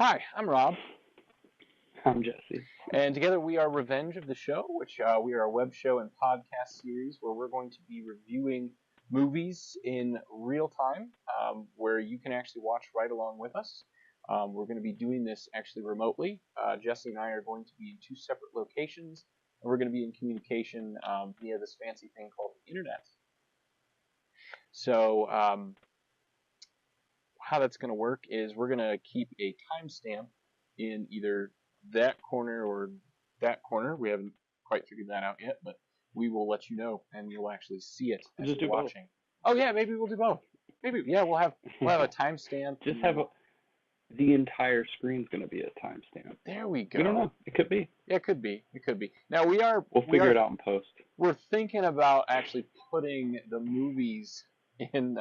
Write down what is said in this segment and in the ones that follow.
Hi, I'm Rob, I'm Jesse. and together we are Revenge of the Show, which we are a web show and podcast series where we're going to be reviewing movies in real time, where you can actually watch right along with us. We're going to be doing this actually remotely. Jesse and I are going to be in two separate locations, and we're going to be in communication via this fancy thing called the internet. So, how that's going to work is we're going to keep a timestamp in either that corner or that corner. We haven't quite figured that out yet, but we will let you know, and you'll actually see it as Just you're do both. watching. Oh yeah, maybe we'll do both. Maybe we'll have a timestamp. Just have the entire screen's going to be a timestamp. There we go. We don't know. It could be. Yeah, it could be. It could be. Now We'll figure it out in post. We're thinking about actually putting the movies in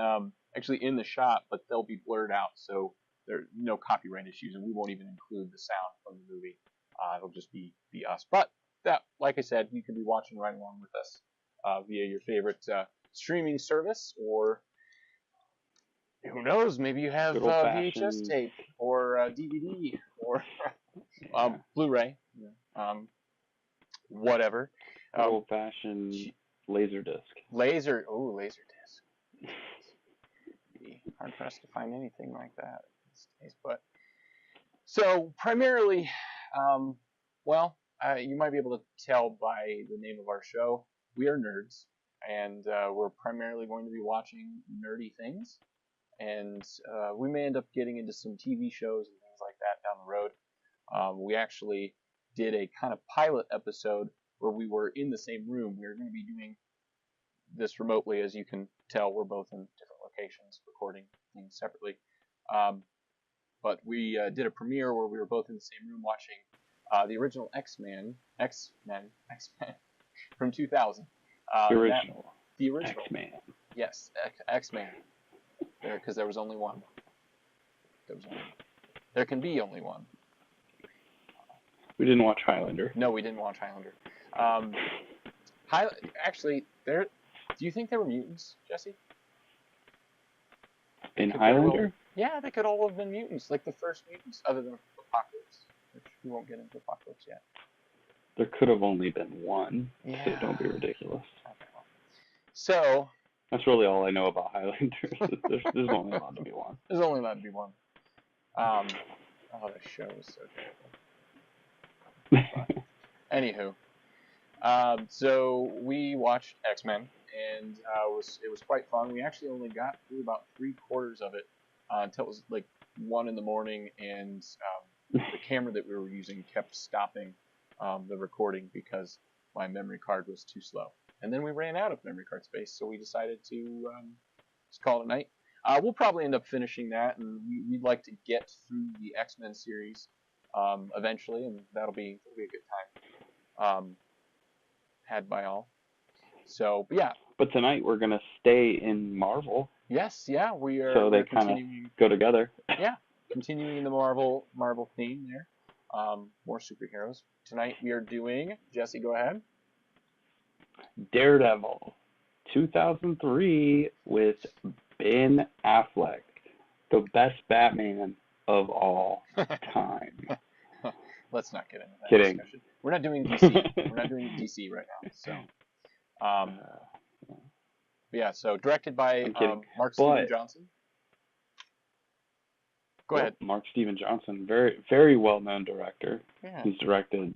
actually in the shot, but they'll be blurred out, so there are no copyright issues, and we won't even include the sound from the movie. It'll just be us. But that, like I said, you can be watching right along with us via your favorite streaming service, or who knows, maybe you have VHS tape or DVD or Blu-ray, whatever. Old-fashioned Laserdisc. Laserdisc. Be hard pressed to find anything like that these days. But so primarily, you might be able to tell by the name of our show, we are nerds, and we're primarily going to be watching nerdy things, and we may end up getting into some TV shows and things like that down the road. We actually did a kind of pilot episode where we were in the same room. We were going to be doing this remotely. As you can tell, we're both in different locations recording things separately. But we did a premiere where we were both in the same room watching the original X-Men from 2000. The original X-Men. Yes, X-Men. Because there was only one. There can be only one. We didn't watch Highlander. No, we didn't watch Highlander. Actually, do you think there were mutants, Jesse? In Highlander? Yeah, they could all have been mutants, like the first mutants, other than Apocalypse, which we won't get into Apocalypse yet. There could have only been one, yeah. So don't be ridiculous. Okay, well. So... That's really all I know about Highlander. There's only allowed to be one. There's only allowed to be one. The show is so terrible. Anywho, so we watched X-Men, and it was quite fun. We actually only got through about 3/4 of it until it was like 1 in the morning, and the camera that we were using kept stopping the recording because my memory card was too slow. And then we ran out of memory card space, so we decided to just call it a night. We'll probably end up finishing that, and we'd like to get through the X-Men series eventually, and that'll be a good time. Had by all. So, yeah. But tonight we're going to stay in Marvel. Yes, yeah, we are. So they kind of go together. Yeah, continuing in the Marvel theme there. More superheroes. Tonight we are doing, Jesse, go ahead. Daredevil, 2003, with Ben Affleck, the best Batman of all time. Let's not get into that Kidding. discussion. We're not doing DC. We're not doing DC right now. So, yeah. So directed by Mark Steven Johnson. Go ahead. Mark Steven Johnson, very very well-known director. Yeah. He's directed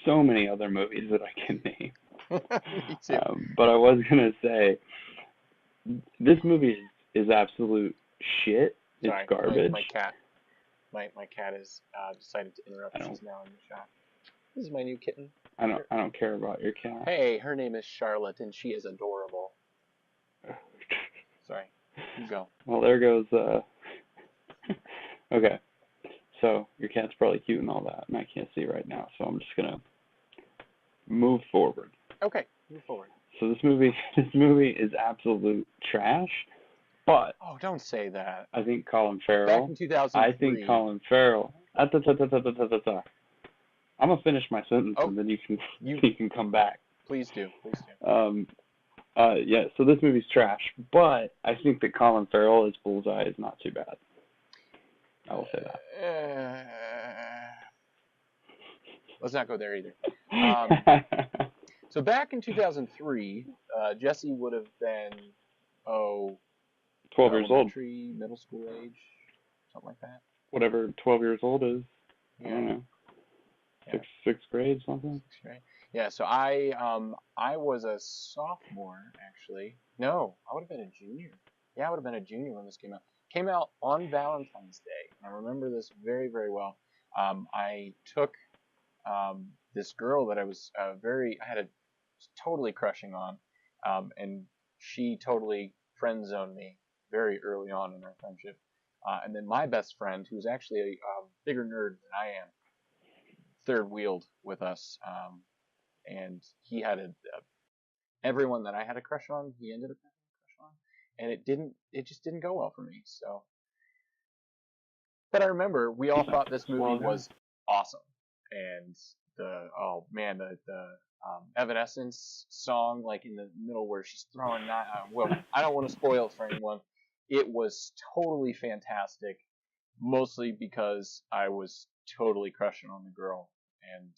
so many other movies that I can name. Me too. But I was gonna say, this movie is absolute shit. Sorry, it's garbage. My cat has decided to interrupt. She's now in the shop. This is my new kitten. I don't care about your cat. Hey, her name is Charlotte, and she is adorable. Sorry, you go. Well, there goes. Okay, so your cat's probably cute and all that, and I can't see right now, so I'm just gonna move forward. Okay, move forward. So this movie is absolute trash, but oh, don't say that. I think Colin Farrell. Back in 2003. I think Colin Farrell. I'm gonna finish my sentence, and then you can come back. Please do. Yeah. So this movie's trash, but I think that Colin Farrell as Bullseye is not too bad. will say that. Let's not go there either. So back in 2003, Jesse would have been, 12 years old. Elementary, middle school age, something like that. Whatever 12 years old is. Yeah. I don't know. Yeah. Sixth grade, something? Sixth grade. Yeah, so I was a sophomore, actually. No, I would have been a junior. Yeah, I would have been a junior when this came out. Came out on Valentine's Day. I remember this very, very well. I took this girl that I was I had a totally crushing on, and she totally friend zoned me very early on in our friendship. And then my best friend, who's actually a bigger nerd than I am, third wheeled with us, and he had everyone that I had a crush on, he ended up having a crush on, and it just didn't go well for me. So, but I remember we all thought this movie was awesome, and the Evanescence song, like in the middle where she's throwing well, I don't want to spoil it for anyone. It was totally fantastic, mostly because I was totally crushing on the girl, and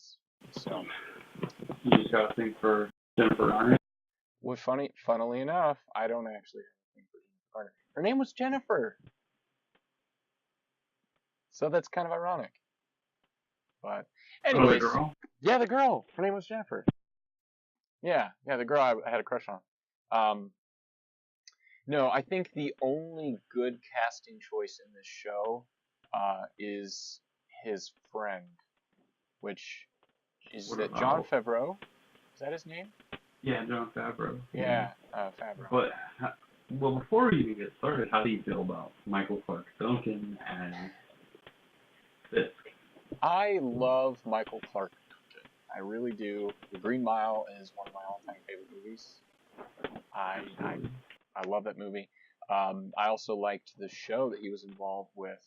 so. You just got a thing for Jennifer Garner? Well, funnily enough, I don't actually have a thing for Jennifer Garner. Her name was Jennifer, so that's kind of ironic. But anyways, the girl? Yeah, the girl. Her name was Jennifer. Yeah, the girl I had a crush on. No, I think the only good casting choice in this show is his friend, which is that Jon Favreau. Is that his name? Yeah, Jon Favreau. Yeah, Favreau. But, well, before we even get started, how do you feel about Michael Clark Duncan as Fisk? I love Michael Clark Duncan. I really do. The Green Mile is one of my all-time favorite movies. I love that movie. I also liked the show that he was involved with,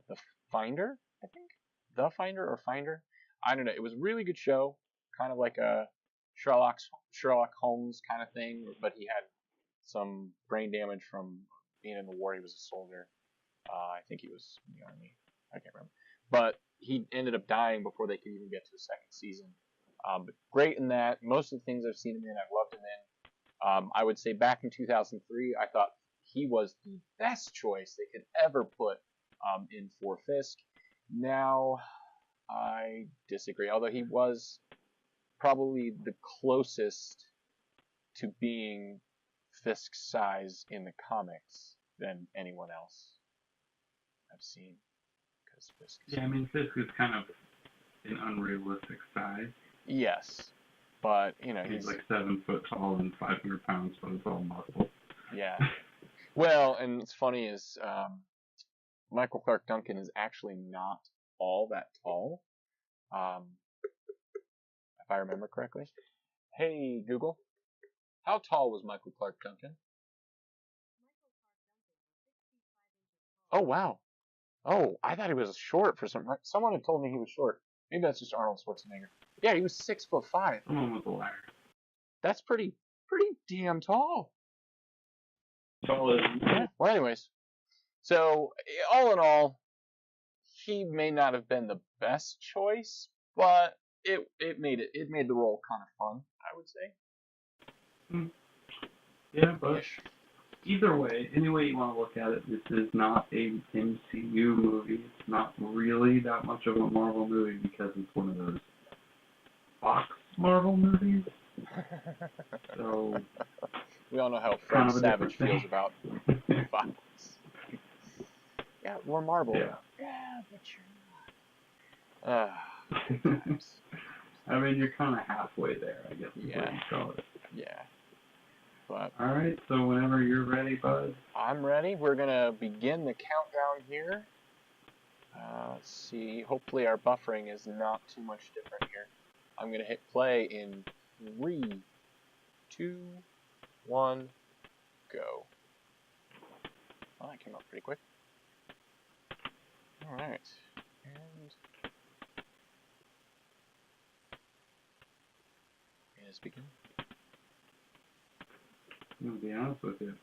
The Finder, I think? The Finder or Finder? I don't know. It was a really good show, kind of like a Sherlock Holmes kind of thing, but he had some brain damage from being in the war. He was a soldier. I think he was in the army. I can't remember. But he ended up dying before they could even get to a second season. But great in that. Most of the things I've seen him in, I've loved him in. I would say back in 2003, I thought he was the best choice they could ever put in for Fisk. Now, I disagree. Although he was probably the closest to being Fisk's size in the comics than anyone else I've seen. Yeah, I mean, Fisk is kind of an unrealistic size. Yes, but he's like 7 foot tall and 500 pounds, but it's all muscle. Yeah. Well, and what's funny is Michael Clark Duncan is actually not all that tall. If I remember correctly. Hey, Google. How tall was Michael Clark Duncan? Oh, wow. Oh, I thought he was short for some reason. Someone had told me he was short. Maybe that's just Arnold Schwarzenegger. Yeah, he was 6'5". Someone with a liar. That's pretty damn tall. Tall as yeah. Well, anyways. So, all in all, he may not have been the best choice, but it made the role kind of fun, I would say. Yeah, but either way, any way you want to look at it, this is not a MCU movie. It's not really that much of a Marvel movie because it's one of those Fox Marvel movies. So we all know how Fred Savage feels about Fox. Yeah, we're Marvel. Yeah, but you're not. I mean, you're kind of halfway there, I guess. Yeah. You call it. Yeah. But all right, so whenever you're ready, bud. I'm ready. We're going to begin the countdown here. Let's see. Hopefully our buffering is not too much different here. I'm going to hit play in 3, 2, 1, go. Well, that came up pretty quick. All right. And begin. I'm going to be honest with you.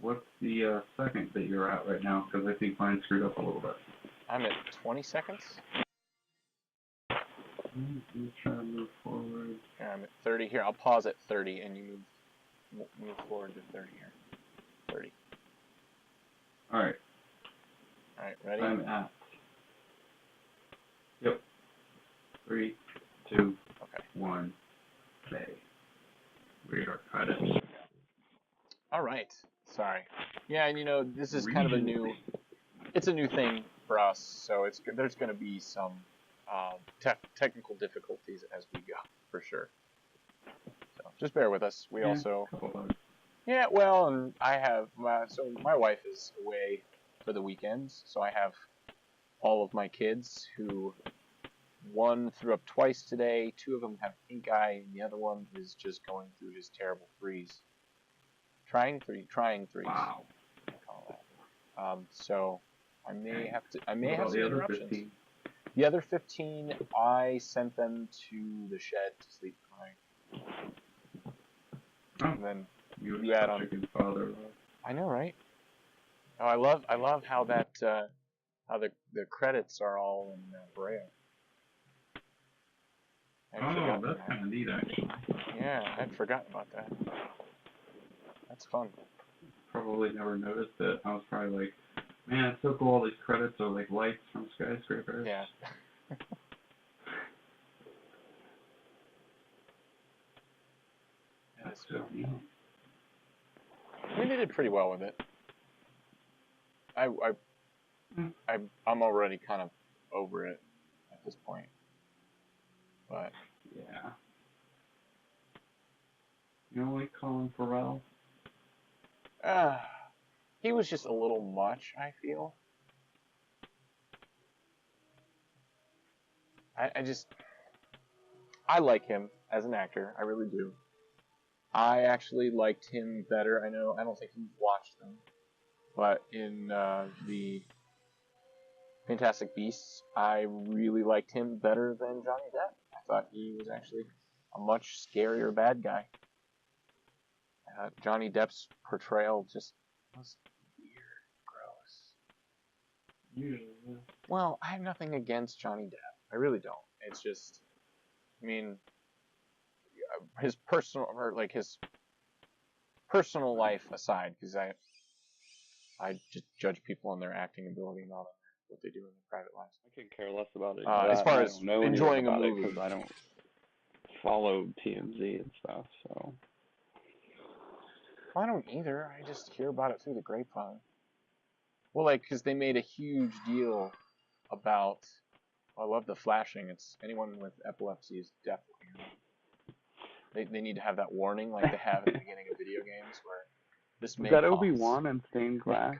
What's the second that you're at right now? Because I think mine screwed up a little bit. I'm at 20 seconds. I'm trying to move forward. Yeah, I'm at 30 here. I'll pause at 30 and you move forward to 30 here. 30. Alright. Alright, ready? I'm at. Yep. 3, 2, okay. 1. Play. We are credits. Alright. Sorry. Yeah, and you know, this is kind of a new, it's a new thing for us, so there's going to be some technical difficulties as we go, for sure. So just bear with us. We also, yeah, well, and I have, so my wife is away for the weekends, so I have all of my kids who, one threw up twice today, 2 of them have pink eye, and the other one is just going through his terrible threes. Trying threes. Wow. I call that. So I may have some interruptions. 15? The other 15, I sent them to the shed to sleep tonight. Oh, and then you add on a good father. I know, right? Oh, I love how that how the credits are all in Braille. Oh, that's kind of neat, actually. Yeah, I'd forgotten about that. That's fun. Probably never noticed it. I was probably like, man, it's so cool. All these credits are like lights from skyscrapers. Yeah. That's so neat. I mean, they did pretty well with it. I'm already kind of over it at this point. But yeah. You don't like Colin Farrell? He was just a little much, I feel. I like him as an actor. I really do. I actually liked him better. I don't think you've watched them, but in the Fantastic Beasts, I really liked him better than Johnny Depp. I thought he was actually a much scarier bad guy. Johnny Depp's portrayal just was weird, gross. Yeah. Well, I have nothing against Johnny Depp. I really don't. It's just, I mean, his personal life aside, because I just judge people on their acting ability, not on what they do in their private lives. I could care less about it. As far as enjoying a movie, because I don't follow TMZ and stuff, so. I don't either. I just hear about it through the grapevine. Well, because they made a huge deal about. I love the flashing. It's anyone with epilepsy is definitely. They need to have that warning like they have at the beginning of video games where this may. Is that Obi-Wan in stained glass?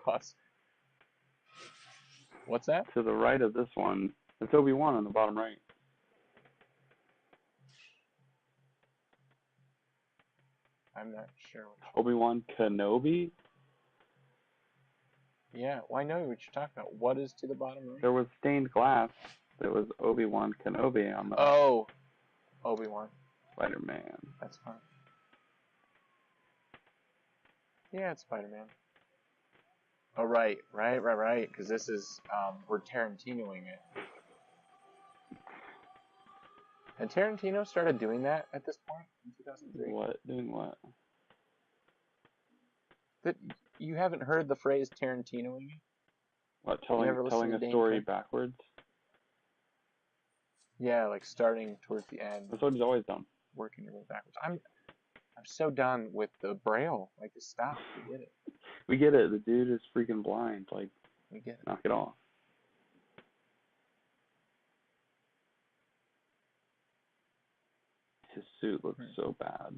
What's that? To the right of this one. It's Obi-Wan on the bottom right. I'm not sure. Obi-Wan Kenobi? Yeah, well, I know what you're talking about. What is to the bottom right? There was stained glass. There was Obi-Wan Kenobi on the... Oh, Obi-Wan. Spider-Man. That's fine. Yeah, it's Spider-Man. Oh, right. Because this is, we're Tarantinoing it. Had Tarantino started doing that at this point in 2003? What? Doing what? That you haven't heard the phrase Tarantinoing? What, telling a story backwards? Yeah, like starting towards the end. That's what he's always done. Working your way backwards. I'm so done with the Braille. Like, just stop. We get it. We get it. The dude is freaking blind. Like, we get it. Knock it off. His suit looks so bad.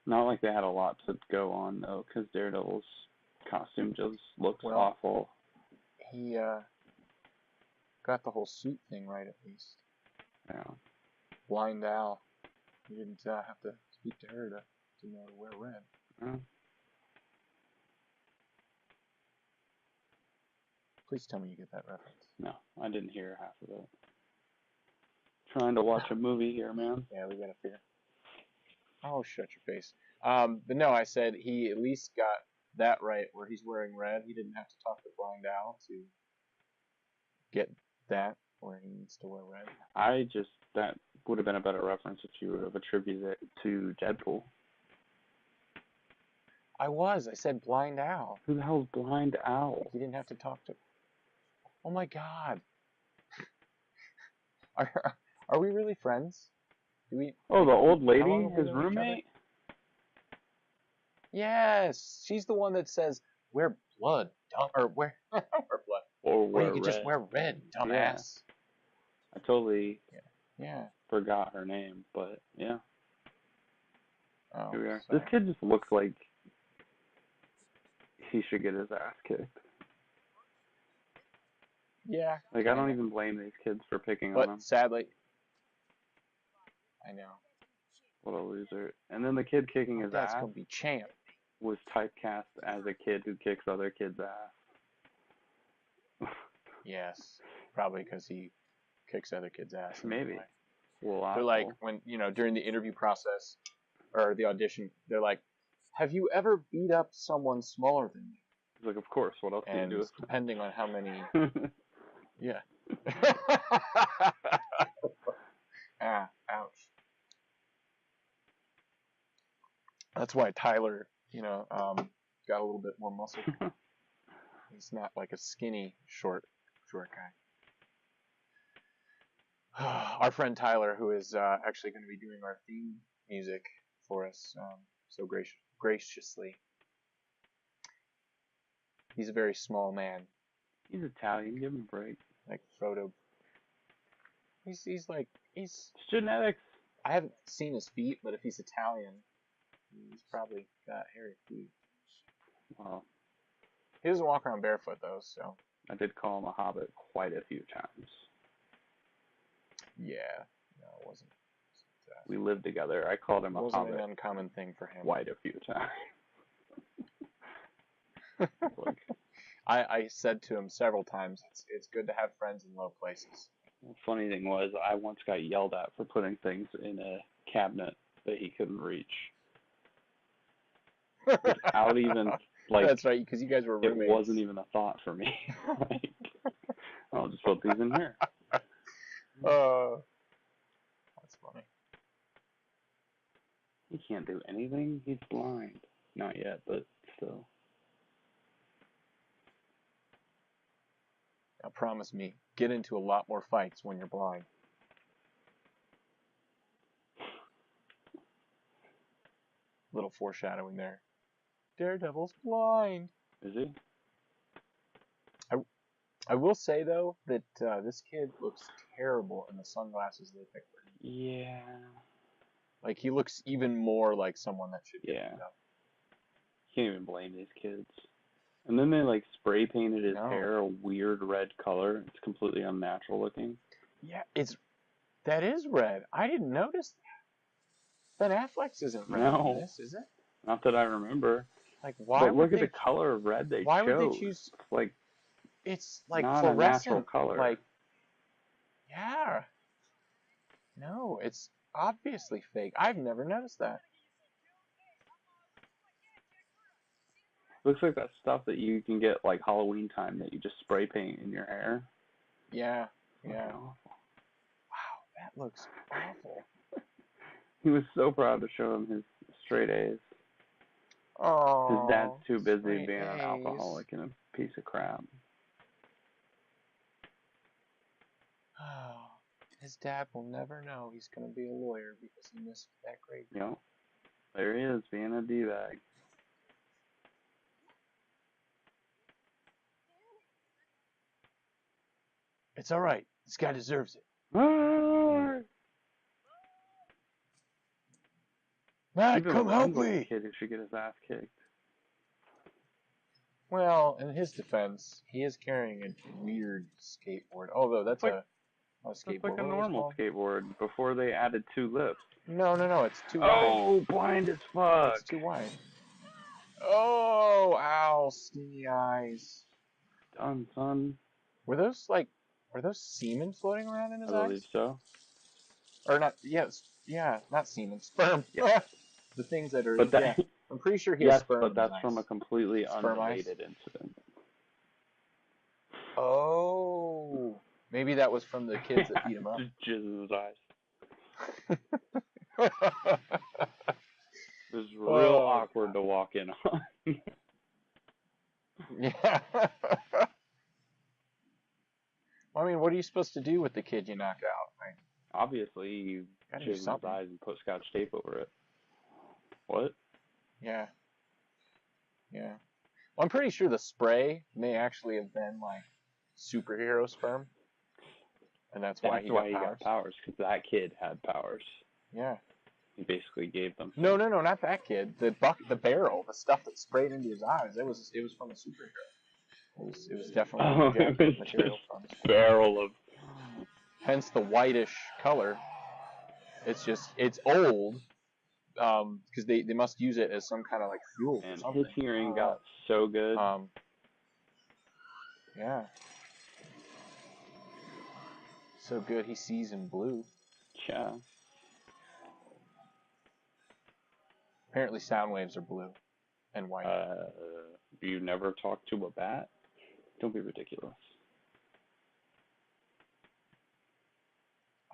Not like they had a lot to go on, though, because Daredevil's costume just looks awful. He got the whole suit thing right, at least. Yeah. Blind Al. You didn't have to speak to her to know to wear red. Yeah. Please tell me you get that reference. No, I didn't hear half of it. Trying to watch a movie here, man. Yeah, we got a fear. Oh, shut your face. But no, I said he at least got that right, where he's wearing red. He didn't have to talk to Blind Owl to get that, where he needs to wear red. That would have been a better reference if you would have attributed it to Deadpool. I said Blind Owl. Who the hell's Blind Owl? He didn't have to talk to. Oh my God. Are we really friends? Do we? Oh, the old How long lady, have we his known each other? roommate? Yes, she's the one that says wear blood, or wear wear blood. Or Or wear you could just red. wear red, dumbass. I totally Yeah. forgot her name, but yeah, Oh, here we are. sorry. This kid just looks like he should get his ass kicked. Yeah. Like, I don't even blame these kids for picking But on him. sadly, I know. What a loser. And then the kid kicking his That's ass gonna be champ. was typecast as a kid who kicks other kids' ass. Yes, probably because he kicks other kids' ass. Maybe. Anyway. Well, They're like, when, during the interview process, or the audition, they're like, have you ever beat up someone smaller than you? he's like, of course, what else And do you depending on how many, do? yeah. Ah, ouch. That's why Tyler, got a little bit more muscle. He's not like a skinny, short guy. Our friend Tyler, who is actually going to be doing our theme music for us so graciously. He's a very small man. He's Italian, give him a break. Like Frodo. He's It's genetics. I haven't seen his feet, but if he's Italian, he's probably got hairy feet. Well, He doesn't walk around barefoot though, so. I did call him a hobbit quite a few times. Yeah, no, it wasn't. We lived together. I called him It a wasn't hobbit an uncommon thing for him. quite a few times. Like, I said to him several times, it's good to have friends in low places. the funny thing was, I once got yelled at for putting things in a cabinet that he couldn't reach. Without even, like, That's right, because you guys were it roommates. wasn't even a thought for me. Like, I'll just put these in here. That's funny. He can't do anything. He's blind. Not yet, but still. Now promise me, get into a lot more fights when you're blind. Little foreshadowing there. Daredevil's blind. Is he? I will say though that this kid looks terrible in the sunglasses they picked for him. Yeah. Like he looks even more like someone that should get beat up. Can't even blame these kids. And then they like spray painted his No. hair a weird red color. It's completely unnatural looking. Yeah, that is red. I didn't notice that. Ben Affleck's isn't red No. in this, is it? Not that I remember. Like why But would look at they? the color of red they Why chose. would they choose? It's like It's like not a natural fluorescent color. Like, yeah. No, it's obviously fake. I've never noticed that. Looks like that stuff that you can get like Halloween time that you just spray paint in your hair. Yeah, yeah. Fucking awful. Wow, that looks awful. He was so proud to show him his straight A's. Oh. His dad's too busy straight being an A's. alcoholic and a piece of crap. Oh, his dad will never know he's gonna be a lawyer because he missed that grade. You know, there he is being a D-bag. It's all right. This guy deserves it. Matt, come help me. A kid who should get his ass kicked. Well, in his defense, he is carrying a weird skateboard. Although that's Like- not a skateboard. It's like a What was it normal called? skateboard before they added 2 lips. No, it's too wide. Oh, blind as fuck. It's too wide. Oh, ow, stingy eyes. Done, son. Were those semen floating around in his I believe eyes? so. Or not? Yes, yeah, not semen, sperm. Yeah. the things that are. But that, Yeah, I'm pretty sure he has yes, sperm. but in that's his from a eyes. completely Sperm eyes? unrelated incident. Oh, maybe that was from the kids that beat him up. Just jizz in his eyes. It was real Oh, awkward to walk in on. Yeah. I mean, what are you supposed to do with the kid you knock out? Like, Obviously, you gotta jizz do in his something. eyes and put scotch tape over it. What? Yeah. Yeah. Well, I'm pretty sure the spray may actually have been like superhero sperm, and that's why he got powers, because that kid had powers. Yeah. He basically gave them. No, not that kid. The barrel, the stuff that sprayed into his eyes. It was from a superhero. It was definitely injected material from. Barrel of. Hence the whitish color. It's old, because they must use it as some kind of like fuel or And something. his hearing got so good. Yeah. So good he sees in blue. Yeah. Apparently sound waves are blue and white. You never talked to a bat? Don't be ridiculous.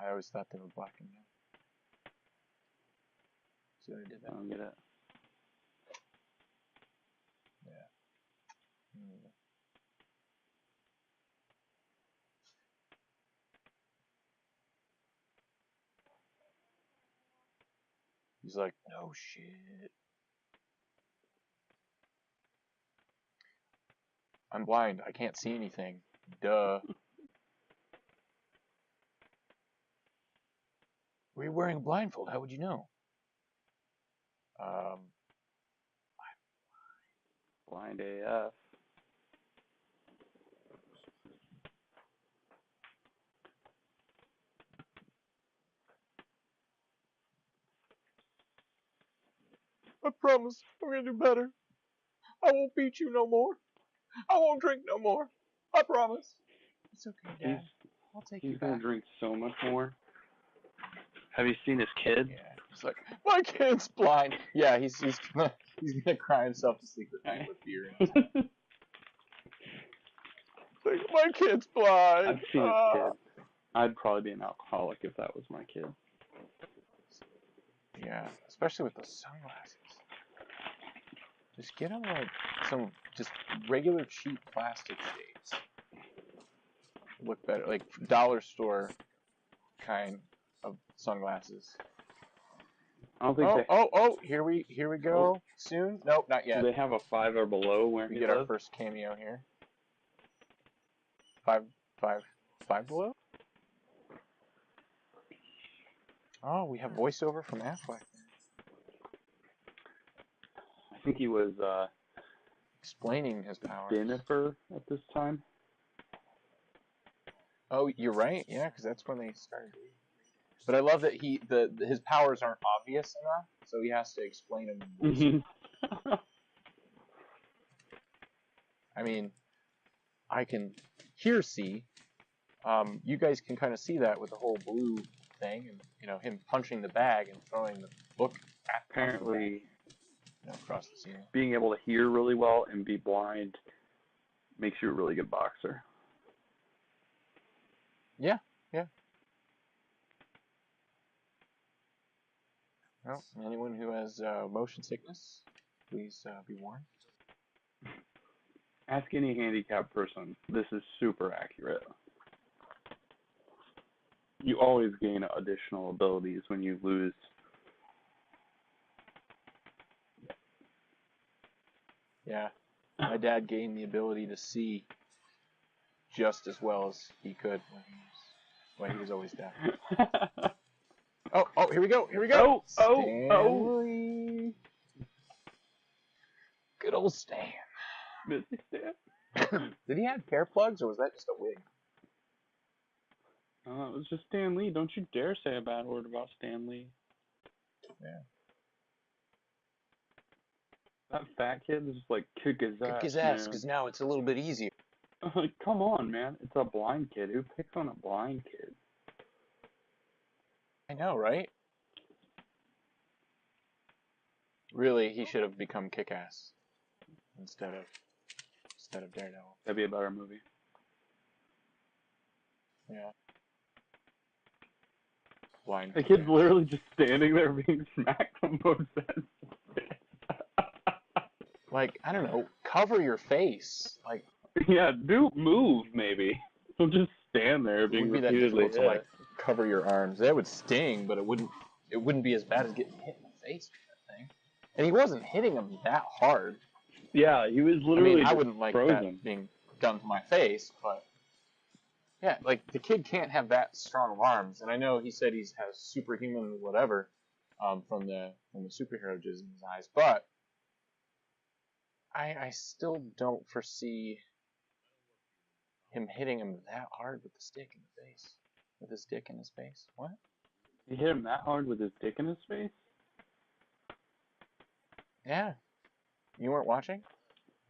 I always thought they were black and white. See what I did I that? don't get it. Yeah. He's like, no shit. I'm blind. I can't see anything. Duh. Were you wearing a blindfold? How would you know? Blind AF. I promise I'm gonna do better. I won't beat you no more. I won't drink no more. I promise. It's okay, Dad. I'll take you He's back. gonna drink so much more. Have you seen his kid? Yeah. He's like, my kid's blind. Yeah, he's gonna cry himself to sleep at night with beer in his hand. Like, my kid's blind. I've seen his kid. I'd probably be an alcoholic if that was my kid. Yeah, especially with those sunglasses. Just get him like some just regular cheap plastic shades. Look better, like dollar store kind of sunglasses. I don't think Here we go. Soon? Nope, not yet. Do they have a 5 or below where We he get lives? our first cameo here. Five below? Oh, we have voiceover from Affleck. I think he was Explaining his powers. Jennifer at this time. Oh, you're right. Yeah, because that's when they started. But I love that his powers aren't obvious enough, so he has to explain them in voice. I mean, I can see. You guys can kind of see that with the whole blue thing, and him punching the bag and throwing the book at Apparently, across the ceiling. being able to hear really well and be blind makes you a really good boxer. Yeah. Well, anyone who has motion sickness, please be warned. Ask any handicapped person. This is super accurate. You always gain additional abilities when you lose. Yeah. My dad gained the ability to see just as well as he could when he was always deaf. Oh, here we go. Oh. Stanley. Good old Stan. Did he have hair plugs, or was that just a wig? It was just Stan Lee. Don't you dare say a bad word about Stan Lee. Yeah. That fat kid is just like, kick his ass, Kick his ass, because now it's a little bit easier. Like, come on, man. It's a blind kid. Who picks on a blind kid? I know, right? Really, he should have become Kick-Ass instead of Daredevil. That'd be a better movie. Yeah. Blind. The kid's Kick-Ass. literally just standing there being smacked from both sides. Like, I don't know, cover your face. Like, Yeah, do move maybe. Don't just stand there it being wouldn't be that repeatedly difficult to like cover your arms. That would sting, but it wouldn't be as bad as getting hit in the face with that thing. And he wasn't hitting him that hard. Yeah, he was I literally mean, I just wouldn't like frozen. that being done to my face, but yeah, like the kid can't have that strong of arms. And I know he said he has superhuman whatever from the superhero jizz in his eyes, but I still don't foresee him hitting him that hard with the stick in the face. With his dick in his face. What? He hit him that hard with his dick in his face? Yeah. You weren't watching?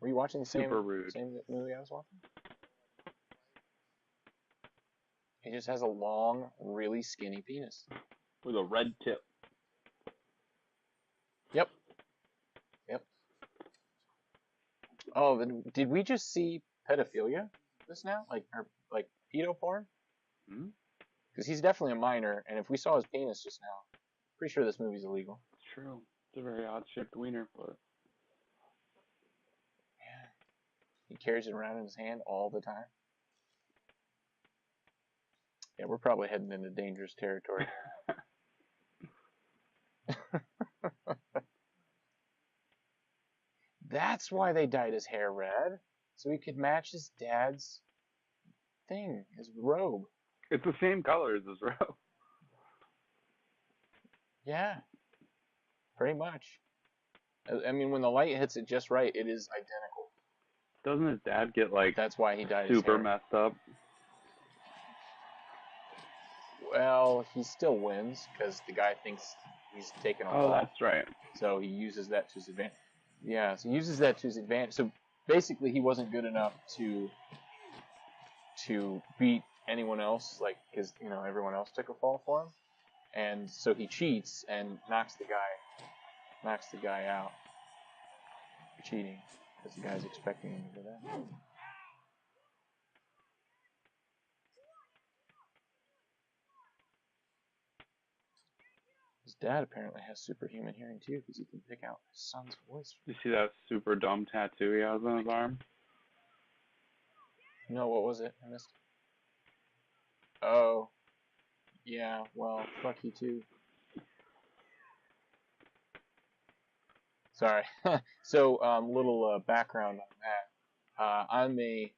Were you watching the same Super rude. movie I was watching? He just has a long, really skinny penis. With a red tip. Yep. Yep. Oh, then did we just see pedophilia just now? Like pedo porn? Hmm? Because he's definitely a minor, and if we saw his penis just now, pretty sure this movie's illegal. It's true. It's a very odd-shaped wiener, but... Yeah. He carries it around in his hand all the time. Yeah, we're probably heading into dangerous territory. That's why they dyed his hair red, so he could match his dad's thing, his robe. It's the same color as his robe. Yeah, pretty much. I mean, when the light hits it just right, it is identical. Doesn't his dad get, like, That's why he dyed his super hair. messed up? Well, he still wins, because the guy thinks he's taken a Oh, fall. that's right. So he uses that to his advantage. Yeah, so he uses that to his advantage. So basically, he wasn't good enough to beat anyone else, like, because everyone else took a fall for him, and so he cheats and knocks the guy out for cheating, because the guy's expecting him to do that. His dad apparently has superhuman hearing too, because he can pick out his son's voice. You see that super dumb tattoo he has on his arm? No, what was it? I missed it. Oh, yeah. Well, fuck you too. Sorry. So, little background on that. I'm a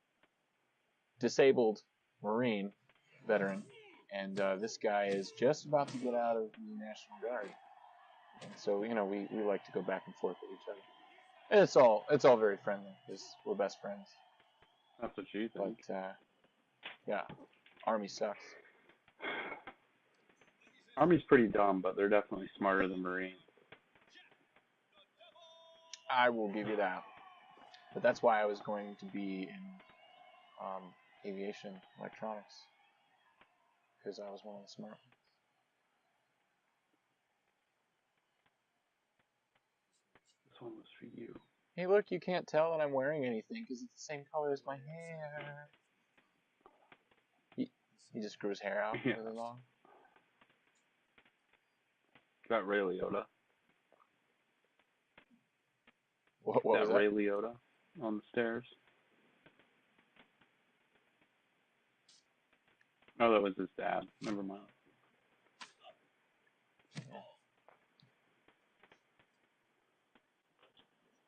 disabled Marine veteran, and this guy is just about to get out of the National Guard. And so, we like to go back and forth with each other. And it's all very friendly, because we're best friends. That's what you think. But, yeah, Army sucks. Army's pretty dumb, but they're definitely smarter than Marines. I will give you that. But that's why I was going to be in aviation electronics, because I was one of the smart ones. This one was for you. Hey, look, you can't tell that I'm wearing anything because it's the same color as my hair. He just grew his hair out Yeah. really long. Got Ray Liotta. What was that? Ray Liotta on the stairs. Oh, that was his dad. Never mind.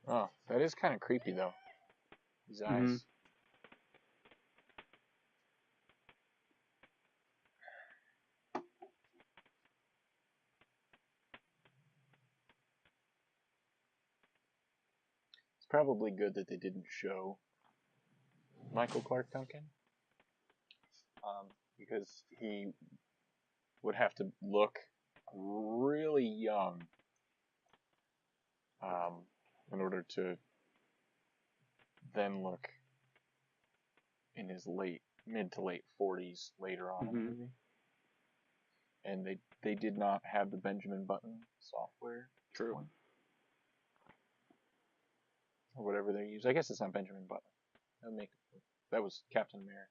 Oh, that is kind of creepy though. His eyes. It's probably good that they didn't show Michael Clark Duncan, because he would have to look really young in order to then look in his mid to late 40s later on in the movie. And they did not have the Benjamin Button software. True. or whatever they use. I guess it's not Benjamin Button. That was Captain America.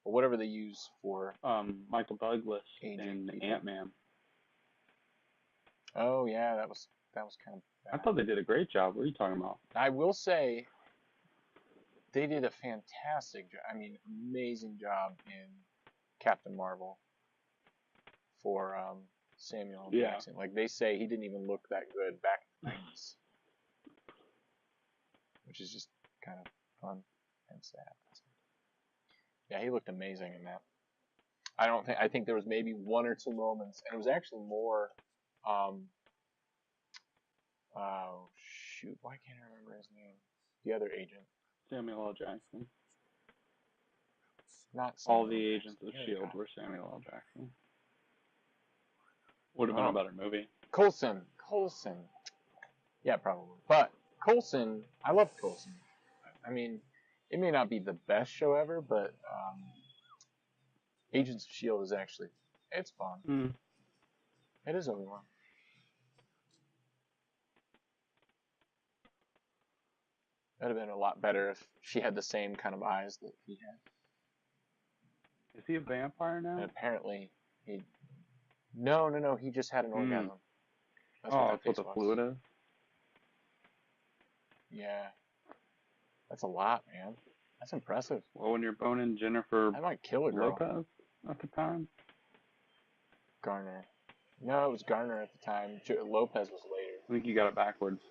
But whatever they use for Michael Douglas aging in people. Ant-Man. Oh yeah, that was kind of I bad. thought they did a great job. What are you talking about? I will say they did a fantastic job. I mean, amazing job in Captain Marvel for Samuel L. Yeah. Jackson. Like they say, he didn't even look that good back in the 90s, which is just kind of fun and sad. Yeah, he looked amazing in that. I think there was maybe one or two moments, and it was actually more. Oh shoot, why can't I remember his name? The other agent, Samuel L. Jackson. not All Samuel the L. agents Jackson, of the other S.H.I.E.L.D. guy. were Samuel L. Jackson. Would have been a better movie. Coulson. Yeah, probably. But Coulson, I love Coulson. I mean, it may not be the best show ever, but Agents of S.H.I.E.L.D. is actually, it's fun. Mm. It is Obi-Wan. That would have been a lot better if she had the same kind of eyes that he had. Is he a vampire now? And apparently, no, he just had an orgasm. That's what that that's what face the was. fluid is? Yeah. That's a lot, man. That's impressive. Well, when you're boning Jennifer I might kill a girl. Lopez at the time? Garner. No, it was Garner at the time. Lopez was later. I think you got it backwards.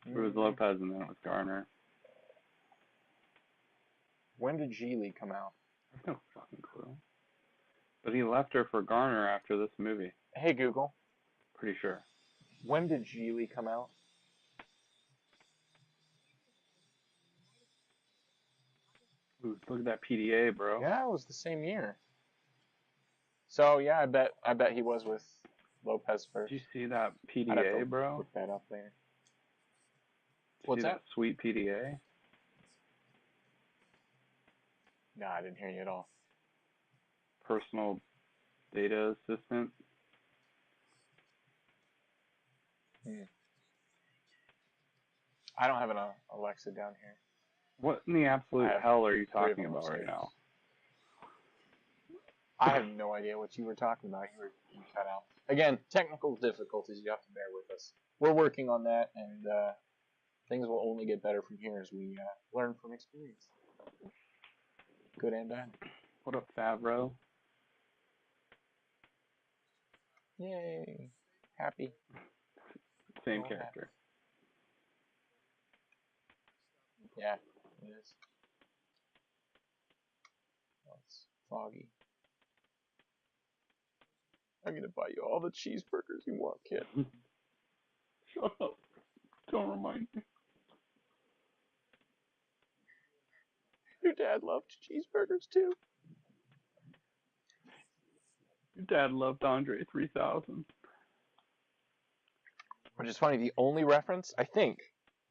It was Lopez and then it was Garner. When did Geely come out? I have no fucking clue. But he left her for Garner after this movie. Hey Google, Pretty sure. when did Geely come out? Ooh, look at that PDA, bro. Yeah, it was the same year. So yeah, I bet he was with Lopez first. Did you see that I'd have to PDA, bro? look that up later. Did you What's see that? Sweet PDA? No, I didn't hear you at all. Personal data assistant. I don't have an Alexa down here. What in the absolute hell are you talking about upstairs. right now? I have no idea what you were talking about. You cut out. Again, technical difficulties. You have to bear with us. We're working on that, and things will only get better from here as we learn from experience. Good and bad. What up, Favreau? Yay. Happy. Same Oh, character. Yeah, it is. Oh, it's foggy. I'm gonna buy you all the cheeseburgers you want, kid. Shut up. Don't remind me. Your dad loved cheeseburgers too. Your dad loved Andre 3000. Which is funny, the only reference, I think,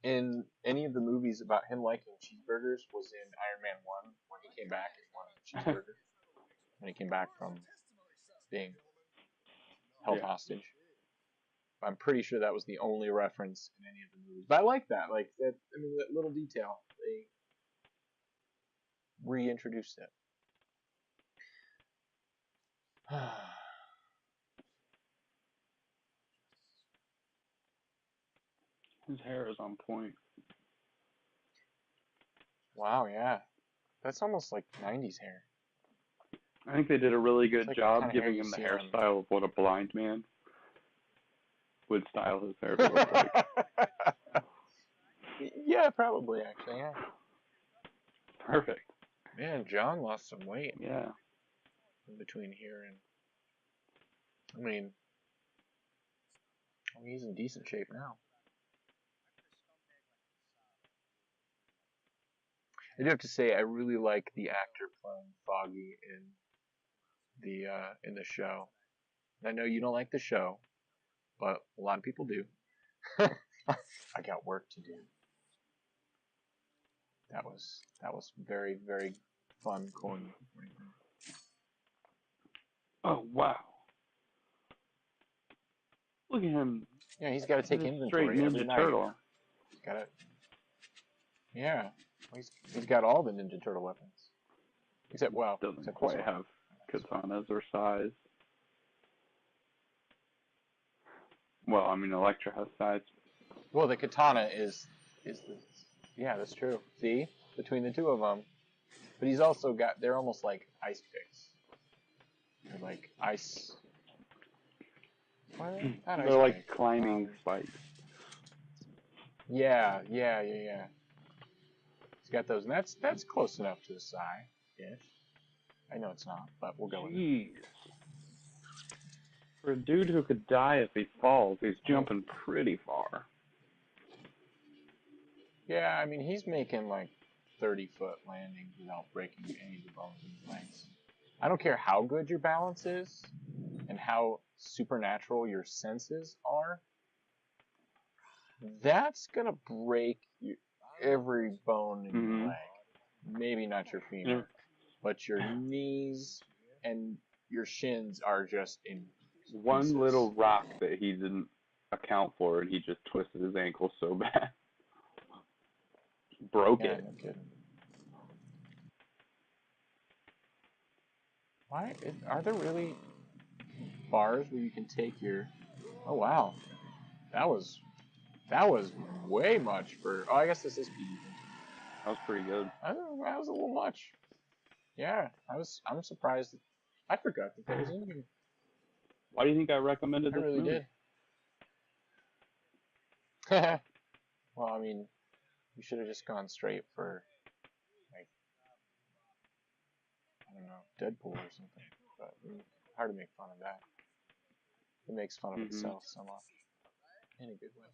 in any of the movies about him liking cheeseburgers was in Iron Man 1, when he came back and wanted a cheeseburger. When he came back from being held hostage. I'm pretty sure that was the only reference in any of the movies. But I like that. Like, that, I mean, that little detail. They reintroduced it. His hair is on point. Wow, yeah. That's almost like 90s hair. I think they did a really good like job the kind of hair giving you him the see hairstyle of what a blind man would style his hair to look like. Yeah, probably, actually, yeah. Perfect. Man, John lost some weight. Yeah. In between here and... I mean, he's in decent shape now. I do have to say, I really like the actor playing Foggy in the show. I know you don't like the show, but a lot of people do. I got work to do. That was very, very fun, corny. Oh, wow. Look at him Yeah, he's got to take He's a inventory straight every Ninja night. Turtle. He's got to. Yeah, he's got all the Ninja Turtle weapons. Except, well, Doesn't except quite this one. have katanas or sais. Well, I mean, Elektra has sais. Well, the katana is the. Yeah, that's true. See, between the two of them, but he's also got. They're almost like ice picks. They're like ice. What are they? Not They're ice like pick. climbing spikes. Yeah. He's got those, and that's close enough to a sai. Ish. I know it's not, but we'll go with it. Jeez. For a dude who could die if he falls, he's jumping pretty far. Yeah, I mean, he's making like 30-foot landings without breaking any of the bones in his legs. I don't care how good your balance is and how supernatural your senses are. That's gonna break every bone in your leg. Maybe not your femur, but your knees and your shins are just in One pieces. little rock that he didn't account for, and he just twisted his ankle so bad. Broke Yeah, it. no kidding. Why are there really bars where you can take your? Oh wow, that was way much for. Oh, I guess this is PG. That was pretty good. That was a little much. Yeah, I'm surprised. I forgot that was in here. Why do you think I recommended I this really movie? did. Well, I mean, you should have just gone straight for, like, I don't know, Deadpool or something. But hard to make fun of that. It makes fun of itself so much. In a good way.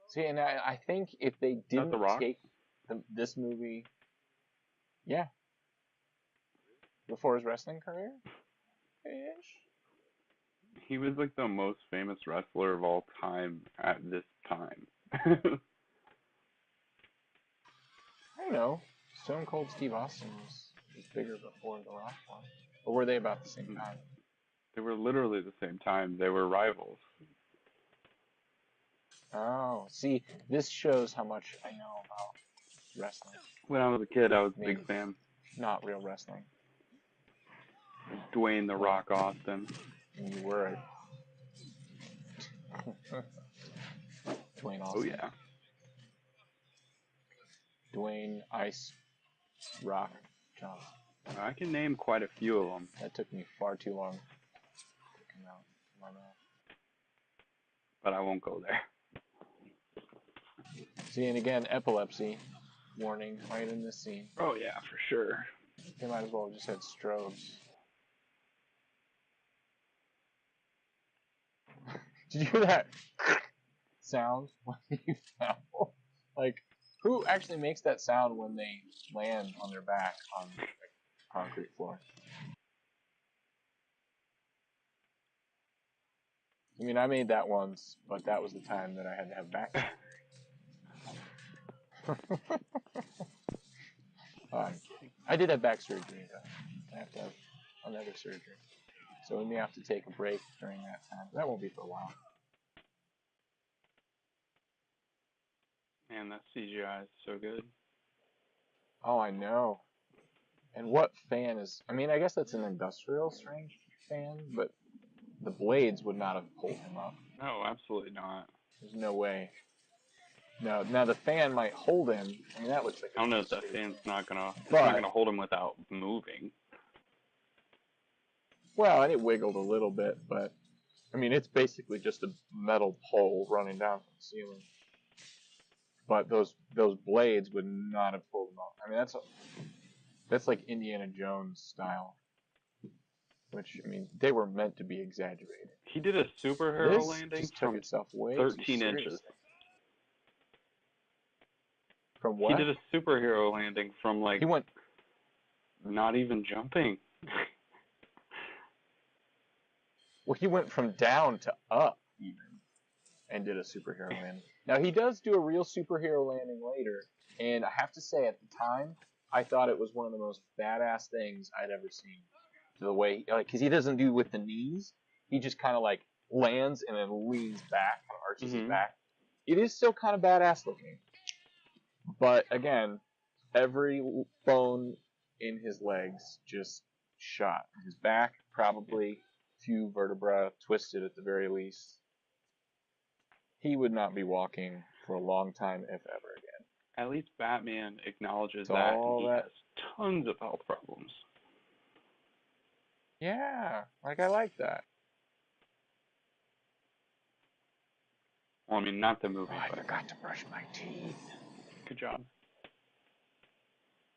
See, and I think if they didn't The Rock? take this movie, yeah, before his wrestling career, ish. He was like the most famous wrestler of all time at this time. I don't know. Stone Cold Steve Austin was bigger before The Rock was. Or were they about the same time? They were literally the same time. They were rivals. Oh, see, this shows how much I know about wrestling. When I was a kid, I was a Maybe. big fan. Not real wrestling. Dwayne The Rock Austin. And you were a Dwayne Austin. Oh yeah. Dwayne Ice Rock Johnson. I can name quite a few of them. That took me far too long to come out of my mouth. But I won't go there. See, and again, epilepsy warning right in this scene. Oh yeah, for sure. They might as well have just had strobes. Did you hear that sound when you fell? Like, who actually makes that sound when they land on their back on the concrete floor? I mean, I made that once, but that was the time that I had to have back surgery. I'm kidding. I did have back surgery, though. I have to have another surgery. So we may have to take a break during that time. That won't be for a while. Man, that CGI is so good. Oh, I know. And what fan is... I mean, I guess that's an industrial strength fan, but the blades would not have pulled him up. No, absolutely not. There's no way. No, now the fan might hold him. I mean, that looks like... I don't know if that fan's not gonna hold him without moving. Well, and it wiggled a little bit, but... I mean, it's basically just a metal pole running down from the ceiling. But those blades would not have pulled him up. I mean, that's like Indiana Jones style. Which, I mean, they were meant to be exaggerated. He did a superhero This landing just took from itself way 13 too inches. seriously. From what? He did a superhero landing from like He went... not even jumping. Well, he went from down to up, even, and did a superhero landing. Now, he does do a real superhero landing later, and I have to say, at the time, I thought it was one of the most badass things I'd ever seen. The way, like, because he doesn't do with the knees, he just kind of, like, lands and then leans back and arches his Mhm. back. It is still kind of badass looking. But again, every bone in his legs just shot. His back, probably a few vertebrae twisted at the very least. He would not be walking for a long time, if ever again. At least Batman acknowledges It's that, and all he that- has tons of health problems. Yeah, like I like that. Well, I mean, not the movie, Oh, I but forgot to brush my teeth. good job.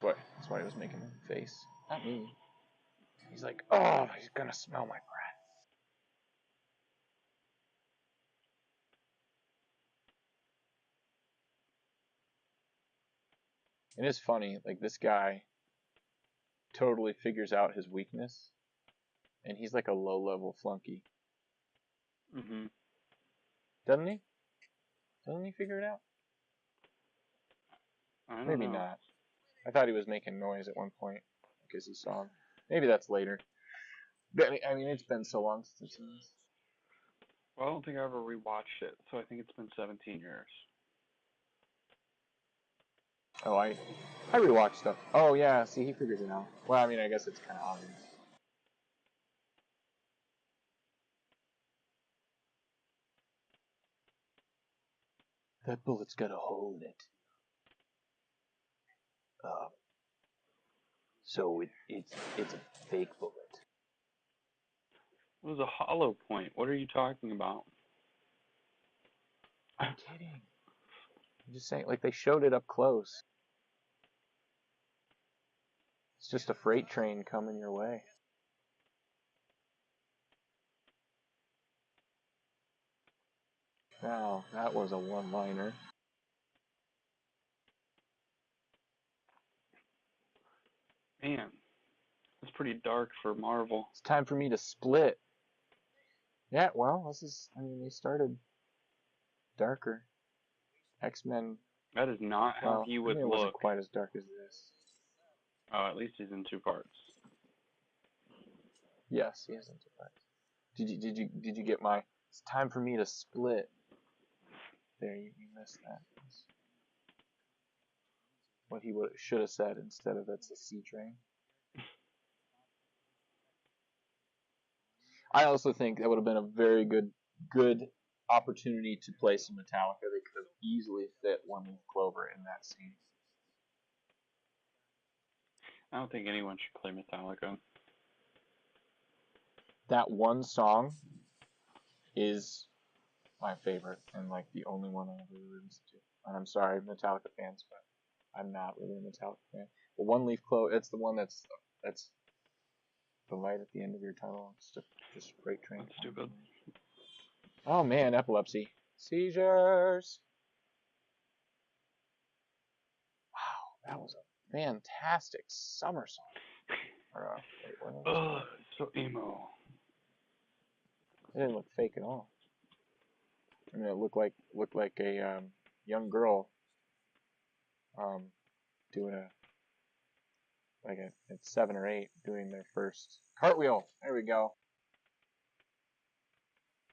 What? That's why he was making a face. Not me. He's like, oh, he's gonna smell my breath. It is funny, like this guy totally figures out his weakness, and he's like a low-level flunky, Mhm. doesn't he? Doesn't he figure it out? I don't Maybe know. not. I thought he was making noise at one point because he saw him. Maybe that's later. But, I mean, it's been so long since I've seen this. Well, I don't think I ever rewatched it, so I think it's been 17 years. Oh, I rewatch stuff. Oh yeah, see, he figures it out. Well, I mean, I guess it's kind of obvious. That bullet's got a hole in it. So it's a fake bullet. It was a hollow point. What are you talking about? I'm kidding. I'm just saying, like they showed it up close. It's just a freight train coming your way. Now, that was a one-liner. Man, it's pretty dark for Marvel. It's time for me to split. Yeah, well, I mean, they started darker. X-Men, That is not how well, he I would mean, it wasn't look. quite as dark as this. Oh, at least he's in 2 parts. Yes, he isn't. Did you get my? It's time for me to split. There, you missed that. What he should have said instead of "That's a C train." I also think that would have been a very good opportunity to play some Metallica. They could have easily fit One Leaf Clover in that scene. I don't think anyone should play Metallica. That one song is my favorite and like the only one I ever really listened to. And I'm sorry, Metallica fans, but I'm not really a Metallica fan. But One Leaf Clover, it's the one that's the light at the end of your tunnel. It's just a freight train. That's stupid. Oh man, epilepsy, seizures. Wow, that was a fantastic summer song. Or, wait, what was Ugh, so emo. it? It didn't look fake at all. I mean, it looked like a young girl doing at 7 or 8 doing their first cartwheel. There we go.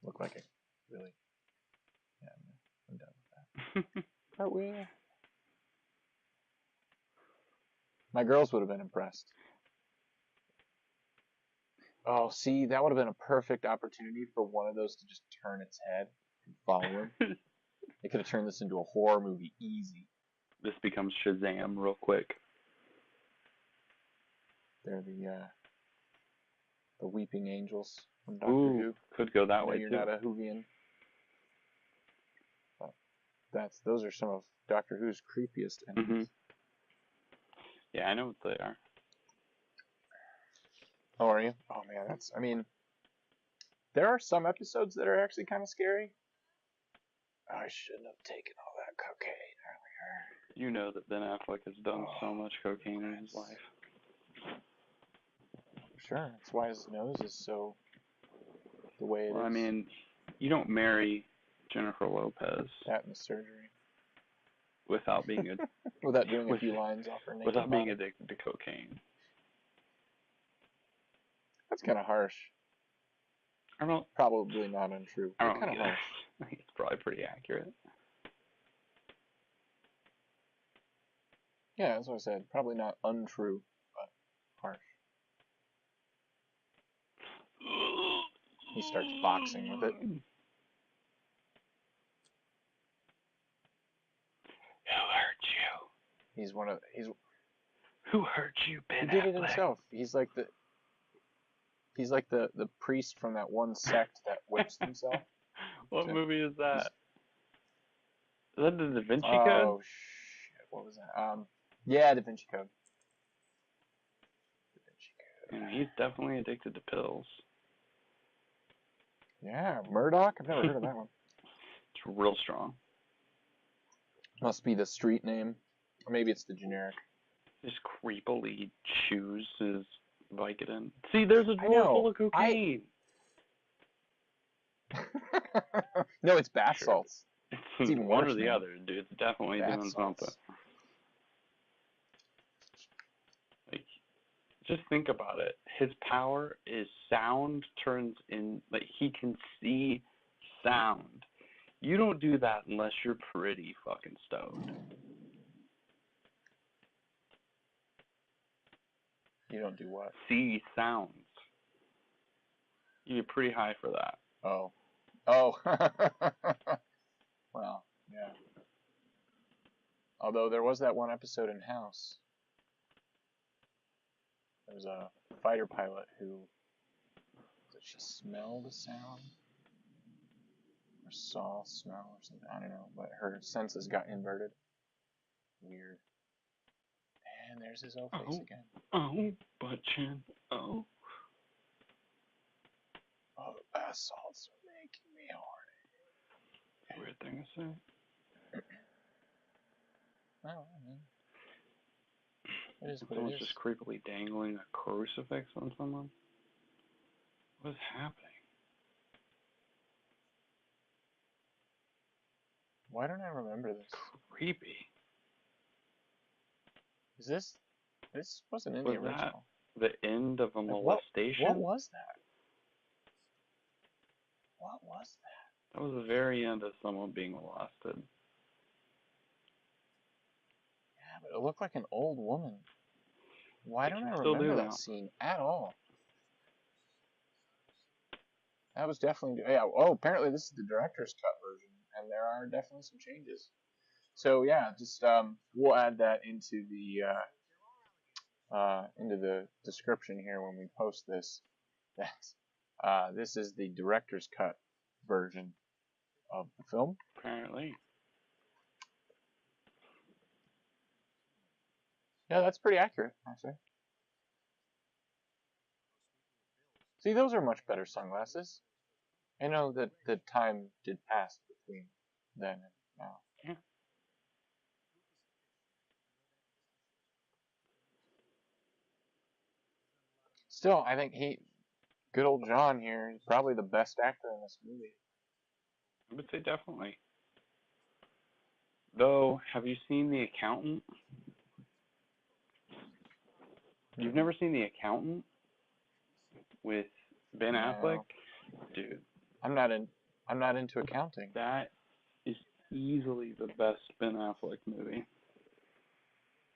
Looked like it really. Yeah, I'm done with that. Cartwheel. My girls would have been impressed. Oh, see, that would have been a perfect opportunity for one of those to just turn its head and follow him. They could have turned this into a horror movie easy. This becomes Shazam real quick. They're the weeping angels from Doctor Ooh, Who. could go that I know way you're too. not a Whovian. But those are some of Doctor Who's creepiest enemies. Yeah, I know what they are. Oh, are you? Oh man, I mean, there are some episodes that are actually kind of scary. I shouldn't have taken all that cocaine earlier. You know that Ben Affleck has done so much cocaine in his life. Sure, that's why his nose is so the way it Well, is. I mean, you don't marry Jennifer Lopez That and the surgery. without being Without doing a few lines off her naked without being body. addicted to cocaine. That's kind of harsh. I don't. Probably not untrue. I They're don't kind of either. harsh. I think it's probably pretty accurate. Yeah, that's what I said. Probably not untrue, but harsh. He starts boxing with it. Who hurt you? He's Who hurt you, Ben he did it Affleck? himself. He's like the priest from that one sect that whips himself. What movie is that? He's- Is that the Da Vinci Oh Code? shit! What was that? Yeah, Da Vinci Code. Da Vinci Code. Yeah, he's definitely addicted to pills. Yeah, Murdoch. I've never heard of that one. It's real strong. Must be the street name, or maybe it's the generic. Just creepily chews his Vicodin. See, there's a I drawer know. full of cocaine. No, it's bath Sure. salts. It's even one worse, or the man. other, dude. It's definitely Bath doing salts. something. Like, just think about it. His power is sound turns in, like, he can see sound. You don't do that unless you're pretty fucking stoned. You don't do what? See sounds. You get pretty high for that. Oh. Well, yeah. Although there was that one episode in House. There was a fighter pilot who, did she smell the sound? Or saw smell or something? I don't know. But her senses got inverted. Weird. And there's his old face again. Oh, butt chin. Oh. Oh, the bath salts are making me horny. Weird thing to say. Oh, man. It is what Someone's it is. just creepily dangling a crucifix on someone. What is happening? Why don't I remember this? Creepy. Is this wasn't in Was the original. that the end of a Like, molestation? What was that? What was that? That was the very end of someone being molested. Yeah, but it looked like an old woman. Why don't I still do remember now. that scene at all? That was definitely, yeah. Oh, apparently this is the director's cut version, and there are definitely some changes. So yeah, just we'll add that into the description here when we post this. That this is the director's cut version of the film. Apparently. Yeah, that's pretty accurate, actually. See, those are much better sunglasses. I know that the time did pass between then and now. Yeah. Still, I think good old John here, is probably the best actor in this movie. I would say definitely. Though, have you seen The Accountant? You've never seen The Accountant with Ben Affleck? Dude. I'm not into accounting. That is easily the best Ben Affleck movie.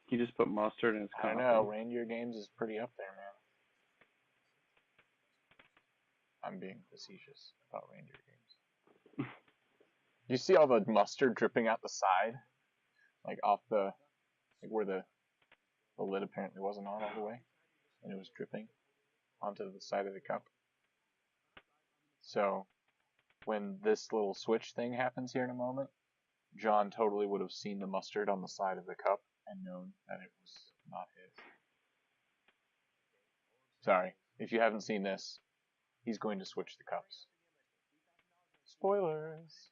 He just put mustard in his coffee. I don't know, Reindeer Games is pretty up there, man. I'm being facetious about Reindeer Games. You see all the mustard dripping out the side? Like off like where the lid apparently wasn't on all the way, and it was dripping onto the side of the cup. So, when this little switch thing happens here in a moment, John totally would have seen the mustard on the side of the cup and known that it was not his. Sorry, if you haven't seen this, he's going to switch the cups. Spoilers!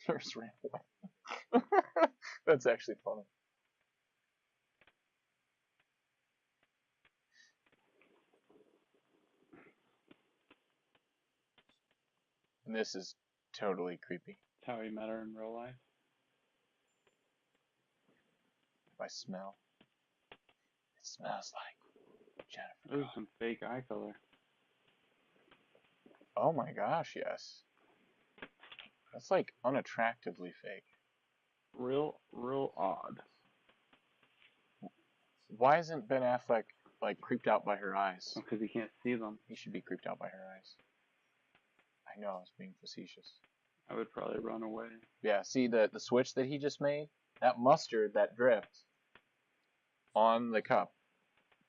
Nurse ran away. That's actually funny. And this is totally creepy. That's how he met her in real life. By smell. smells like Jennifer. This is some fake eye color. Oh my gosh, yes. That's like unattractively fake. Real odd. Why isn't Ben Affleck like creeped out by her eyes? Because you can't see them. He should be creeped out by her eyes. I know I was being facetious. I would probably run away. Yeah, see the switch that he just made? That mustard that dripped on the cup.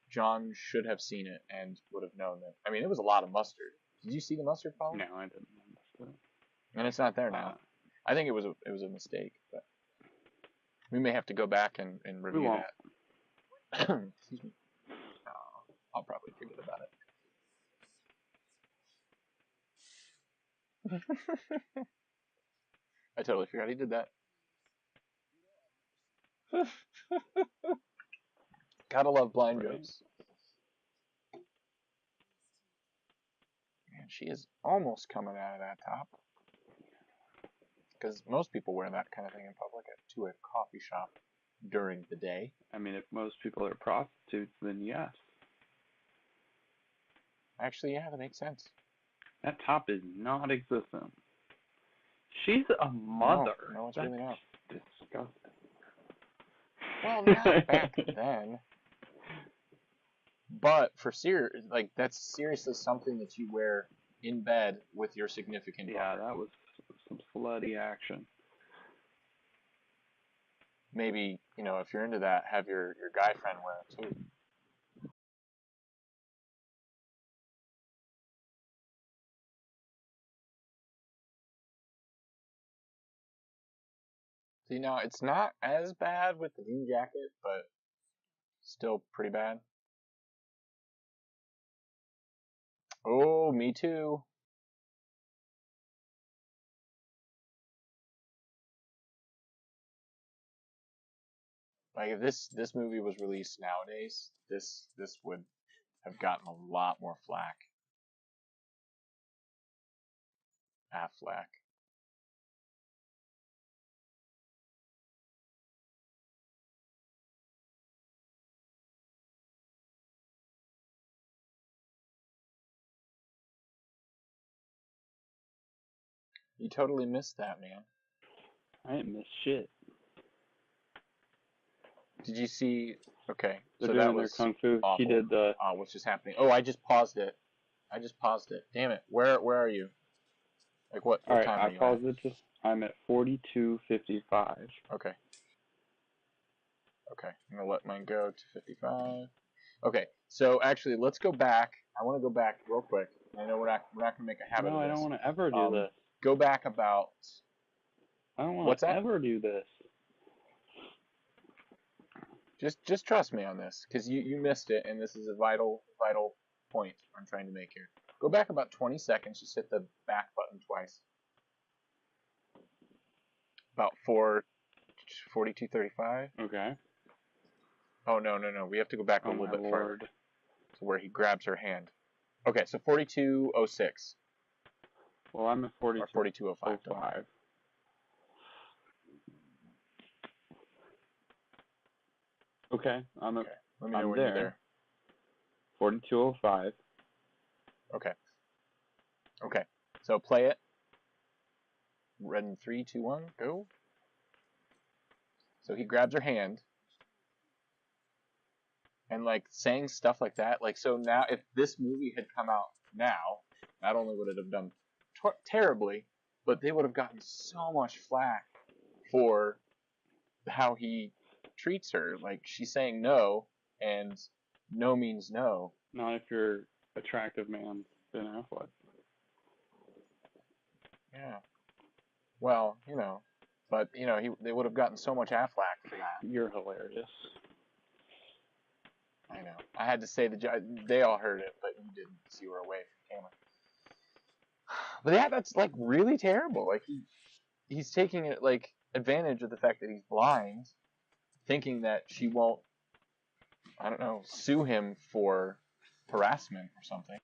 John should have seen it and would have known that. I mean, it was a lot of mustard. Did you see the mustard fall? No, I didn't notice it. And it's not there now. I think it was a mistake, but we may have to go back and review that. Excuse me. Oh, I'll probably forget about it. I totally forgot he did that. Gotta love blind jokes. Man, she is almost coming out of that top. Because most people wear that kind of thing in public to a coffee shop during the day. I mean, if most people are prostitutes, then yes. Actually, yeah, that makes sense. That top is not existent. She's a mother. No, it's really not. Disgusting. Well, not back then. But for like that's seriously something that you wear in bed with your significant other. Yeah, that was some slutty action. Maybe, if you're into that, have your guy friend wear it too. See, now it's not as bad with the jean jacket, but still pretty bad. Oh, me too. Like if this movie was released nowadays, this would have gotten a lot more flack. Affleck. You totally missed that, man. I didn't miss shit. Did you see? Okay, They're so doing that their was kung fu. awful. He did the. What's just happening? Oh, I just paused it. Damn it. Where are you? Like what All right, time are I you paused at? it. I'm at 42:55. Okay. I'm gonna let mine go to 55. Okay, so actually, let's go back. I want to go back real quick. I know we're not gonna make a habit No, of this. I don't want to ever do this. Go back about. I don't want What's to that? ever do this. Just trust me on this, because you missed it, and this is a vital point I'm trying to make here. Go back about 20 seconds. Just hit the back button twice. About 42:35. Okay. Oh no. We have to go back a little bit further to where he grabs her hand. Okay, so 42:06. Well, I'm at 42:05. Okay, Let me know I'm when you're there. 42:05. Okay. So play it. Ready in 3, 2, 1, go. So he grabs her hand. And like saying stuff like that, like so now if this movie had come out now, not only would it have done terribly, but they would have gotten so much flack for how he treats her. Like she's saying no, and no means no. Not if you're attractive man, Ben Affleck. Yeah. Well, but they would have gotten so much Affleck for that. You're hilarious. I know. I had to say they all heard it, but you didn't, because you were away from camera. But yeah, that's like really terrible. Like he's taking it like advantage of the fact that he's blind, thinking that she won't, I don't know, sue him for harassment or something.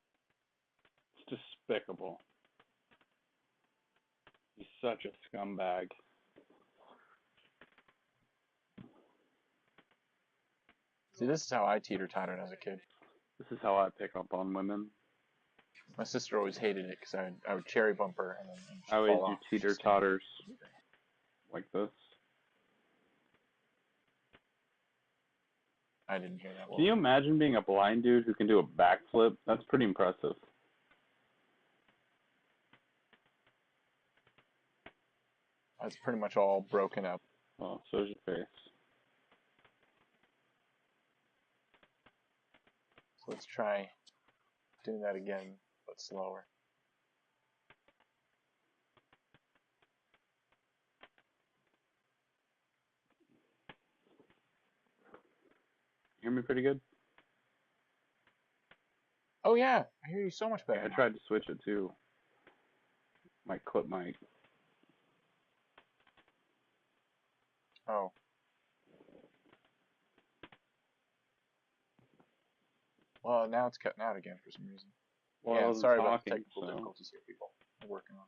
It's despicable. He's such a scumbag. See, this is how I teeter-tottered as a kid. This is how I pick up on women. My sister always hated it because I would cherry bump her and then she'd I always fall do off. teeter-totters like this. I didn't hear that. Can you imagine being a blind dude who can do a backflip? That's pretty impressive. It's pretty much all broken up. Oh, so's your face. So let's try doing that again, but slower. You hear me pretty good? Oh yeah, I hear you so much better. I tried to switch it too. My clip mic. Oh. Well, now it's cutting out again for some reason. Well, I yeah, wasn't sorry about the talking, technical so. difficulties here, people. I'm working on it.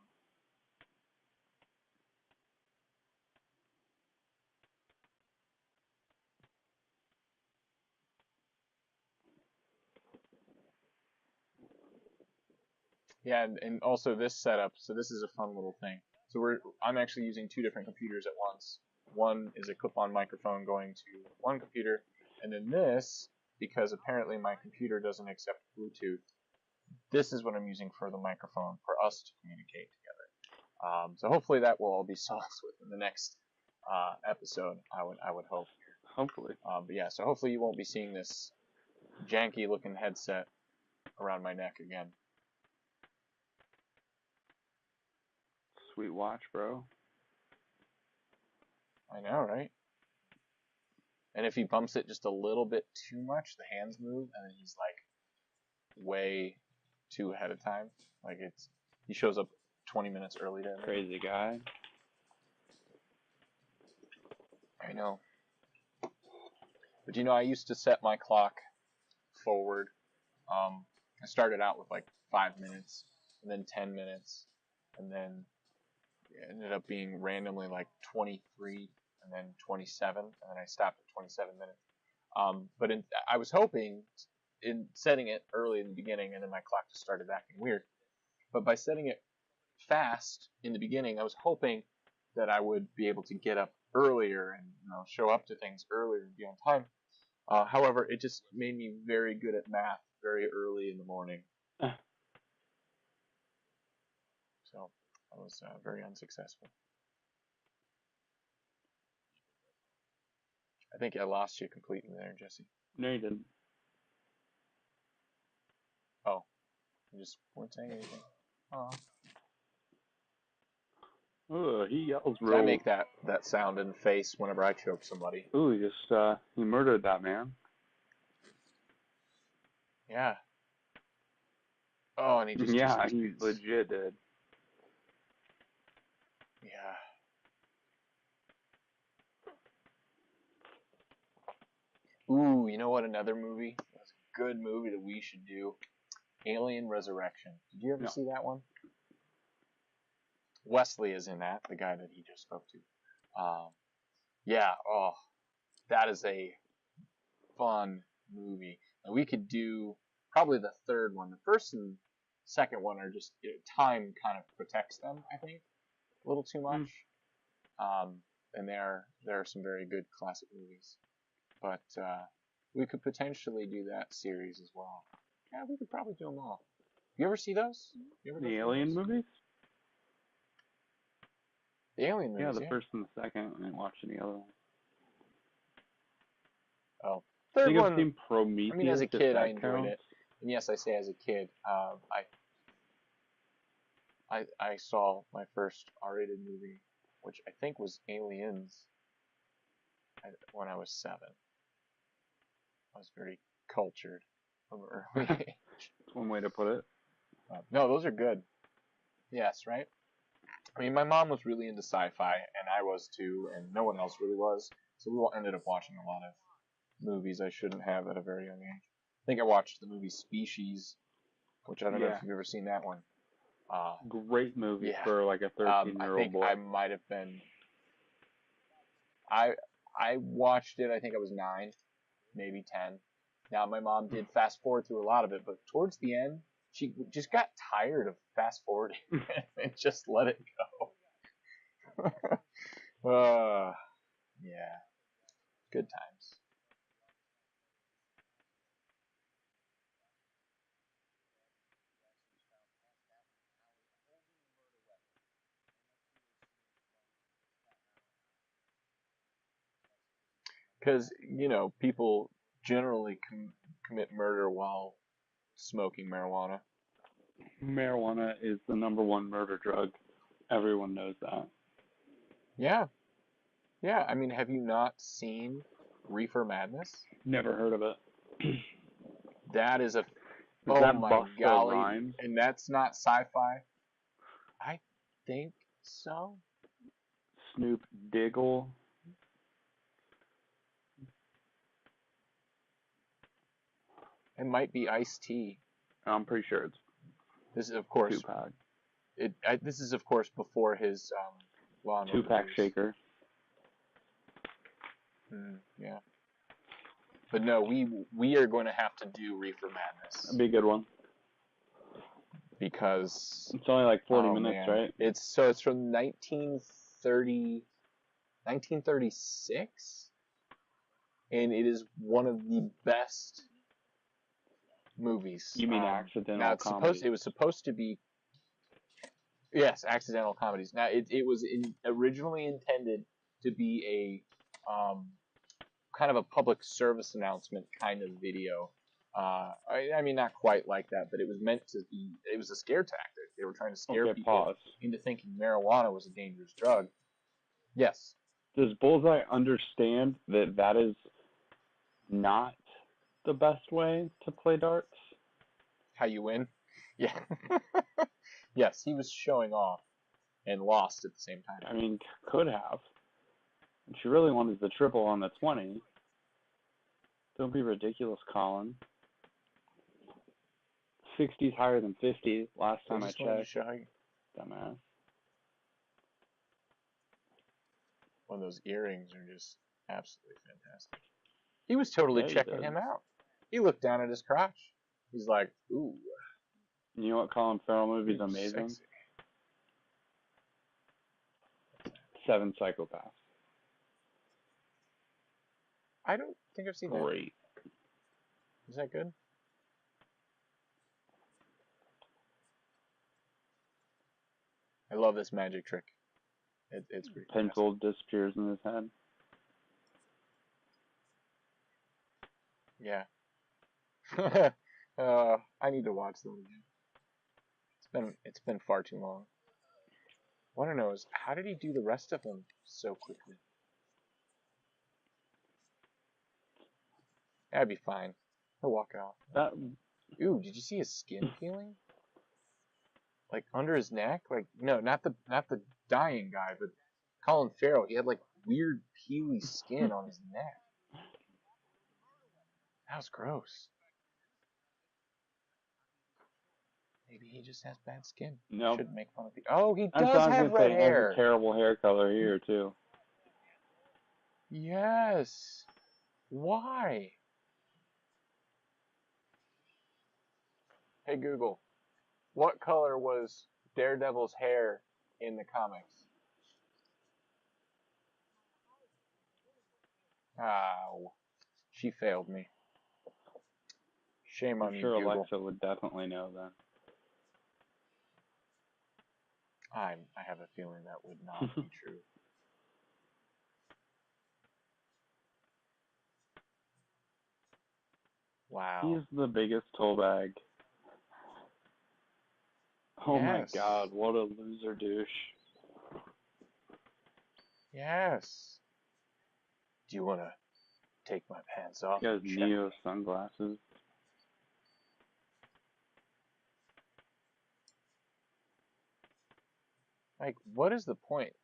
Yeah, and also this setup, so this is a fun little thing. So I'm actually using two different computers at once. One is a clip-on microphone going to one computer, and then this, because apparently my computer doesn't accept Bluetooth, this is what I'm using for the microphone for us to communicate together. So hopefully that will all be solved within the next episode, I would hope. Hopefully. But yeah, so hopefully you won't be seeing this janky looking headset around my neck again. Sweet watch, bro. I know, right? And if he bumps it just a little bit too much, the hands move, and then he's like way too ahead of time. Like he shows up 20 minutes early to everything. Crazy guy. I know. But you know, I used to set my clock forward. I started out with like 5 minutes, and then 10 minutes, and then it ended up being randomly like 23, and then 27, and then I stopped at 27 minutes. But I was hoping in setting it early in the beginning, and then my clock just started acting weird. But by setting it fast in the beginning, I was hoping that I would be able to get up earlier and show up to things earlier and be on time. However, it just made me very good at math very early in the morning. So I was very unsuccessful. I think I lost you completely there, Jesse. No, you didn't. Oh, you just weren't saying anything. Oh. Ooh, he yells So real. I make that sound in the face whenever I choke somebody. Ooh, he murdered that man. Yeah. Oh, and he just Yeah, he legit did. Yeah. Ooh, you know what? Another movie? That's a good movie that we should do. Alien Resurrection. Did you ever see that one? Wesley is in that, the guy that he just spoke to. Yeah, oh, that is a fun movie. And we could do probably the third one. The first and second one are just, time kind of protects them, I think, a little too much. And there are some very good classic movies. But we could potentially do that series as well. Yeah, we could probably do them all. You ever see those? The Alien movies? The Alien movies, yeah. The first and the second. I didn't watch any other one. Oh. I Third think one, I've seen Prometheus. I mean, as a kid, I enjoyed counts. it. And yes, I say as a kid, I saw my first R-rated movie, which I think was Aliens, when I was 7. I was very cultured from an early age. That's one way to put it. No, those are good. Yes, right? I mean, my mom was really into sci-fi, and I was too, and no one else really was. So we ended up watching a lot of movies I shouldn't have at a very young age. I think I watched the movie Species, which I don't know if you've ever seen that one. Great movie for like a 13-year-old boy. I might have been. I watched it. I think I was 9, maybe 10. Now, my mom did fast forward through a lot of it, but towards the end, she just got tired of fast forwarding and just let it go. Yeah, good times. Because, people generally commit murder while smoking marijuana. Marijuana is the #1 murder drug. Everyone knows that. Yeah. Yeah, I mean, have you not seen Reefer Madness? Never heard of it. That is a... Is Oh that my Busta golly. Rhymes? And that's not sci-fi? I think so. Snoop Diggle? It might be Ice-T. I'm pretty sure it's This is, of course... Tupac. This is, of course, before his Law and Order Tupac movies. Shaker. Yeah. But no, we are going to have to do Reefer Madness. That'd be a good one. Because... It's only like 40 oh, minutes, man. right? It's from 1936? And it is one of the best movies. You mean accidental now it's comedy? It was supposed to be... Yes, accidental comedies. Now, it was originally intended to be a kind of a public service announcement kind of video. I mean, not quite like that, but it was meant to be... It was a scare tactic. They were trying to scare people into thinking marijuana was a dangerous drug. Yes. Does Bullseye understand that that is not the best way to play darts? How you win? Yeah. Yes, he was showing off and lost at the same time. I mean, could have. And she really wanted the triple on the 20. Don't be ridiculous, Colin. 60's higher than 50 last time I checked. Dumbass. Well, those earrings are just absolutely fantastic. He was totally checking him out. He looked down at his crotch. He's like, ooh. You know what Colin Farrell movie's amazing? Sexy. 7 Psychopaths. I don't think I've seen that. Great. Is that good? I love this magic trick. It's pretty Pencil disappears in his head. Yeah. I need to watch them again. It's been far too long. What I want to know is, how did he do the rest of them so quickly? That'd be fine. He'll walk out. Ooh, did you see his skin peeling? Like under his neck? Like no, not the dying guy, but Colin Farrell. He had like weird peely skin on his neck. That was gross. Maybe he just has bad skin. No. Shouldn't make fun of people. Oh, he does have red hair. He has a terrible hair color here too. Yes. Why? Hey Google, what color was Daredevil's hair in the comics? Ow. She failed me. Shame on you, Google. I'm sure Alexa would definitely know then. I have a feeling that would not be true. Wow. He's the biggest toll bag. Oh my god, what a loser douche. Yes. Do you want to take my pants off? He has Neo sunglasses. Like, what is the point?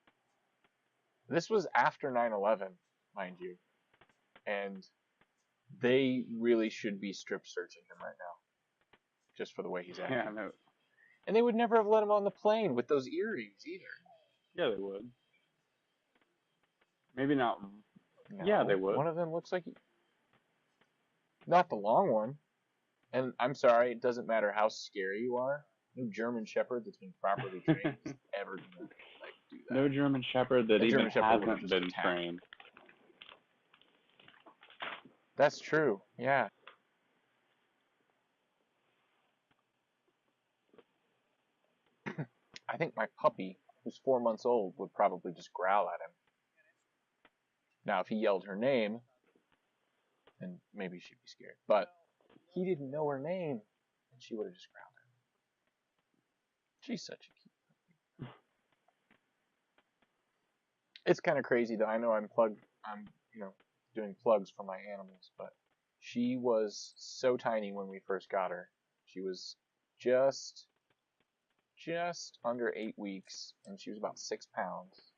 This was after 9/11, mind you. And they really should be strip searching him right now. Just for the way he's acting. Yeah, I know. And they would never have let him on the plane with those earrings either. Yeah, they would. Maybe not. No, yeah, they would. One of them looks like Not the long one. And I'm sorry, it doesn't matter how scary you are. No German Shepherd that's been properly trained is ever gonna do that. No German Shepherd that even German Shepherd would've hasn't just been attacked. trained. That's true. Yeah. I think my puppy, who's 4 months old, would probably just growl at him. Now, if he yelled her name, then maybe she'd be scared. But he didn't know her name, and she would have just growled at him. She's such a cute puppy. It's kind of crazy, though. I know I'm doing plugs for my animals, but she was so tiny when we first got her. She was just under 8 weeks, and she was about 6 pounds.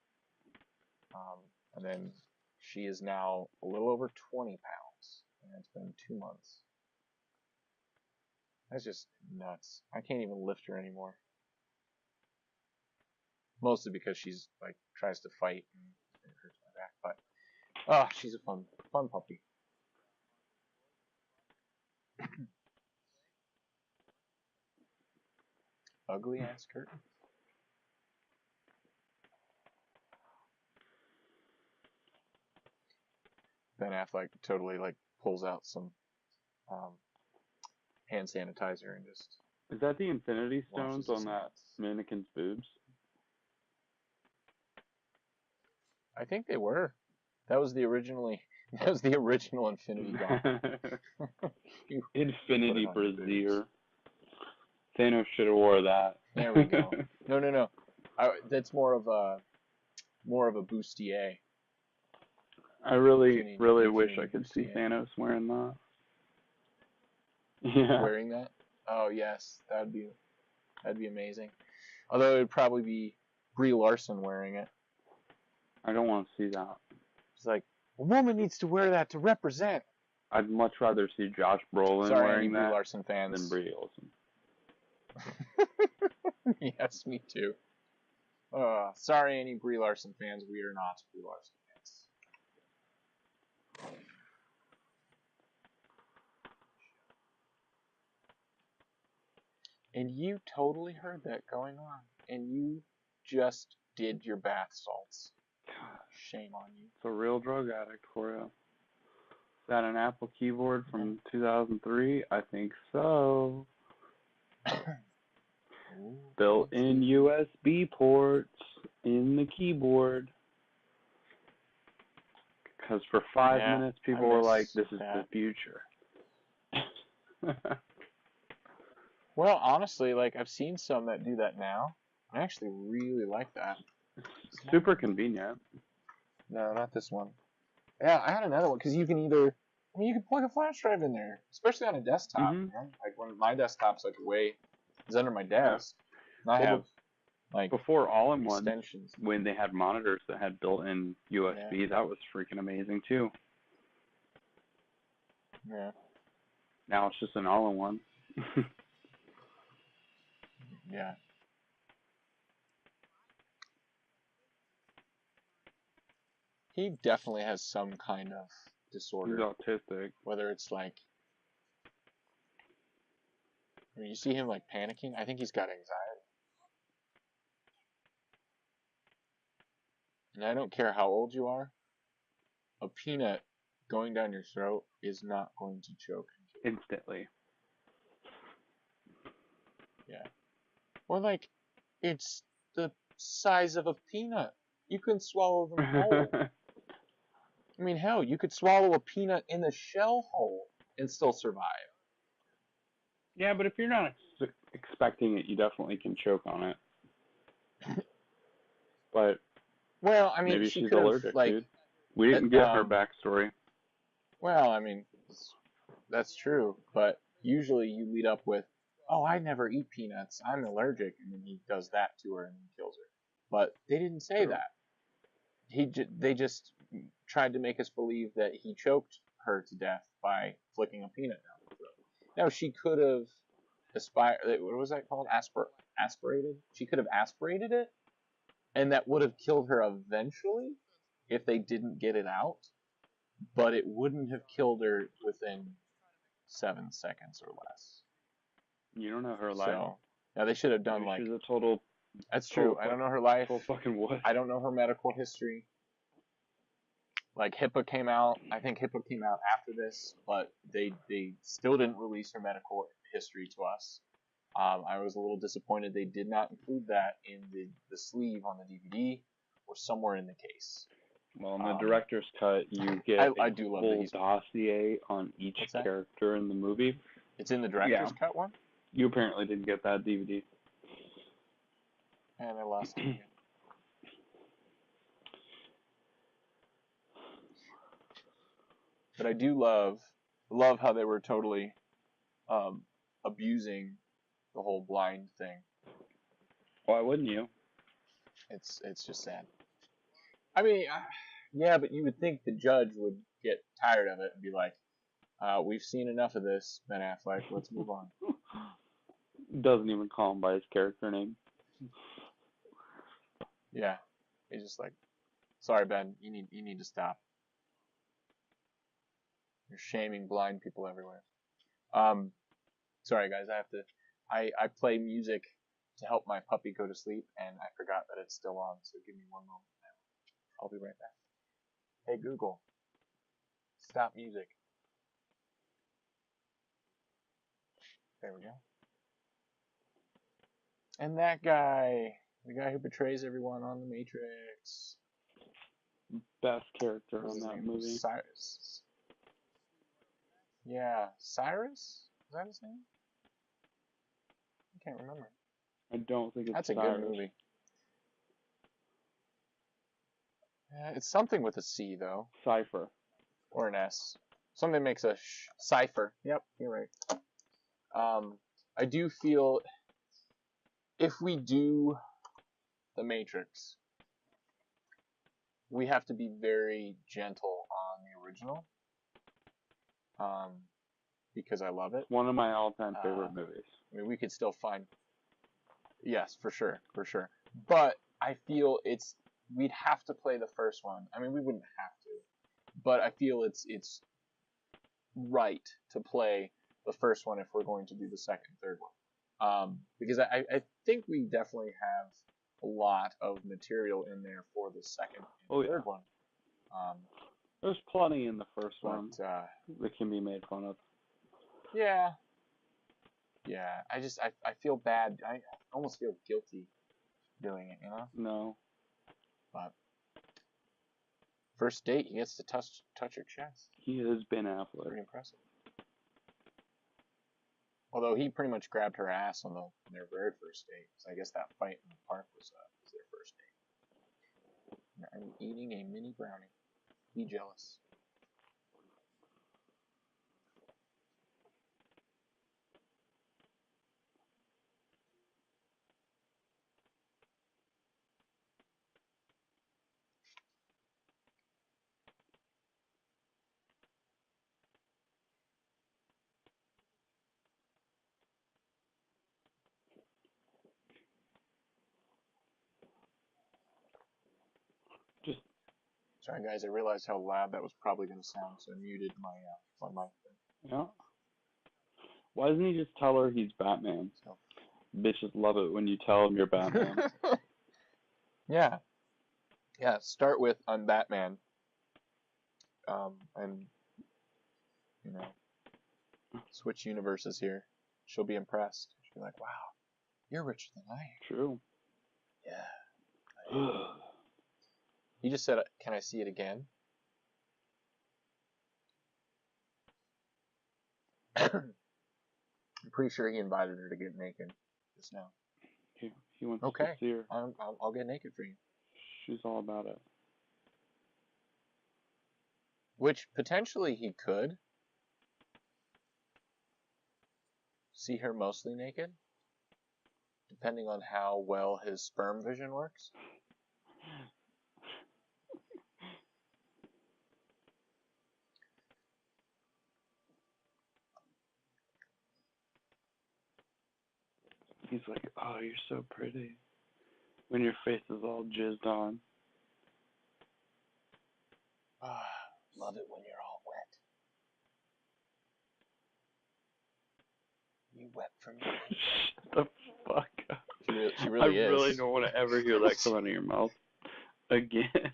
And then she is now a little over 20 pounds, and it's been 2 months. That's just nuts. I can't even lift her anymore. Mostly because she's like tries to fight and it hurts my back. But she's a fun puppy. Ugly ass curtain. Ben Affleck totally like pulls out some hand sanitizer and just. Is that the Infinity Stones washes on that mannequin's boobs? I think they were. That was the original Infinity Gauntlet. Infinity Brazier. Thanos should have wore that. There we go. No. That's more of a bustier. I really Infinity wish I could see bustier. Thanos wearing that. Yeah. Wearing that? Oh yes, that'd be amazing. Although it would probably be Brie Larson wearing it. I don't want to see that. It's like a woman needs to wear that to represent. I'd much rather see Josh Brolin wearing Brie that Larson fans. than Brie Larson. Yes, me too. Sorry, any Brie Larson fans. We are not Brie Larson fans. And you totally heard that going on, and you just did your bath salts. Shame on you. It's a real drug addict for you. Is that an Apple keyboard from 2003? I think so. Built-in USB ports in the keyboard. Because for 5 minutes, people were like, this is the future. Well, honestly, like, I've seen some that do that now. I actually really like that. Super convenient. No, not this one. Yeah, I had another one, because you can you can plug a flash drive in there, especially on a desktop. Mm-hmm. You know? Like, when my desktop's, like, is under my desk, and I have, like, before all-in-one, extensions. when they had monitors that had built-in USB, that was freaking amazing, too. Yeah. Now it's just an all-in-one. Yeah. He definitely has some kind of disorder. He's autistic. Whether it's like, you see him like panicking, I think he's got anxiety. And I don't care how old you are, a peanut going down your throat is not going to choke you. Instantly. Yeah. Or like, it's the size of a peanut. You can swallow them whole. I mean, hell, you could swallow a peanut in the shell whole and still survive. Yeah, but if you're not expecting it, you definitely can choke on it. But well, I mean, maybe she she's could have, allergic, like, dude. We didn't get her backstory. Well, I mean, that's true, but usually you lead up with, "Oh, I never eat peanuts. I'm allergic," and then he does that to her and kills her. But they didn't say that. They just tried to make us believe that he choked her to death by flicking a peanut down her throat. Now, she could have what was that called? Aspirated? She could have aspirated it, and that would have killed her eventually if they didn't get it out, but it wouldn't have killed her within 7 seconds or less. You don't know her life. So now they should have done Maybe like. she's a total. That's true. I don't know her life. Total fucking what? I don't know her medical history. Like HIPAA came out. I think HIPAA came out after this, but they still didn't release her medical history to us. I was a little disappointed they did not include that in the sleeve on the DVD or somewhere in the case. Well, in the director's cut, you get I a do love full dossier on each character in the movie. It's in the director's cut one? You apparently didn't get that DVD. And I lost it again. But I do love how they were totally abusing the whole blind thing. Why wouldn't you? It's just sad. I mean, yeah, but you would think the judge would get tired of it and be like, we've seen enough of this, Ben Affleck, let's move on. Doesn't even call him by his character name. Yeah. He's just like, sorry, Ben, you need to stop. You're shaming blind people everywhere. Sorry guys, I play music to help my puppy go to sleep, and I forgot that it's still on, so give me one moment. I'll be right back. Hey Google, stop music. There we go. And that guy, the guy who betrays everyone on The Matrix. Best character on that movie. Cyrus. Yeah, Cyrus? Is that his name? I can't remember. I don't think it's That's a Cyrus. good movie. It's something with a C, though. Cypher. Or an S. Something makes a cipher. Yep, you're right. I do feel if we do The Matrix, we have to be very gentle on the original. Because I love it. One of my all-time favorite movies. I mean, we could still find. Yes, for sure. But I feel we'd have to play the first one. I mean, we wouldn't have to, but I feel it's right to play the first one if we're going to do the second, third one. Because I think we definitely have a lot of material in there for the second and third one. There's plenty in the first one that can be made fun of. Yeah. Yeah, I feel bad. I almost feel guilty doing it, you know? No. But first date, he gets to touch her chest. He has been Affleck. Pretty impressive. Although he pretty much grabbed her ass on their very first date. So I guess that fight in the park was their first date. I'm eating a mini brownie. Be jealous. Sorry guys, I realized how loud that was probably going to sound, so I muted my mic. Yeah. Why doesn't he just tell her he's Batman? So. Bitches love it when you tell them you're Batman. Yeah. Yeah, start with I'm Batman. And, you know, switch universes here. She'll be impressed. She'll be like, wow, you're richer than I am. True. Yeah. He just said, can I see it again? I'm pretty sure he invited her to get naked just now. He wants to see her. I'll get naked for you. She's all about it. Which potentially he could see her mostly naked, depending on how well his sperm vision works. He's like, oh, you're so pretty. When your face is all jizzed on. Love it when you're all wet for me. Shut the fuck up. She really I is. really don't want to ever hear that come out of your mouth again.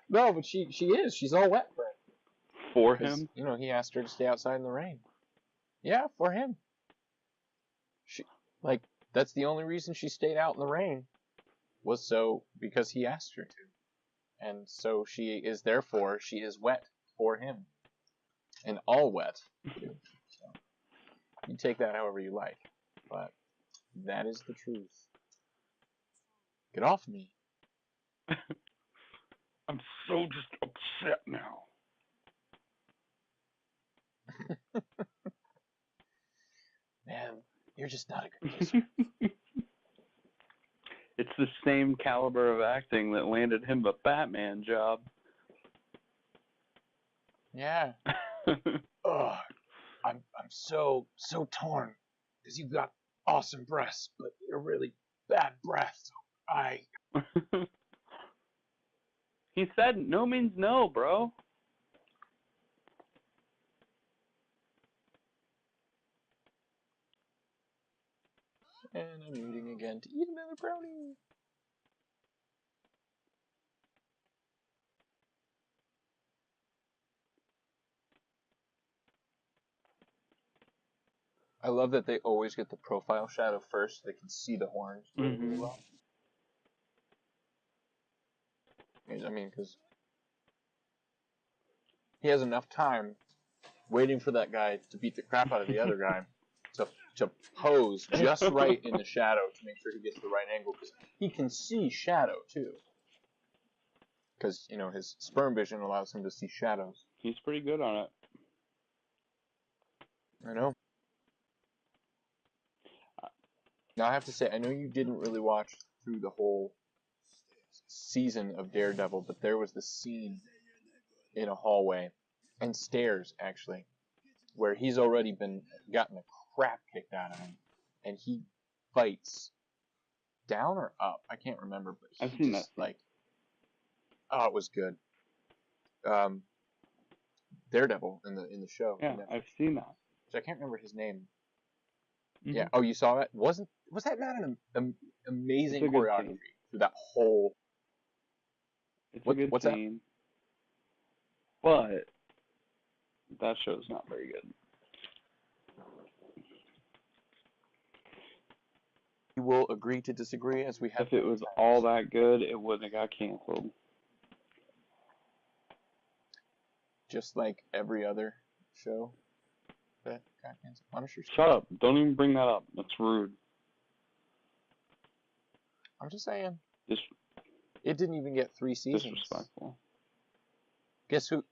No, but she is. She's all wet for him. For 'Cause, him? you know, he asked her to stay outside in the rain. Yeah, for him. She like that's the only reason she stayed out in the rain was because he asked her to. And so she is wet for him. And all wet too. So you take that however you like. But that is the truth. Get off me. I'm so just upset now. Man, you're just not a good kisser. It's the same caliber of acting that landed him a Batman job. Yeah. Ugh. I'm so torn. Because you've got awesome breasts, but you're really bad breath. So He said no means no, bro. And I'm muting again to eat another brownie. I love that they always get the profile shadow first so they can see the horns really, really well. I mean, because he has enough time waiting for that guy to beat the crap out of the other guy to pose just right in the shadow to make sure he gets the right angle, because he can see shadow too. Because, you know, his sperm vision allows him to see shadows. He's pretty good on it. I know. Now I have to say, I know you didn't really watch through the whole season of Daredevil, but there was the scene in a hallway, and stairs actually, where he's already gotten the crap kicked out of him, and he fights down or up, I can't remember, but I've seen that. Oh, it was good. Daredevil in the show. Yeah, I've seen that. So I can't remember his name. Mm-hmm. Yeah. Oh, you saw that? Was that not an amazing choreography through that whole? It's a good scene. But that show's not very good. You will agree to disagree, as we have. If it was all that good, it wouldn't have got canceled. Just like every other show that got canceled. Punisher's. Shut up! Don't even bring that up. That's rude. I'm just saying. It didn't even get 3 seasons. Disrespectful. Guess who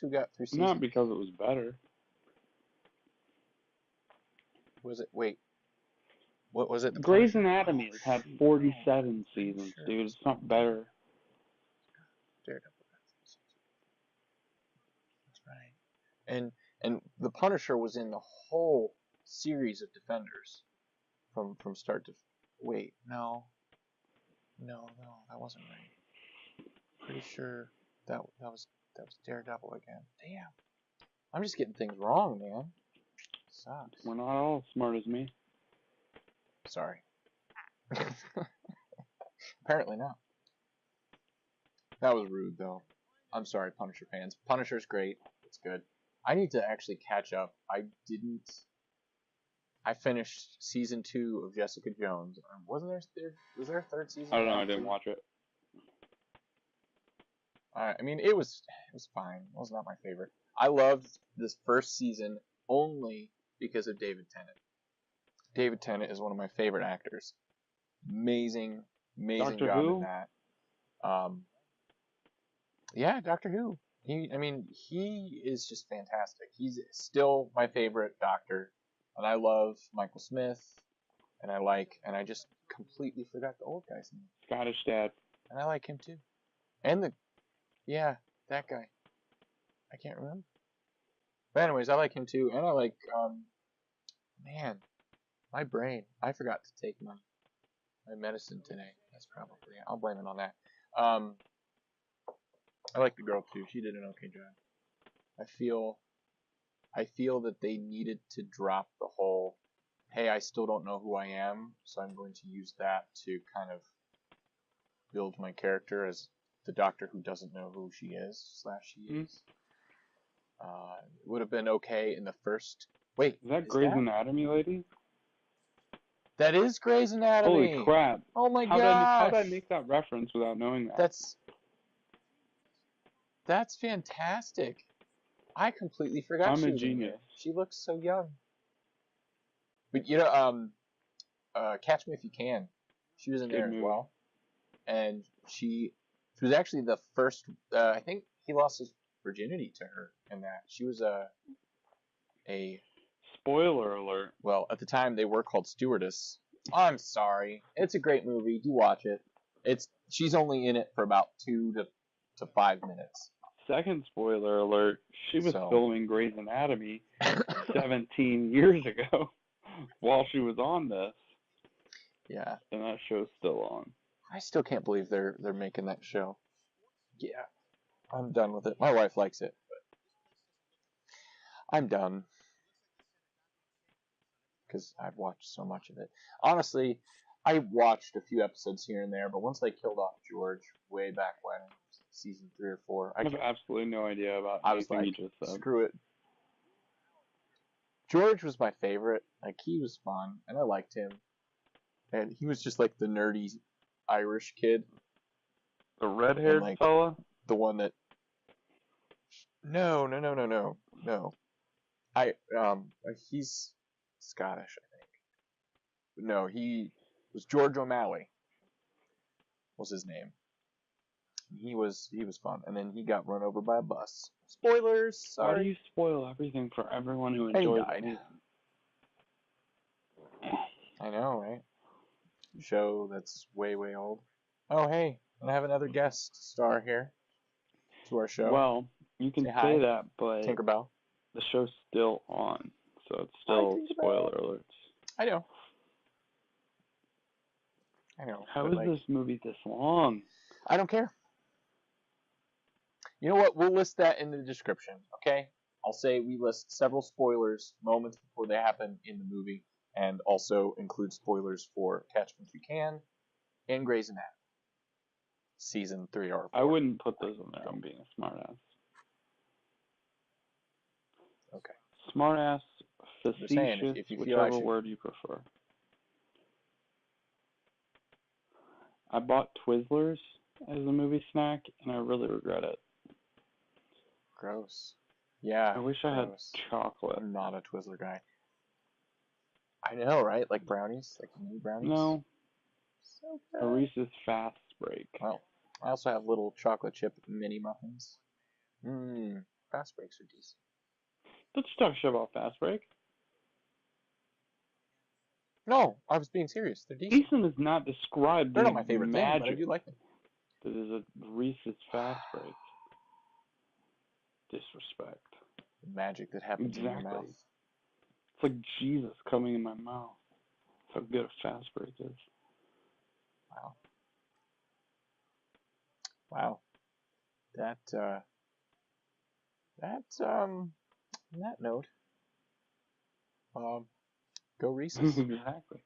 got 3 seasons? Not because it was better. Was it? Wait. What was it? Grey's Anatomy has had 47 seasons, dude. It's not better. Daredevil. That's right. And the Punisher was in the whole series of Defenders, from start to. Wait, no, that wasn't right. Pretty sure that was Daredevil again. Damn, I'm just getting things wrong, man. Sucks. We're not all as smart as me. Sorry. Apparently not. That was rude, though. I'm sorry, Punisher fans. Punisher's great. It's good. I need to actually catch up. I finished season 2 of Jessica Jones. Was there a third season? I don't know. I didn't watch it. I mean, it was fine. It was not my favorite. I loved this first season only because of David Tennant. David Tennant is one of my favorite actors. Amazing Doctor job Who? in that. Yeah, Doctor Who. He is just fantastic. He's still my favorite Doctor, and I love Michael Smith, and I just completely forgot the old guy's name. Scottish Dad. And I like him too. And that guy. I can't remember. But anyways, I like him too, and I like man. My brain. I forgot to take my medicine today. That's probably it. I'll blame it on that. I like the girl too. She did an okay job. I feel I feel that they needed to drop the whole, hey, I still don't know who I am, so I'm going to use that to kind of build my character as the doctor who doesn't know who she is / she is. It would have been okay in the first. Wait, Is that Grey's Anatomy lady? That is Grey's Anatomy. Holy crap! Oh my How gosh! did I make that reference without knowing that? That's fantastic. I completely forgot I'm she a was in genius. here. She looks so young. But Catch Me If You Can. She was in there as well, and she was actually the first. I think he lost his virginity to her in that. She was a spoiler alert. Well, at the time they were called stewardess. I'm sorry. It's a great movie. Do watch it. She's only in it for about 2 to 5 minutes. Second spoiler alert, she was filming Grey's Anatomy 17 years ago while she was on this. Yeah. And that show's still on. I still can't believe they're making that show. Yeah. I'm done with it. My wife likes it, but I'm done. Because I've watched so much of it. Honestly, I watched a few episodes here and there, but once they killed off George way back when, season 3 or 4, I have absolutely no idea about anything you just said. Screw it. George was my favorite. Like, he was fun, and I liked him. And he was just like the nerdy Irish kid. The red-haired fella? The one that... No. He's Scottish, I think. No, he was George O'Malley. Was his name. He was fun, and then he got run over by a bus. Spoilers. Sorry. Why do you spoil everything for everyone who enjoys it? I know, right? Show that's way old. Oh, hey, I have another guest star here to our show. Well, you can say that, but Tinkerbell. The show's still on, so it's still spoiler alerts. I know. How is this movie this long? I don't care. You know what? We'll list that in the description, okay? I'll say we list several spoilers moments before they happen in the movie, and also include spoilers for Catch Me If You Can and Grey's Anatomy. Season 3 or 4. I wouldn't put those in there. I'm being a smartass. Okay. Smartass, facetious, if you whichever word you prefer. I bought Twizzlers as a movie snack, and I really regret it. Gross. Yeah. I wish I had chocolate. I'm not a Twizzler guy. I know, right? Like brownies? Like mini brownies? No. So good. A Reese's Fast Break. Well, I also have little chocolate chip mini muffins. Fast Breaks are decent. Don't you talk shit about Fast Break. No, I was being serious. They're decent. Decent is not described. They're not my favorite thing, but I do like them. That is a Reese's Fast Break. Disrespect. The magic that happens in your mouth. It's like Jesus coming in my mouth. That's how good a Fast Break is. Wow. On that note, go Reese's. Exactly.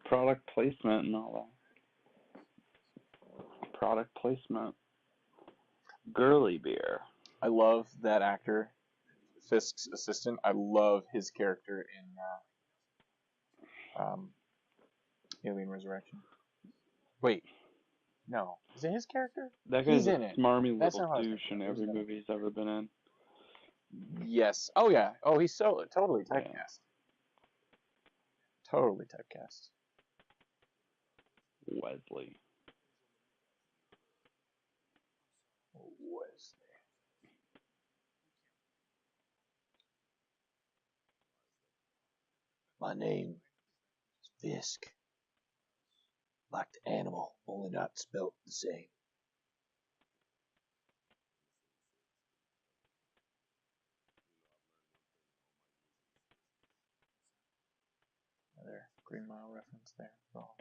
Product placement and all that. Product placement. Girly beer. I love that actor, Fisk's assistant. I love his character in Alien Resurrection. Wait. No. Is it his character? That guy's a smarmy little douche in every movie he's ever been in. Yes. Oh, yeah. Oh, he's totally typecast. Yeah. Totally typecast. Wesley. My name is Fisk. Like the animal, only not spelt the same. Another Green Mile reference there. Oh.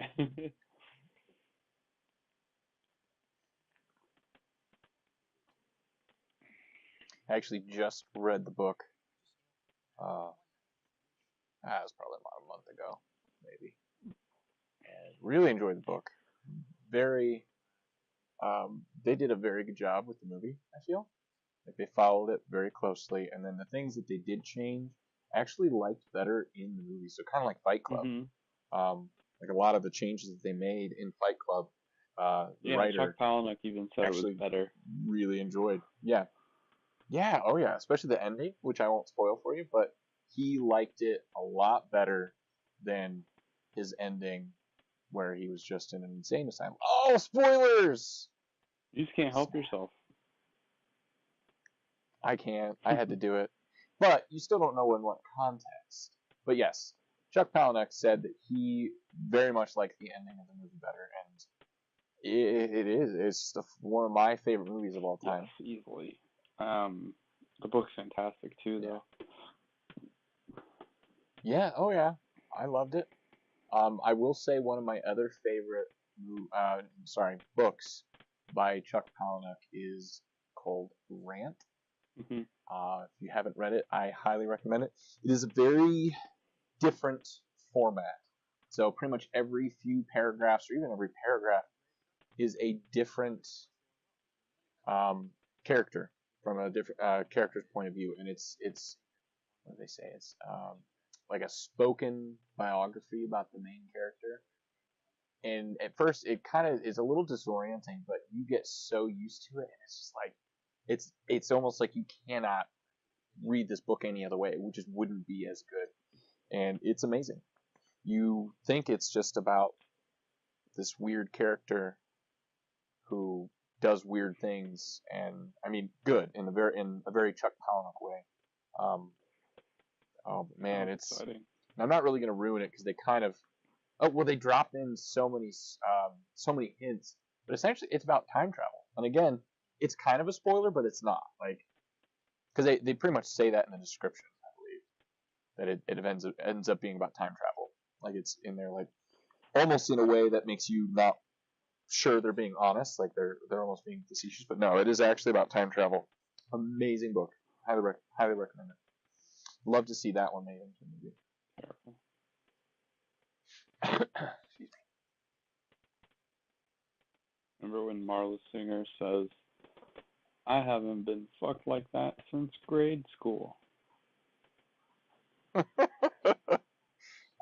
I actually just read the book That was probably about a month ago, maybe. And really enjoyed the book. Very, they did a very good job with the movie, I feel. Like they followed it very closely, and then the things that they did change, I actually liked better in the movie. So kind of like Fight Club. Like a lot of the changes that they made in Fight Club, the writer Chuck Palahniuk even said it actually was better. really enjoyed. Yeah. Yeah, oh yeah, especially the ending, which I won't spoil for you, but he liked it a lot better than his ending where he was just in an insane asylum. Oh, spoilers! You just can't help yourself. I can't. I had to do it. But you still don't know in what context. But yes, Chuck Palahniuk said that he very much liked the ending of the movie better, and it is. It's one of my favorite movies of all time. Yes, easily. The book's fantastic too, though. Yeah, oh yeah. I loved it. I will say one of my other favorite books by Chuck Palahniuk is called Rant. Mm-hmm. If you haven't read it, I highly recommend it. It is a very different format. So pretty much every few paragraphs, or even every paragraph, is a different character from a different character's point of view, and it's what do they say? It's like a spoken biography about the main character. And at first, it kind of is a little disorienting, but you get so used to it, and it's just like it's almost like you cannot read this book any other way. It just wouldn't be as good, and it's amazing. You think it's just about this weird character who does weird things, and I mean, good in a very Chuck Palahniuk way. Oh man, it's exciting. I'm not really gonna ruin it because they kind of they drop in so many hints, but essentially it's about time travel. And again, it's kind of a spoiler, but it's not, like, because they pretty much say that in the description, I believe, that it ends up being about time travel. Like it's in there, like almost in a way that makes you not sure they're being honest, like they're almost being facetious. But no, it is actually about time travel. Amazing book, highly recommend it. Love to see that one made into a movie. Excuse me. Remember when Marla Singer says, "I haven't been fucked like that since grade school."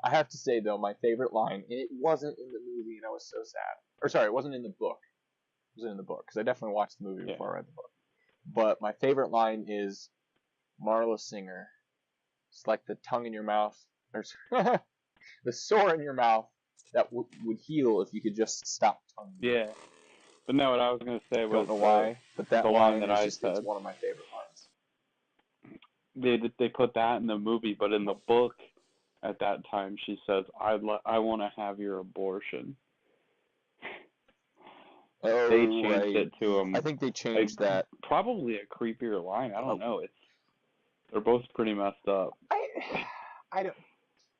I have to say though, my favorite line, and it wasn't in the movie, and I was so sad. Or sorry, it wasn't in the book. It was in the book because I definitely watched the movie before I read the book. But my favorite line is Marla Singer. It's like the tongue in your mouth, or the sore in your mouth that would heal if you could just stop tongue. Yeah. But no, what I was gonna say was, don't know why, but that the line that is I just said. it's one of my favorite lines. They put that in the movie, but in the book, at that time, she says, "I want to have your abortion." Oh, they changed it to I think they changed that. Probably a creepier line. I don't know. They're both pretty messed up. I don't.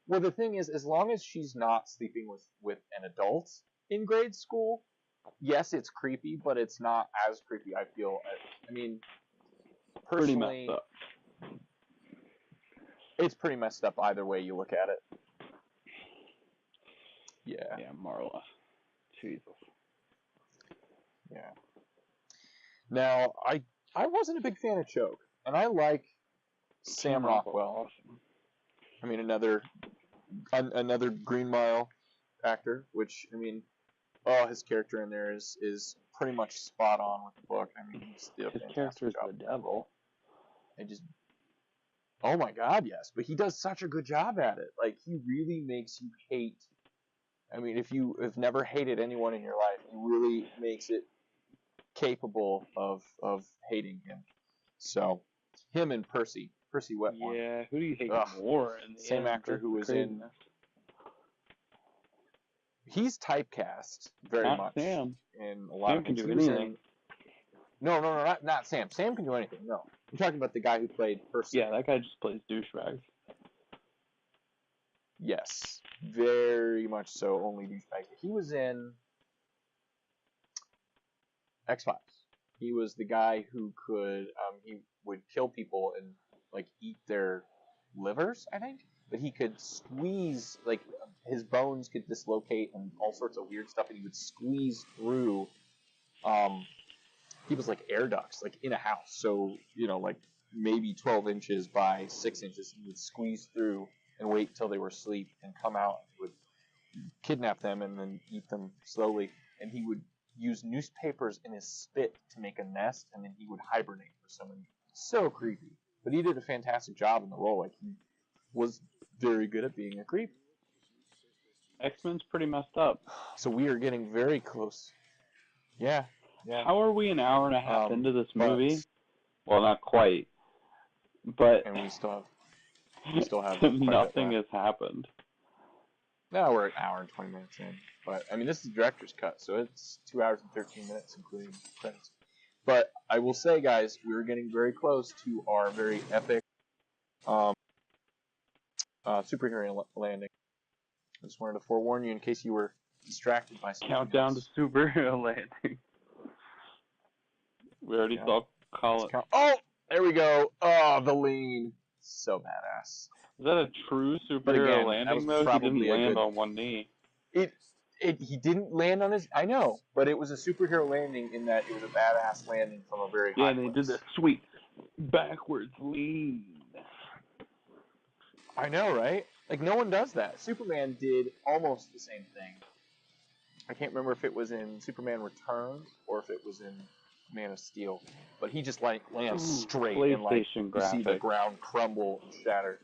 Well, the thing is, as long as she's not sleeping with an adult in grade school, yes, it's creepy, but it's not as creepy, I feel. I mean, personally, pretty messed up. It's pretty messed up either way you look at it. Yeah. Yeah, Marla. Jesus. Yeah. Now, I wasn't a big fan of Choke, and I like Sam Rockwell. Awesome. I mean, another Green Mile actor, which, I mean, his character in there is pretty much spot on with the book. I mean, he's did a his fantastic character is job. the devil. And just, oh my God, yes, but he does such a good job at it. Like, he really makes you hate. I mean, if you have never hated anyone in your life, he really makes it capable of hating him. So, him and Percy Wetmore. Yeah, who do you hate Ugh. more? In the Same end? actor That's who the was craziness. He's typecast very Not much Sam. in a lot Sam of can things. do anything. No, not Sam. Sam can do anything. No, I'm talking about the guy who played Percy. Yeah, that guy just plays douchebags. Yes, very much so. Only douchebag. He was in X-Files. He was the guy who he would kill people and like eat their livers, I think. But he could squeeze, like, his bones could dislocate and all sorts of weird stuff, and he would squeeze through, he was like air ducts, like in a house. So, like maybe 12 inches by 6 inches, he would squeeze through and wait until they were asleep and come out. He would kidnap them and then eat them slowly. And he would use newspapers in his spit to make a nest, and then he would hibernate for someone. So creepy. But he did a fantastic job in the role. Like, he was very good at being a creep. X-Men's pretty messed up. So we are getting very close. Yeah. How are we an hour and a half into this movie? Well, not quite. But and we still have nothing has happened. Now we're an hour and 20 minutes in. But, I mean, this is the director's cut, so it's 2 hours and 13 minutes, including credits. But I will say, guys, we were getting very close to our very epic superhero landing. I just wanted to forewarn you in case you were distracted by something Countdown else. to superhero landing. We already saw Colin. Oh, there we go. Oh, the lean. So badass. Is that a true superhero landing, though? He didn't land on one knee. He didn't land on his... I know, but it was a superhero landing in that it was a badass landing from a very high place. Yeah, and they did the sweet backwards lean. I know, right? Like, no one does that. Superman did almost the same thing. I can't remember if it was in Superman Returns or if it was in Man of Steel. But he just, like, lands straight and, like, you see the ground crumble and shatter.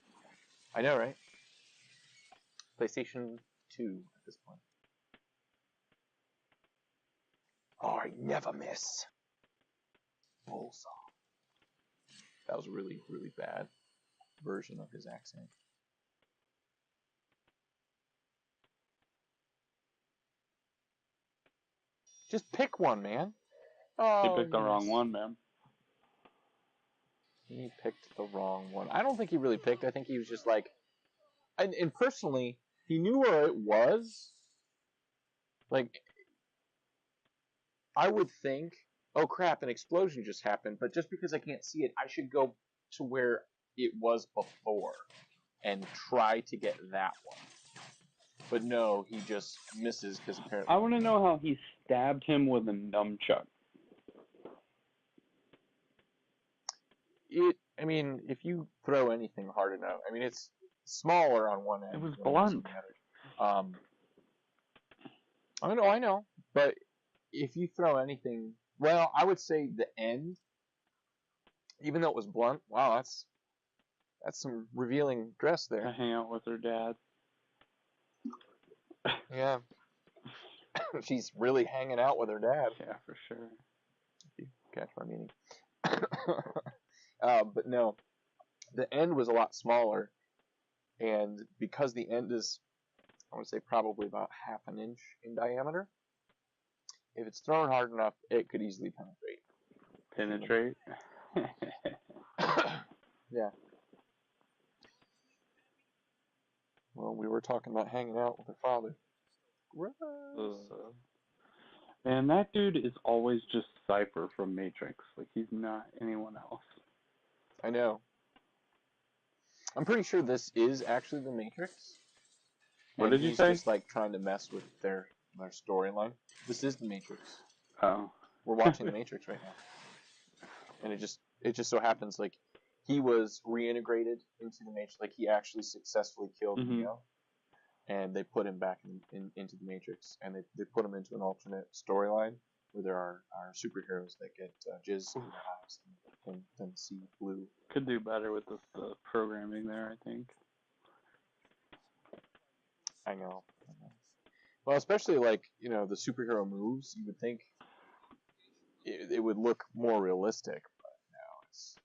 I know, right? PlayStation 2 at this point. Oh, I never miss. Bullsaw. That was a really, really bad version of his accent. Just pick one, man. Oh, he picked the wrong one, man. He picked the wrong one. I don't think he really picked. I think he was just like... And personally, he knew where it was. Like, I would think, oh crap, an explosion just happened, but just because I can't see it, I should go to where it was before and try to get that one. But no, he just misses because apparently... I want to know how he stabbed him with a nunchuck. I mean, if you throw anything hard enough, I mean, it's smaller on one end. It was blunt. I know, but if you throw anything, well, I would say the end, even though it was blunt, wow, that's some revealing dress there. To hang out with her dad. Yeah. She's really hanging out with her dad. Yeah, for sure. If you catch my meaning. But no, the end was a lot smaller, and because the end is, I want to say probably about half an inch in diameter, if it's thrown hard enough, it could easily penetrate. Penetrate? Yeah. Well, we were talking about hanging out with her father. Gross. Man, that dude is always just Cypher from Matrix. Like, he's not anyone else. I know. I'm pretty sure this is actually the Matrix. What did you say? He's just like trying to mess with their storyline. This is the Matrix. Oh. We're watching the Matrix right now. And it just so happens like he was reintegrated into the Matrix, like he actually successfully killed Neo. And they put him back into the Matrix, and they put him into an alternate storyline where there are superheroes that get jizz in their eyes and then see blue. Could do better with the programming there, I think. I know. Well, especially like, the superhero moves, you would think it would look more realistic, but no, it's...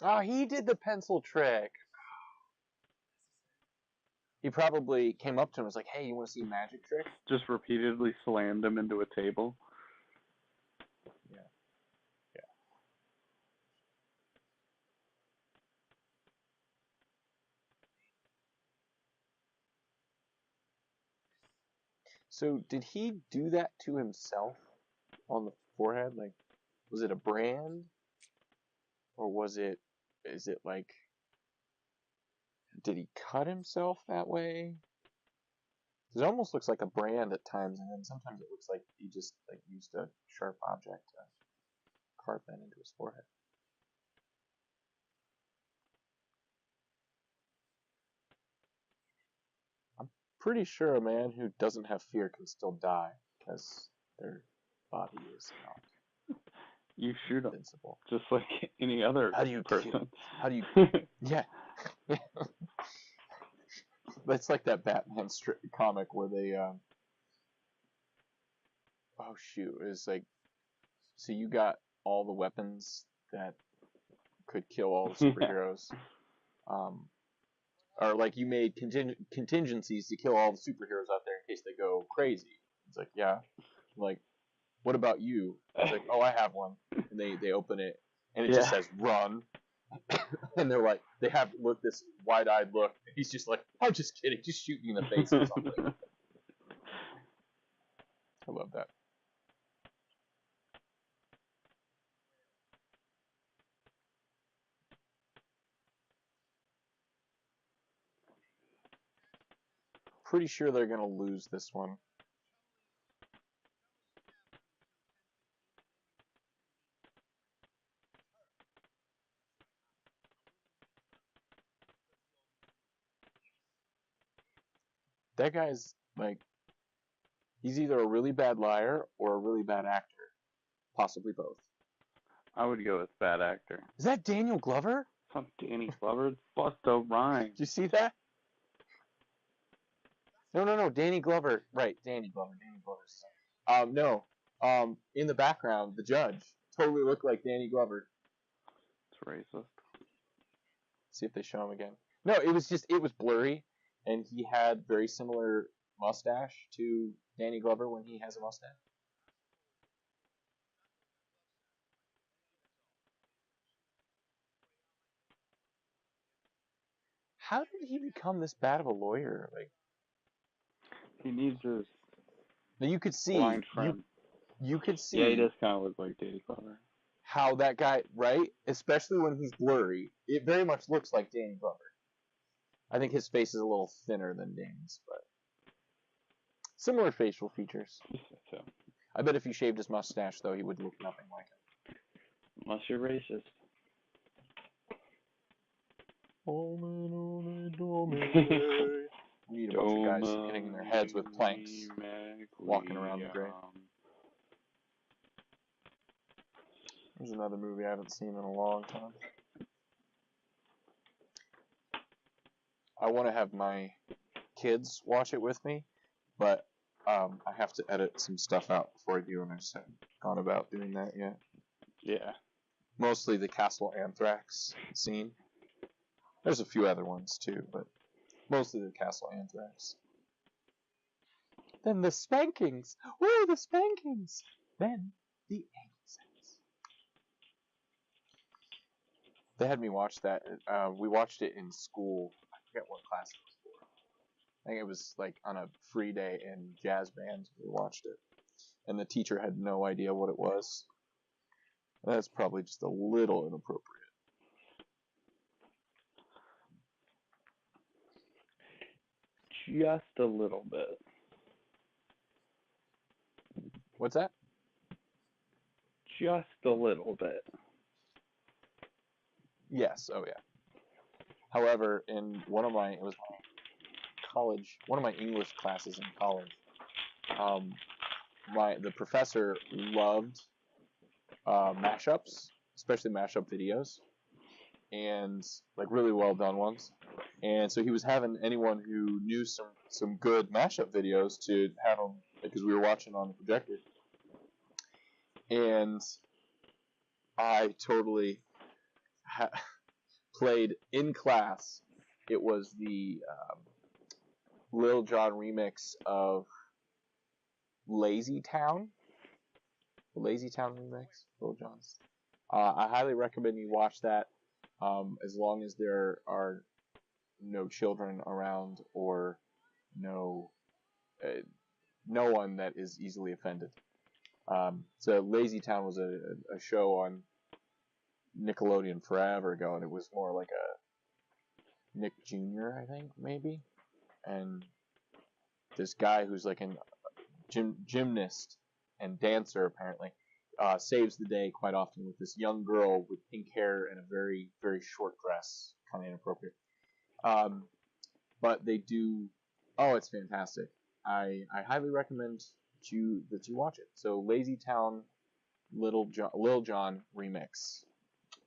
Oh, he did the pencil trick. He probably came up to him and was like, hey, you want to see a magic trick? Just repeatedly slammed him into a table. Yeah. So did he do that to himself on the forehead? Like, was it a brand? Or is it like, did he cut himself that way? It almost looks like a brand at times, and then sometimes it looks like he just like used a sharp object to carve that into his forehead. I'm pretty sure a man who doesn't have fear can still die because their body is not You shoot him invincible. just like any other How do you person. How do you? Yeah. That's like that Batman comic where they oh shoot, it was like, so you got all the weapons that could kill all the superheroes. Or like you made contingencies to kill all the superheroes out there in case they go crazy. It's like, yeah. Like, what about you? It's like, oh, I have one. And they open it, and it just says run. And they're like, they have this wide-eyed look. And he's just like, I'm just kidding, just shoot you in the face or something. I love that. Pretty sure they're gonna lose this one. That guy's like, he's either a really bad liar or a really bad actor. Possibly both. I would go with bad actor. Is that Daniel Glover? It's not Danny Glover. It's Busta Rhymes. Did you see that? No, Danny Glover. Right, Danny Glover. Danny Glover's no. In the background, the judge totally looked like Danny Glover. It's racist. See if they show him again. No, it was blurry, and he had very similar mustache to Danny Glover when he has a mustache. How did he become this bad of a lawyer? Like, He needs his you could see blind friend. you could see. Yeah, he does kind of look like Danny Glover. How that guy, right? Especially when he's blurry, it very much looks like Danny Glover. I think his face is a little thinner than Danny's, but similar facial features. So, I bet if you shaved his mustache, though, he would look nothing like him. unless you're racist. We need a bunch of guys hitting their heads with planks, walking around the grave. There's another movie I haven't seen in a long time. I want to have my kids watch it with me, but I have to edit some stuff out before I do, and I just haven't gone about doing that yet. Yeah. Mostly the Castle Anthrax scene. There's a few other ones too, but mostly the Castle Anthrax. Then the spankings. Woo, the spankings. Then the anal sex. They had me watch that. We watched it in school. I forget what class it was for. I think it was like on a free day in jazz band. We watched it, and the teacher had no idea what it was. That's probably just a little inappropriate. Just a little bit. What's that? Just a little bit. Yes. Oh yeah. However, in one of my English classes in college, the professor loved mashups, especially mashup videos, and like really well done ones. And so he was having anyone who knew some good mashup videos to have them, because we were watching on the projector. And I totally played in class. It was the Lil Jon remix of Lazy Town. The Lazy Town remix, Lil Jon's. I highly recommend you watch that, as long as there are no children around or no no one that is easily offended. So Lazy Town was a show on Nickelodeon forever ago, and it was more like a Nick Jr., I think, maybe. And this guy who's like a gymnast and dancer, apparently, saves the day quite often with this young girl with pink hair and a very, very short dress, kind of inappropriate. But they do. Oh, it's fantastic. I highly recommend that you watch it. So Lazy Town, Lil Jon remix.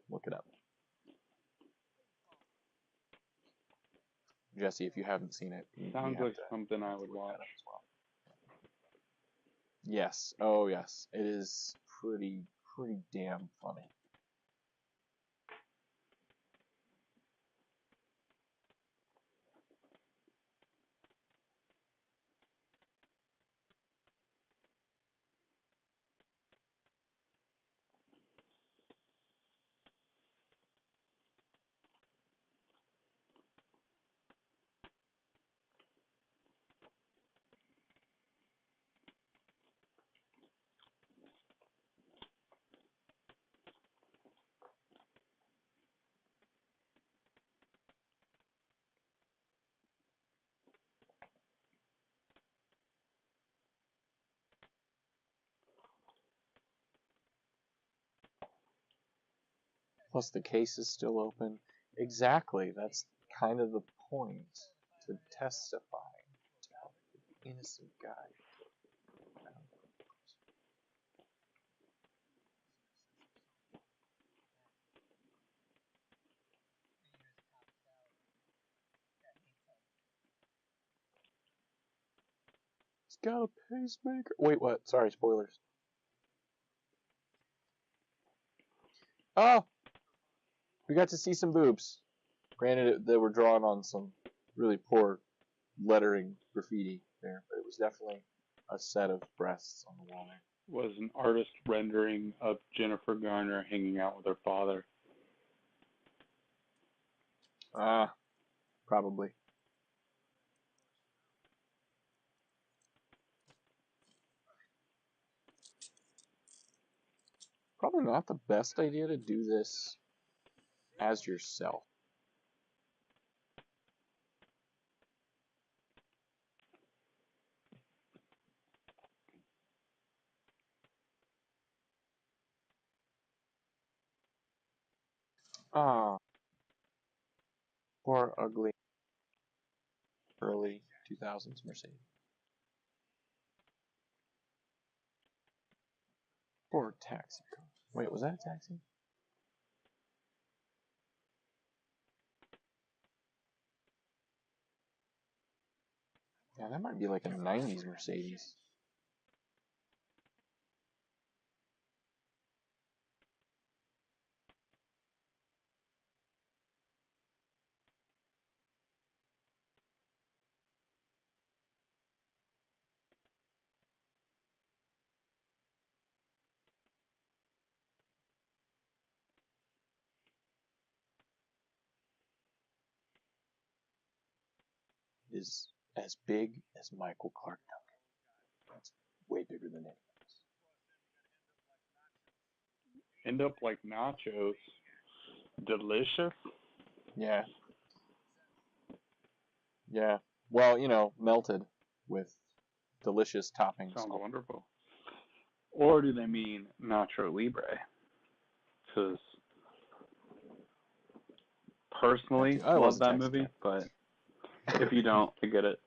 Look it up. Jesse, if you haven't seen it, Sounds like something I would watch. As well. Yes. Oh, yes. It is pretty damn funny. Plus, the case is still open. Exactly. That's kind of the point. To testify. To help the innocent guy. He's got a pacemaker. Wait, what? Sorry, spoilers. Oh! We got to see some boobs. Granted, they were drawn on some really poor lettering graffiti there, but it was definitely a set of breasts on the wall there. Was an artist rendering of Jennifer Garner hanging out with her father. Probably. Probably not the best idea to do this as yourself. Ah, poor ugly early 2000s Mercedes. Poor taxi car. Wait, was that a taxi? Yeah, that might be like a 90s Mercedes. Is as big as Michael Clark Duncan. That's way bigger than any of us. End up like nachos. Delicious. Yeah. Yeah. Well, you know, melted with delicious toppings. Sounds wonderful. Or do they mean Nacho Libre? Because personally, love that movie, but if you don't, I get it.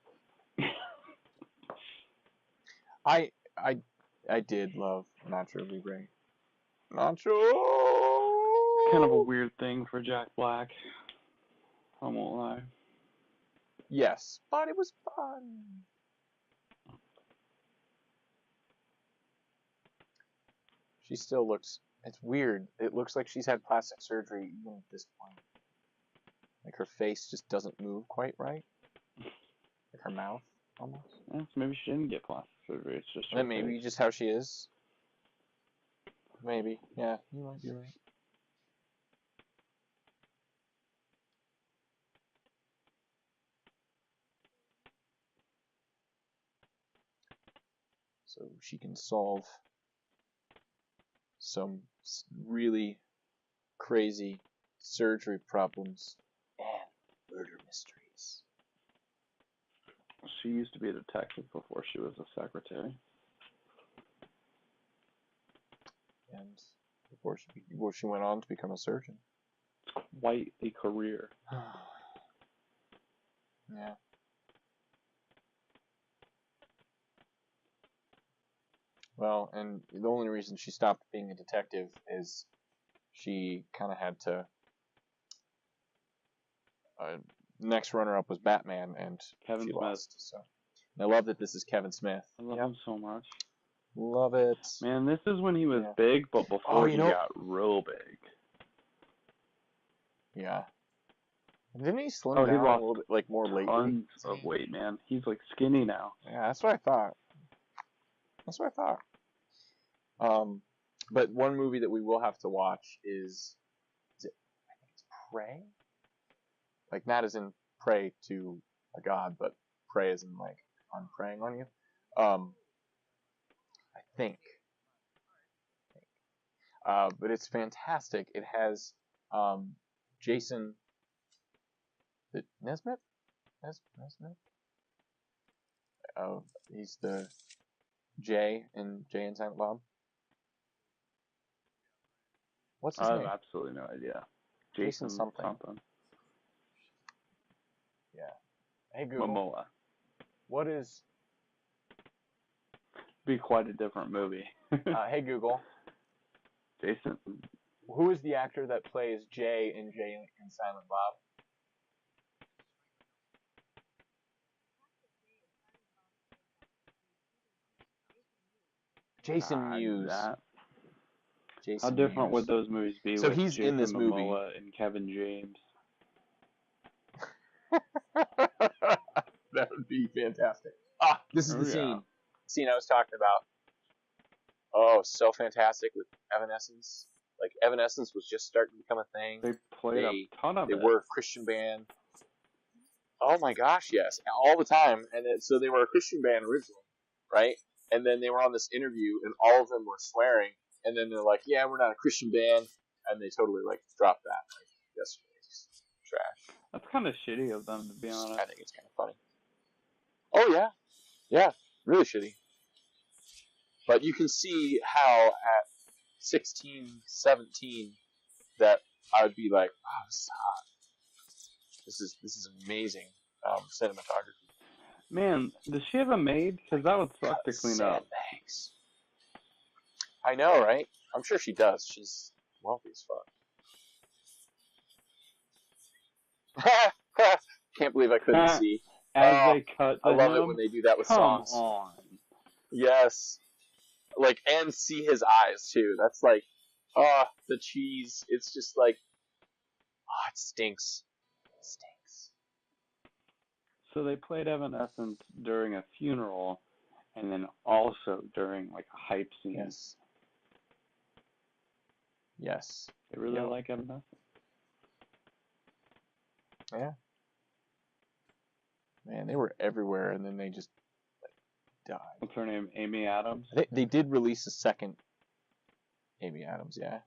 I did love Nacho Libre. Nacho! Kind of a weird thing for Jack Black. I won't lie. Yes, but it was fun. She still looks, it's weird. It looks like she's had plastic surgery even at this point. Like her face just doesn't move quite right. Like her mouth, almost. Yeah, so maybe she didn't get plastic surgery. It's just That maybe just how she is. Maybe. Yeah, you might be right. so she can solve some really crazy surgery problems and murder mysteries. She used to be a detective before she was a secretary. And before she went on to become a surgeon. Quite a career. Yeah. Well, and the only reason she stopped being a detective is she kind of had to. Next runner-up was Batman, and Kevin she Smith. lost. So, and I love that this is Kevin Smith. I love him so much. Love it. Man, this is when he was big, but before he got real big. Yeah. Didn't he slim Oh, down he lost a little bit, like more lately? Tons of weight, man. He's like skinny now. Yeah, that's what I thought. But one movie that we will have to watch is it, I think it's Prey? Like, not as in pray to a god, but pray as in, like, I'm praying on you. I think. But it's fantastic. It has Jason Nesmith? Nesmith? Oh, he's the Jay and Silent Bob. What's his I have name? absolutely no idea. Jason something. Yeah. Hey Google. Momoa. What is? Be quite a different movie. Hey Google. Jason. Who is the actor that plays Jay and Silent Bob? Jason Mewes. How different would those movies be? So with he's Jason in this movie. Momoa and Kevin James. That would be fantastic. This is the scene. Scene I was talking about. Oh, so fantastic with Evanescence. Like, Evanescence was just starting to become a thing. They played a ton of it. They were a Christian band. Oh my gosh, yes. All the time. And so they were a Christian band originally, right? And then they were on this interview, and all of them were swearing. And then they're like, yeah, we're not a Christian band. And they totally, like, dropped that. Like, yesterday. Trash. That's kind of shitty of them, to be honest. I think it's kind of funny. Oh, yeah. Yeah, really shitty. But you can see how at 16, 17, that I would be like, oh, this is hot. This is amazing cinematography. Man, does she have a maid? Because that would suck to clean up. Thanks. I know, right? I'm sure she does. She's wealthy as fuck. Can't believe I couldn't see. As they cut I love it when they do that with songs. Come on. Yes. Like, and see his eyes, too. That's like, the cheese. It's just like, it stinks. It stinks. So they played Evanescence during a funeral, and then also during, like, a hype scene. Yes. Yes. They really like Evanescence. Yeah. Man, they were everywhere, and then they just, like, died. What's her name? Amy Adams? They did release a second... Amy Adams, yeah.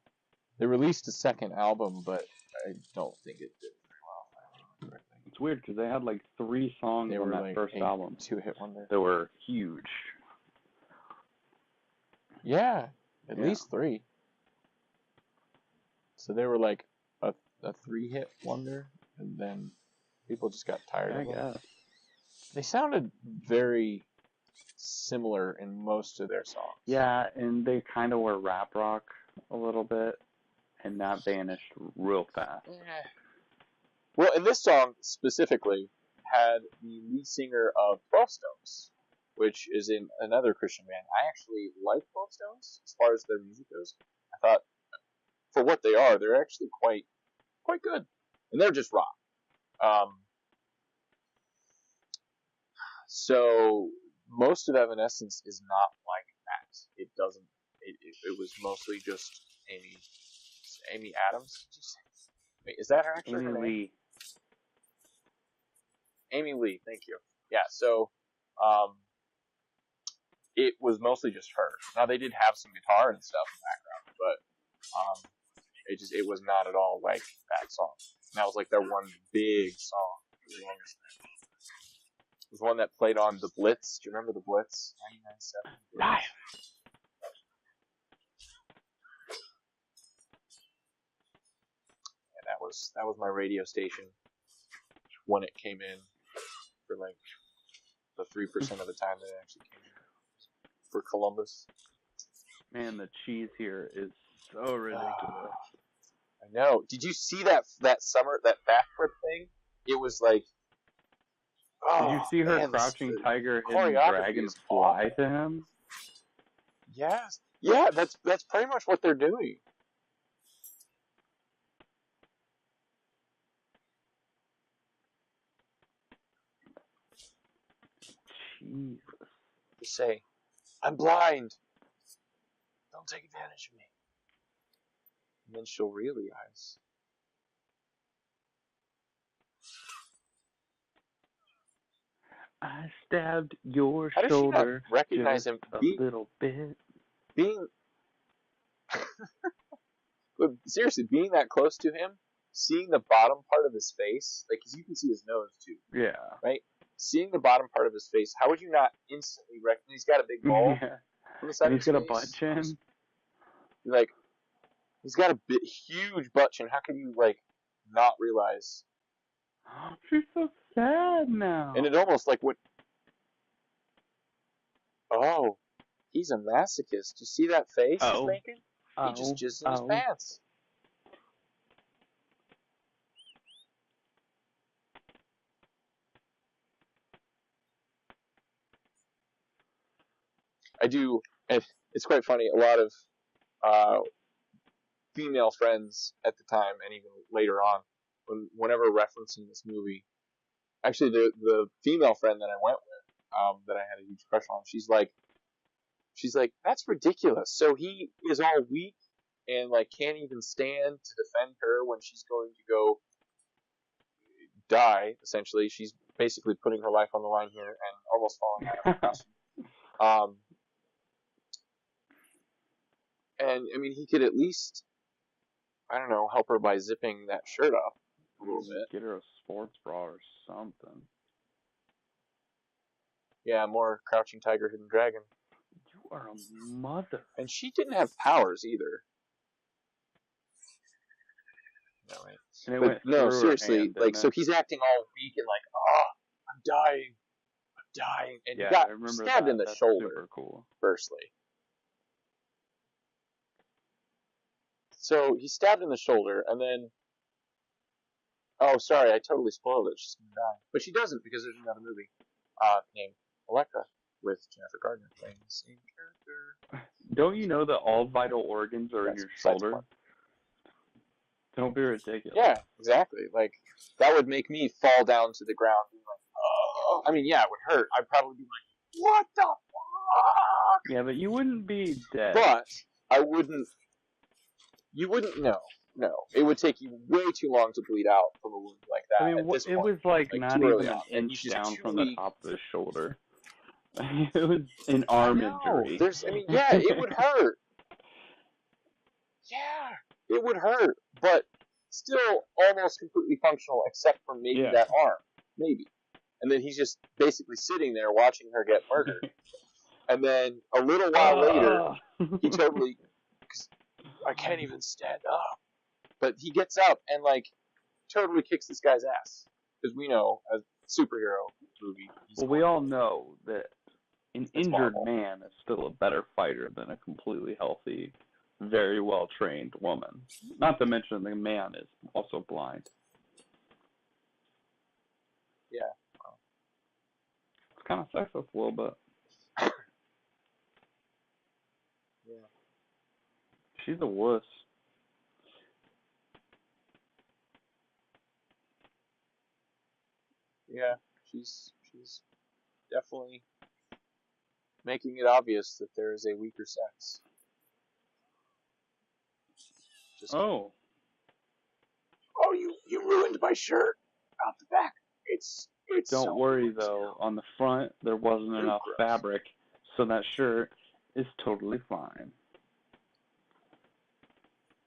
They released a second album, but I don't think it did very well. It's weird, because they had, like, 3 songs on that first album. 2-hit wonder. That were huge. Yeah, at least 3. So they were, like, a 3-hit wonder, and then people just got tired of them. They sounded very similar in most of their songs. Yeah, and they kind of were rap rock a little bit, and that vanished real fast. Well, and this song specifically had the lead singer of 12 Stones, which is in another Christian band. I actually like 12 Stones as far as their music goes. I thought, for what they are, they're actually quite good, and they're just rock. So most of Evanescence is not like that. It doesn't. It was mostly just Amy Adams. Wait, is that her actually? Amy Lee. Amy Lee. Thank you. Yeah. So, it was mostly just her. Now they did have some guitar and stuff in the background, but it was not at all like that song. And that was like their one big song for the longest time. It was one that played on the Blitz. Do you remember the Blitz? 99.7 Blitz. And that was my radio station when it came in for like the 3% of the time that it actually came in for Columbus. Man, the cheese here is so ridiculous. I know. Did you see that summer, that backflip thing? It was like, did you see her crouching tiger hidden dragon fly to him? Yes. Yeah, that's pretty much what they're doing. Jesus. Just say, I'm blind. Don't take advantage of me. And then she'll realize. I stabbed your How shoulder. How does she not recognize him? A little bit. But seriously, being that close to him, seeing the bottom part of his face, like, because you can see his nose too. Yeah. Right? Seeing the bottom part of his face, how would you not instantly recognize? He's got a big ball. Yeah. On the side And of he's his got a face. butt chin. Like, he's got a huge butt chin. How can you, like, not realize? She's so sad now. And it almost like what? Oh, he's a masochist. You see that face he's making? He just jizzed in his pants. I do, and it's quite funny. A lot of female friends at the time, and even later on, whenever referencing this movie, actually the female friend that I went with, that I had a huge crush on, she's like, that's ridiculous. So he is all weak and like can't even stand to defend her when she's going to go die. Essentially, she's basically putting her life on the line here and almost falling out of her costume. And I mean, he could at least, I don't know, help her by zipping that shirt up a little bit. Get her a sports bra or something. Yeah, more Crouching Tiger, Hidden Dragon. You are a mother. And she didn't have powers either. No, right. But no, seriously, like, so he's acting all weak and like, I'm dying, and he got stabbed in the shoulder. Super cool. Firstly. So he's stabbed in the shoulder, and then, oh, sorry, I totally spoiled it. She's gonna die, but she doesn't because there's another movie named Elektra with Jennifer Garner playing the same character. Don't you know that all vital organs are in your shoulder? Don't be ridiculous. Yeah, exactly. Like, that would make me fall down to the ground and like, oh. I mean, yeah, it would hurt. I'd probably be like, what the fuck? Yeah, but you wouldn't be dead. But I wouldn't. You wouldn't know. No, it would take you way too long to bleed out from a wound like that. I mean, it was like not even an inch down from the top of his shoulder. It was an arm injury. Yeah, it would hurt. Yeah, it would hurt, but still almost completely functional, except for maybe that arm, maybe. And then he's just basically sitting there watching her get murdered. And then a little while later, he totally. I can't even stand up. But he gets up and, like, totally kicks this guy's ass. Because we know, as a superhero movie... Well, we all know that an injured man is still a better fighter than a completely healthy, very well-trained woman. Not to mention the man is also blind. Yeah. Well. It's kind of sexist a little bit. Yeah. She's a wuss. Yeah, she's definitely making it obvious that there is a weaker sex. Oh, you ruined my shirt out the back. It's Don't so worry good. though. On the front, there wasn't enough fabric, So that shirt is totally fine.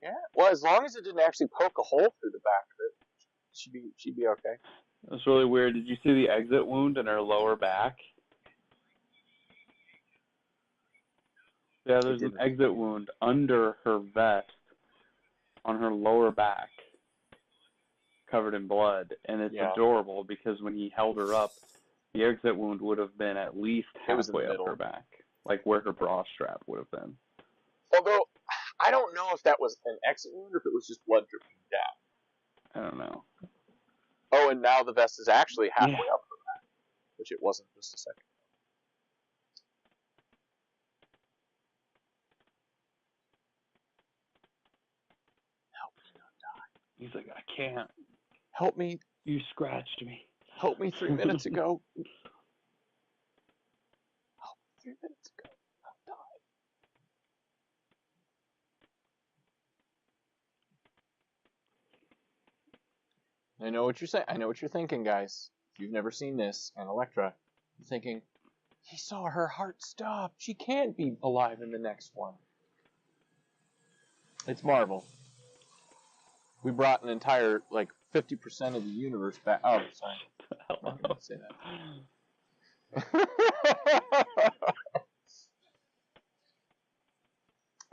Yeah. Well, as long as it didn't actually poke a hole through the back of it, she'd be okay. That's really weird. Did you see the exit wound in her lower back? Yeah, there's an exit wound under her vest on her lower back, covered in blood, and it's adorable because when he held her up, the exit wound would have been at least halfway up her back, like where her bra strap would have been. Although, I don't know if that was an exit wound or if it was just blood dripping down. I don't know. Oh, and now the vest is actually halfway up her back, which it wasn't just a second. Help me not die. He's like, I can't. Help me. You scratched me. Help me 3 minutes ago. Help me 3 minutes ago. I'll die. I know what you're saying. I know what you're thinking, guys. If you've never seen this, and Elektra, you're thinking, he saw her heart stop. She can't be alive in the next one. It's Marvel. We brought an entire, 50% of the universe back. Oh, sorry. I'm not going to say that.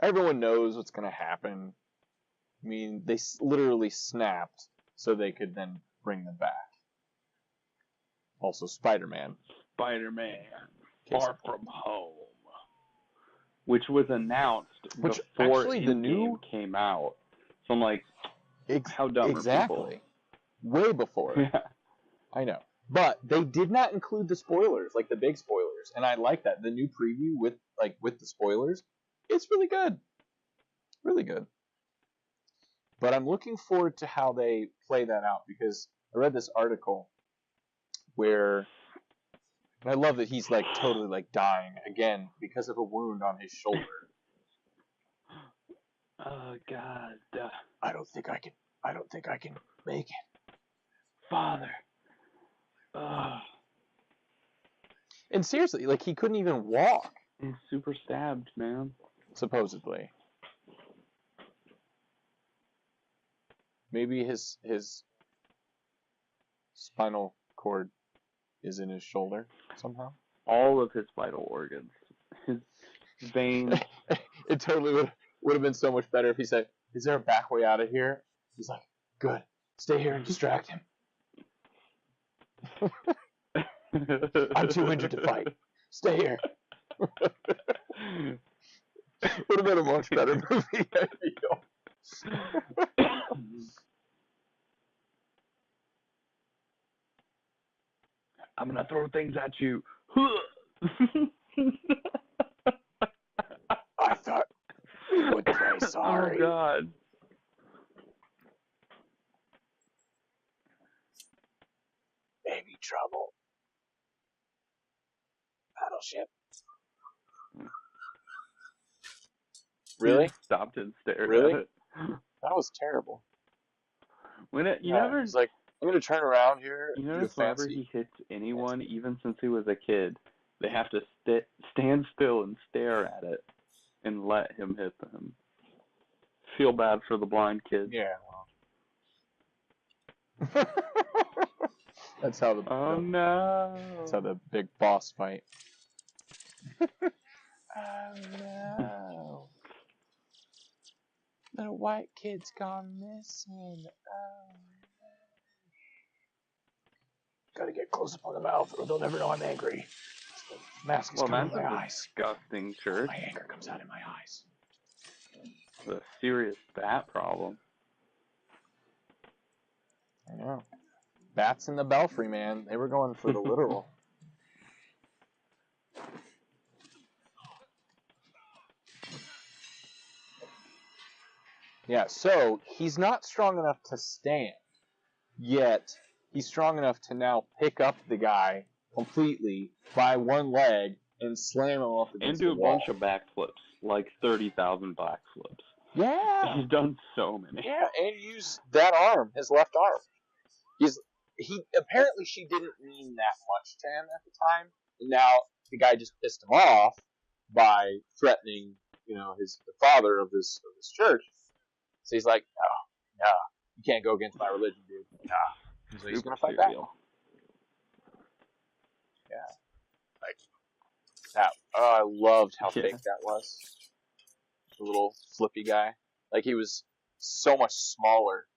Everyone knows what's going to happen. I mean, they literally snapped so they could then bring them back. Also, Spider-Man. Far From Home. Which was announced before Endgame came out. So I'm like, how dumb are people? Way before. Yeah. I know. But they did not include the spoilers, like the big spoilers. And I like that. The new preview with the spoilers, it's really good. Really good. But I'm looking forward to how they play that out, because I read this article where, and I love that he's totally dying again because of a wound on his shoulder. Oh God. I don't think I can make it. Father. And seriously, he couldn't even walk. He's super stabbed, man. Supposedly. Maybe his spinal cord is in his shoulder somehow. All of his vital organs. His veins. It totally would have been so much better if he said, "Is there a back way out of here?" He's like, "Good. Stay here and distract him." I'm too injured to fight. Stay here. Would have been a much better movie, I feel. I'm gonna throw things at you. I thought we would say sorry. Oh God. Baby trouble. Battleship. Really? He stopped and stared Really? at it. That was terrible. Never. He's like, I'm gonna turn around here. You notice whenever he hits anyone, even since he was a kid, they have to stand still and stare at it and let him hit them. Feel bad for the blind kid. Yeah. Well. That's how That's how the big boss fight. Oh no. The white kid's gone missing. Oh. Gotta get close up on the mouth or they'll never know I'm angry. The mask is coming in my eyes. Disgusting shirt. My anger comes out in my eyes. A serious bat problem. I know. Bats in the belfry, man. They were going for the literal. Yeah, so he's not strong enough to stand, yet he's strong enough to now pick up the guy completely by one leg and slam him off against the wall. And do a bunch of backflips, like 30,000 backflips. Yeah. He's done so many. Yeah, and use that arm, his left arm. Apparently she didn't mean that much to him at the time. And now the guy just pissed him off, by threatening, the father of this church. So he's like, no, no, you can't go against my religion, dude. No. So he's gonna fight back. Yeah, like that. Oh, I loved how fake that was. The little flippy guy. Like he was so much smaller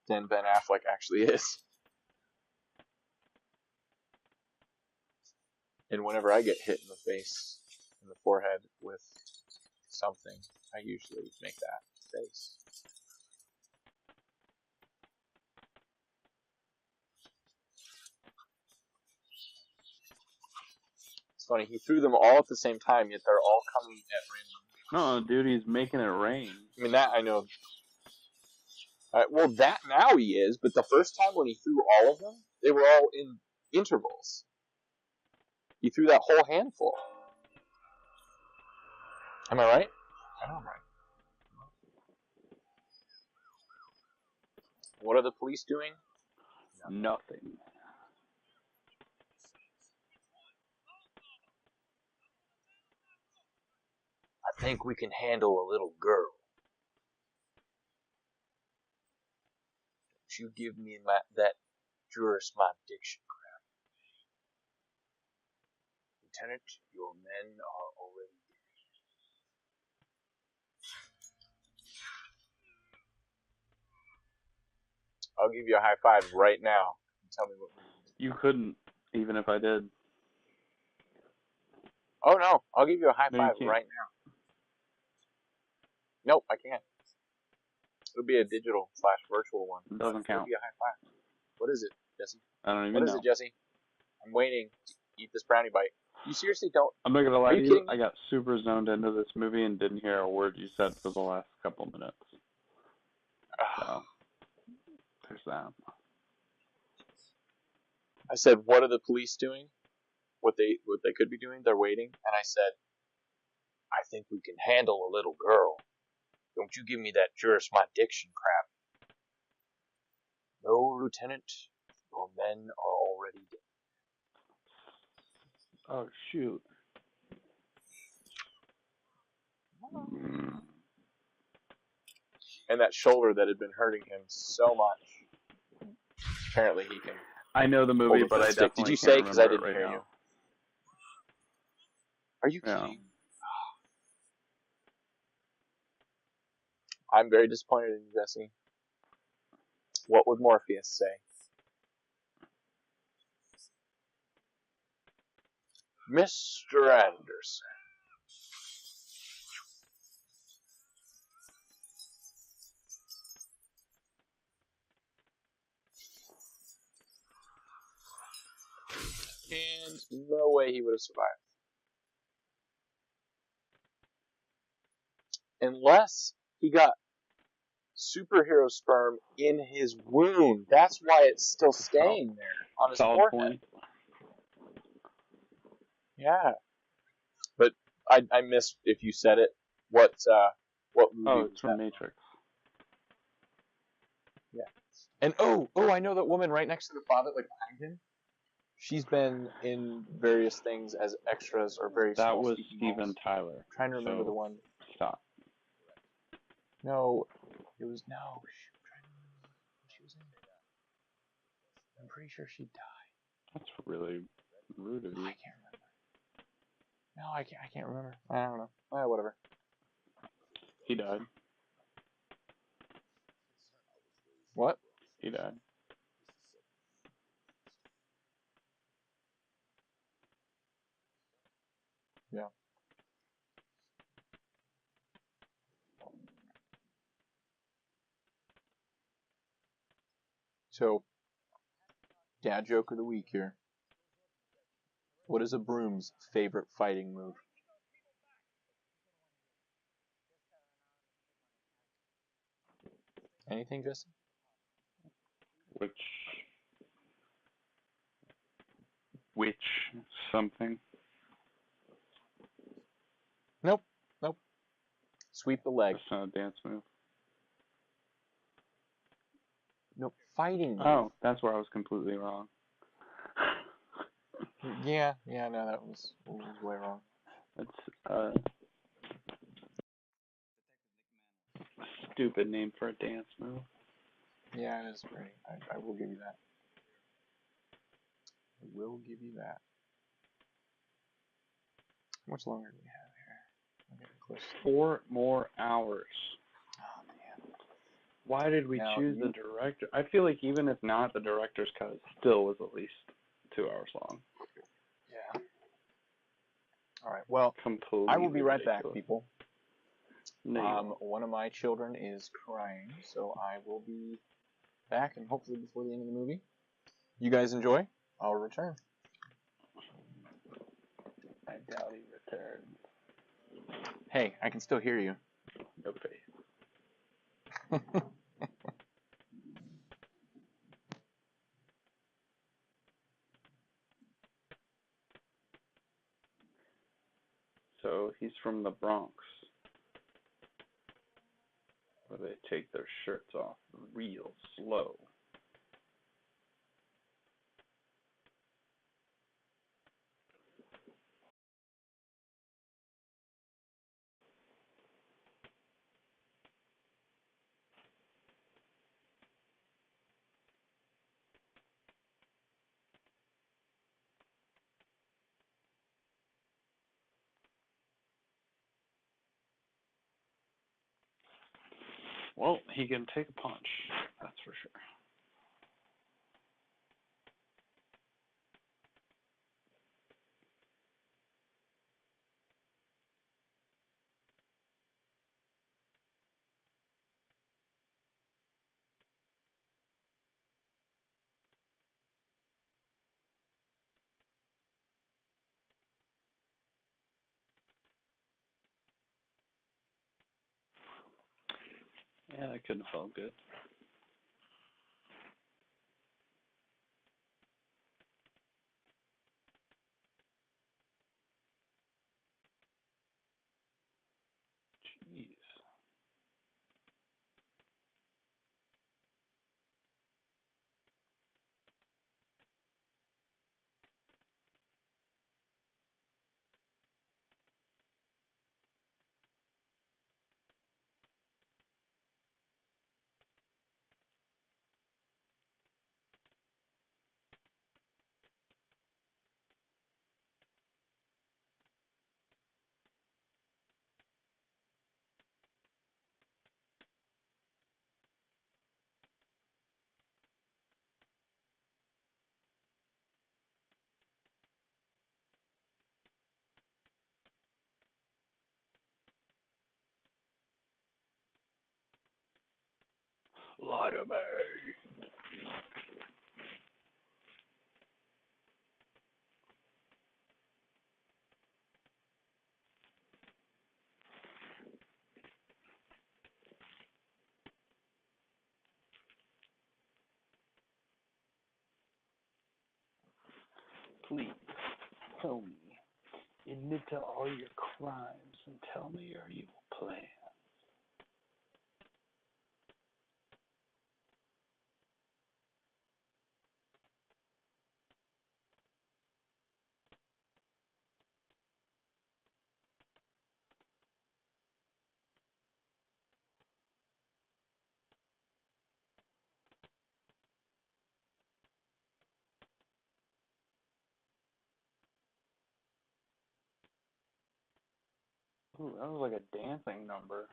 than Ben Affleck actually is. And whenever I get hit in the face, in the forehead with something, I usually make that face. It's funny, he threw them all at the same time, yet they're all coming at random. No, dude, he's making it rain. I mean, that I know. Well, that now he is, but the first time when he threw all of them, they were all in intervals. He threw that whole handful. Am I right? I know I'm right. What are the police doing? Nothing. I think we can handle a little girl. Don't you give me that jurisdiction crap. Lieutenant, your men are already dead. I'll give you a high five right now. Tell me what. You couldn't, even if I did. Oh no, I'll give you a high No, five right now. Nope, I can't. It'll be a digital / virtual one. It doesn't count. It'll be a high five. What is it, Jesse? I don't even know. know. What is it, Jesse? I'm waiting to eat this brownie bite. You seriously don't? I'm not gonna lie to you. Kidding? I got super zoned into this movie and didn't hear a word you said for the last couple minutes. So there's that. I said, what are the police doing? What they could be doing? They're waiting. And I said, I think we can handle a little girl. Don't you give me that jurisdiction crap. No, Lieutenant. Your men are already dead. Oh shoot. And that shoulder that had been hurting him so much. Apparently he can. I know the movie, but I definitely Did you can't say? Because I remember didn't it right hear now. you. Are you Yeah. kidding? I'm very disappointed in you, Jesse. What would Morpheus say? Mr. Anderson. And no way he would have survived. Unless he got superhero sperm in his wound. That's why it's still staying there on his Solid forehead. point. Yeah. But I missed if you said it. What movie? Oh, it's from Matrix. Yeah. And I know that woman right next to the father, like behind him. She's been in various things as extras or very small. That was Steven Tyler. I'm trying to remember the one. Stop. No, it was no. I'm trying to remember what she was in. I'm pretty sure she died. That's really rude of you. I can't remember. No, I can't remember. I don't know. Whatever. He died. What? He died. Yeah. So, dad joke of the week here. What is a broom's favorite fighting move? Anything, Jesse? Which something? Nope. Sweep the leg. That's not a dance move. Nope. Fighting move. Oh, that's where I was completely wrong. Yeah, no, that was way wrong. It's a stupid name for a dance move. Yeah, it is pretty. I will give you that. I will give you that. How much longer do we have here? I'm getting close. 4 more hours. Oh man. Why did we Now, choose the director? I feel like even if not, the director's cut still was at least 2 hours long. Yeah. All right. Well, Completely I will be right ridiculous. back, people. No, you won't. One of my children is crying, so I will be back, and hopefully before the end of the movie. You guys enjoy. I'll return. I doubt he returned. Hey, I can still hear you. No face. So he's from the Bronx, where they take their shirts off real slow. Well, he can take a punch, that's for sure. Yeah, that couldn't have felt good. Jeez. Lie to me. Please, tell me. Admit to all your crimes and tell me your evil plan. Ooh, that was like a dancing number.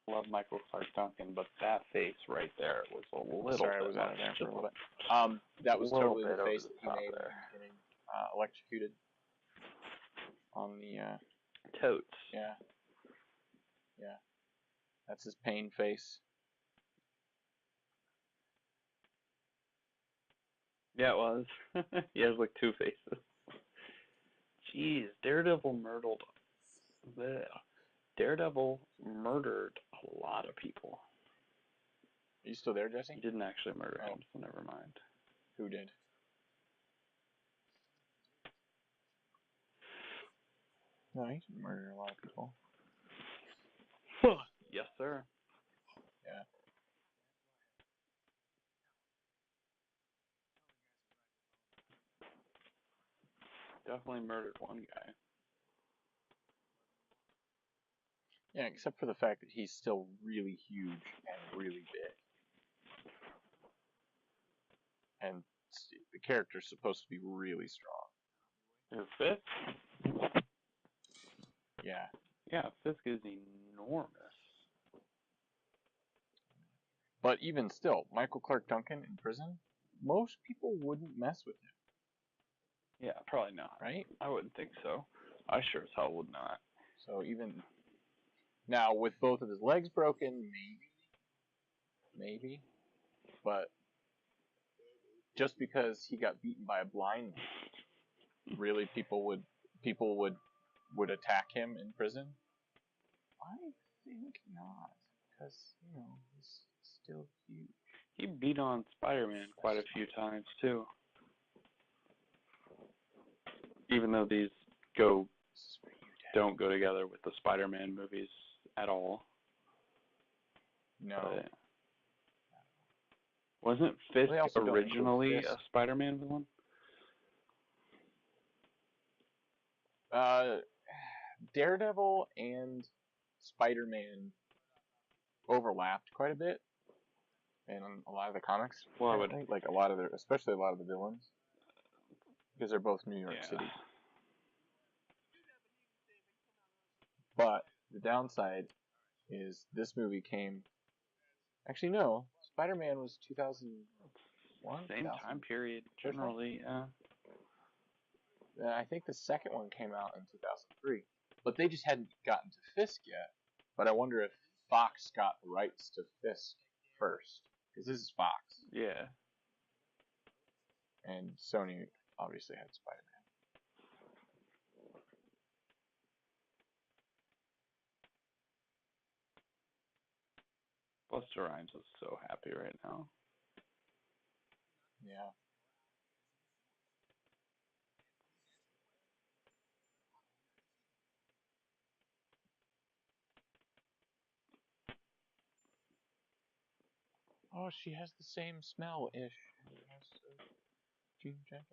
Love Michael Clark Duncan, but that face right there was a little Sorry, bit I was out of much. there for a little bit. That was little totally the bit over face the that he top made there. when getting electrocuted on the. Totes. Yeah. Yeah. That's his pain face. Yeah, it was. He has like 2 faces. Jeez, Daredevil murdered a lot of people. Are you still there, He Jesse? didn't actually murder Oh. him, so never mind. Who did? No, he didn't murder a lot of people. Yes, sir. Yeah. definitely murdered one guy. Yeah, except for the fact that he's still really huge and really big. And the character's supposed to be really strong. Who, Fisk? Yeah. Yeah, Fisk is enormous. But even still, Michael Clark Duncan in prison, most people wouldn't mess with him, Yeah, probably not. right? I wouldn't think so. I sure as hell would not. So even now, with both of his legs broken, maybe, but just because he got beaten by a blind man, really people would attack him in prison? I think not, because he's still huge. He beat on Spider-Man quite a few times too. Even though these don't go together with the Spider-Man movies at all. No. But wasn't Fisk They also don't originally include a Spider-Man villain? Daredevil and Spider-Man overlapped quite a bit in a lot of the comics. Well, I would especially a lot of the villains, because they're both New York City. But the downside is this movie came. Actually, no. Spider-Man was 2001. Same time period, generally. I think the second one came out in 2003, but they just hadn't gotten to Fisk yet. But I wonder if Fox got the rights to Fisk first, because this is Fox. Yeah. And Sony obviously had Spider-Man. Busta Rhymes is so happy right now. Yeah. Oh, she has the same smell-ish as Jean Jenkins.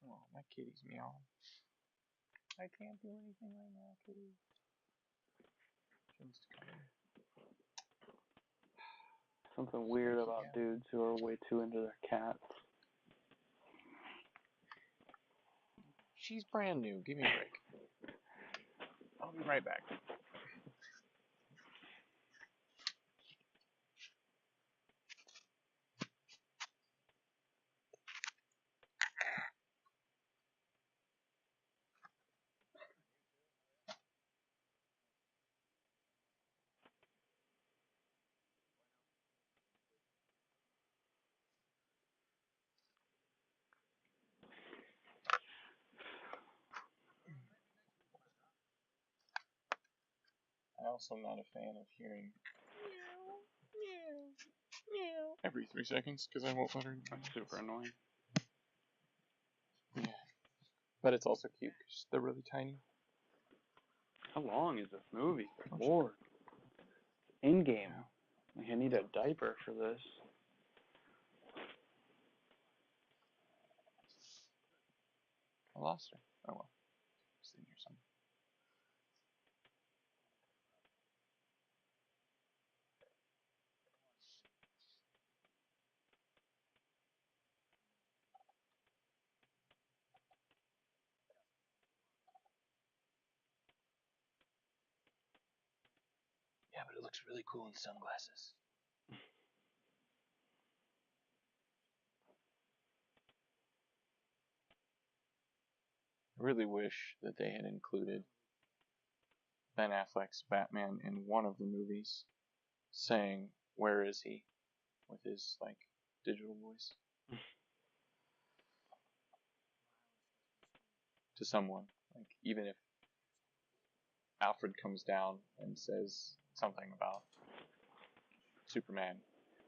Oh, my kitty's meowing. I can't do anything right now, kitty. She wants to come in. Something weird about dudes who are way too into their cats. She's brand new. Give me a break. I'll be right back. I also am not a fan of hearing meow, meow, meow every 3 seconds, because I won't let her. That's super annoying. Yeah. But it's also cute because they're really tiny. How long is this movie? Good Lord. In-game. Like, I need a diaper for this. I lost her. Oh well. She's in here somewhere. Yeah, but it looks really cool in sunglasses. I really wish that they had included Ben Affleck's Batman in one of the movies, saying, "Where is he?" with his digital voice to someone. Even if Alfred comes down and says something about Superman,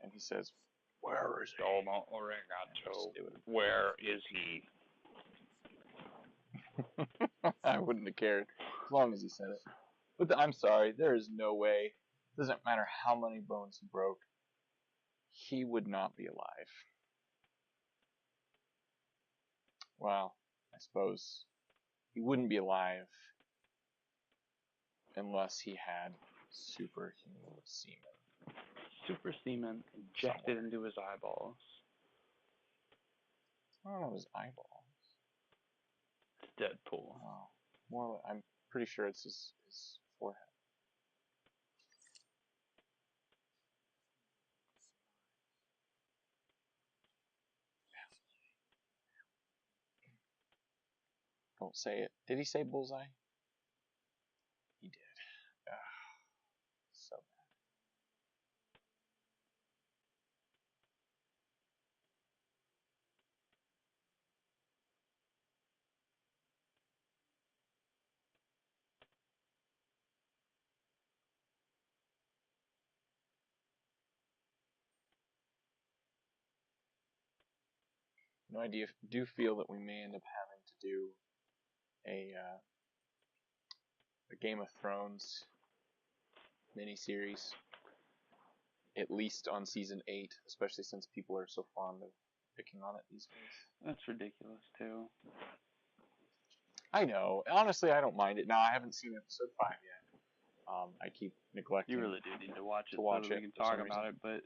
and he says, "Where is he?" Domo Arigato. Where is he? I wouldn't have cared as long as he said it. But I'm sorry, there is no way Doesn't matter how many bones he broke, he would not be alive. Well, I suppose he wouldn't be alive unless he had superhuman semen. Super semen injected into his eyeballs. I don't know his eyeballs. It's Deadpool. Oh, more. I'm pretty sure it's his forehead. Don't say it. Did he say bullseye? He did. Ugh, so bad. No idea. Do feel that we may end up having to do a Game of Thrones miniseries, at least on season 8, especially since people are so fond of picking on it these days. That's ridiculous too. I know. Honestly, I don't mind it. Now, I haven't seen episode 5 yet. I keep neglecting. You really do need to watch it so that we can talk about it, but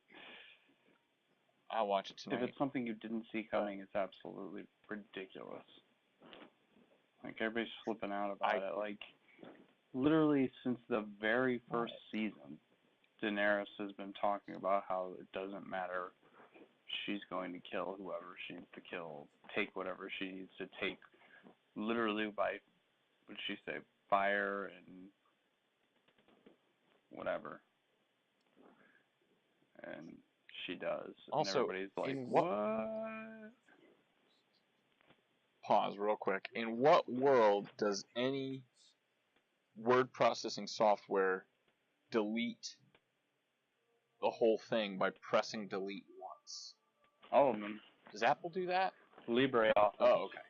I'll watch it tonight. if it's something you didn't see coming, it's absolutely ridiculous. Like, everybody's flipping out about it. Like, literally since the very first season, Daenerys has been talking about how it doesn't matter. She's going to kill whoever she needs to kill, take whatever she needs to take, literally by, what did she say, fire and whatever. And she does. Also, and everybody's like, in what? Pause real quick. In what world does any word processing software delete the whole thing by pressing delete once? All of them. Does Apple do that? LibreOffice. Oh, okay.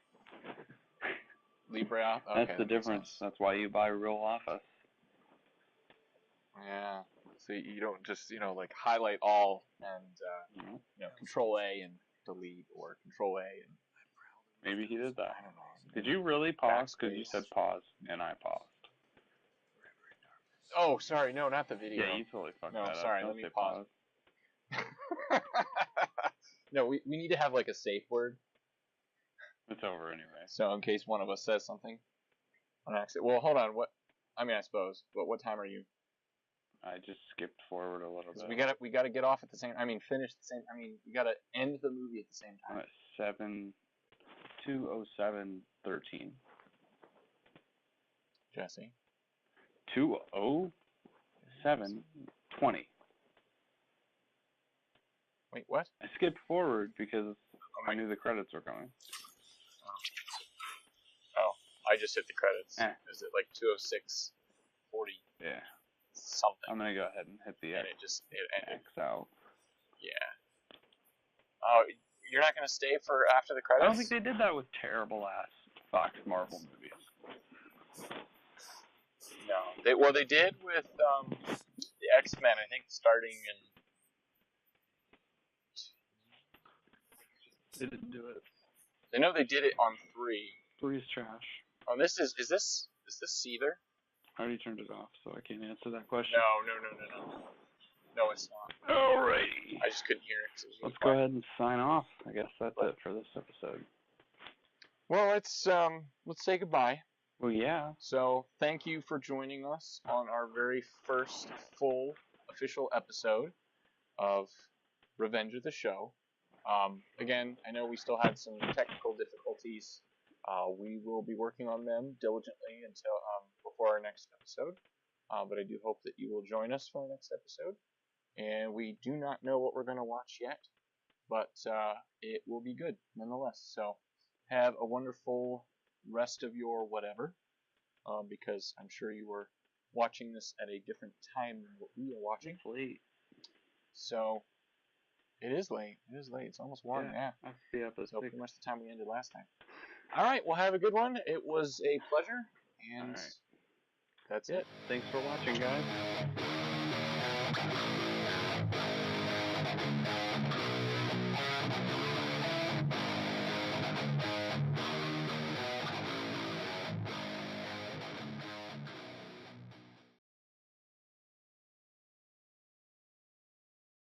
LibreOffice? Okay, That's the difference. sense. That's why you buy real Office. Yeah. So you don't just, like highlight all and, Control A and delete, or Control A and... Maybe he did that. I don't know. Did you really pause? Because you Backspace. said pause, and I paused. Oh, sorry. No, not the video. Yeah, you totally fucked No, that sorry. up. Let me pause. No, we need to have like a safe word. It's over anyway. So in case one of us says something on accident. Well, hold on. I suppose. What time are you? I just skipped forward a little bit. We gotta get off at the same. Finish the same. We gotta end the movie at the same I'm time. at 2:07:13. Jesse. 2:07:20. Wait, what? I skipped forward because I knew the credits were coming. Oh, I just hit the credits. Is it like 2:06:40? Yeah. Something. I'm gonna go ahead and hit the And it ended. X out. Yeah. Oh, you're not gonna stay for after the credits? I don't think they did that with terrible ass Fox Marvel movies. No. They did with the X-Men. I think starting in. They didn't do it. I know they did it on 3. 3 is trash. Oh, is this Seether? I already turned it off, so I can't answer that question. No. No, it's not. Alrighty. I just couldn't hear it. Let's go ahead and sign off. I guess that's it for this episode. Well, let's say goodbye. Well, yeah. So, thank you for joining us on our very first full official episode of Revenge of the Show. Again, I know we still had some technical difficulties. We will be working on them diligently until before our next episode. But I do hope that you will join us for our next episode. And we do not know what we're going to watch yet, but it will be good nonetheless. So have a wonderful rest of your whatever, because I'm sure you were watching this at a different time than what we are watching. It's late. So it is late. It's almost 1. Yeah. That's the episode. So pretty much the time we ended last time. All right. Well, have a good one. It was a pleasure, and that's it. Thanks for watching, guys.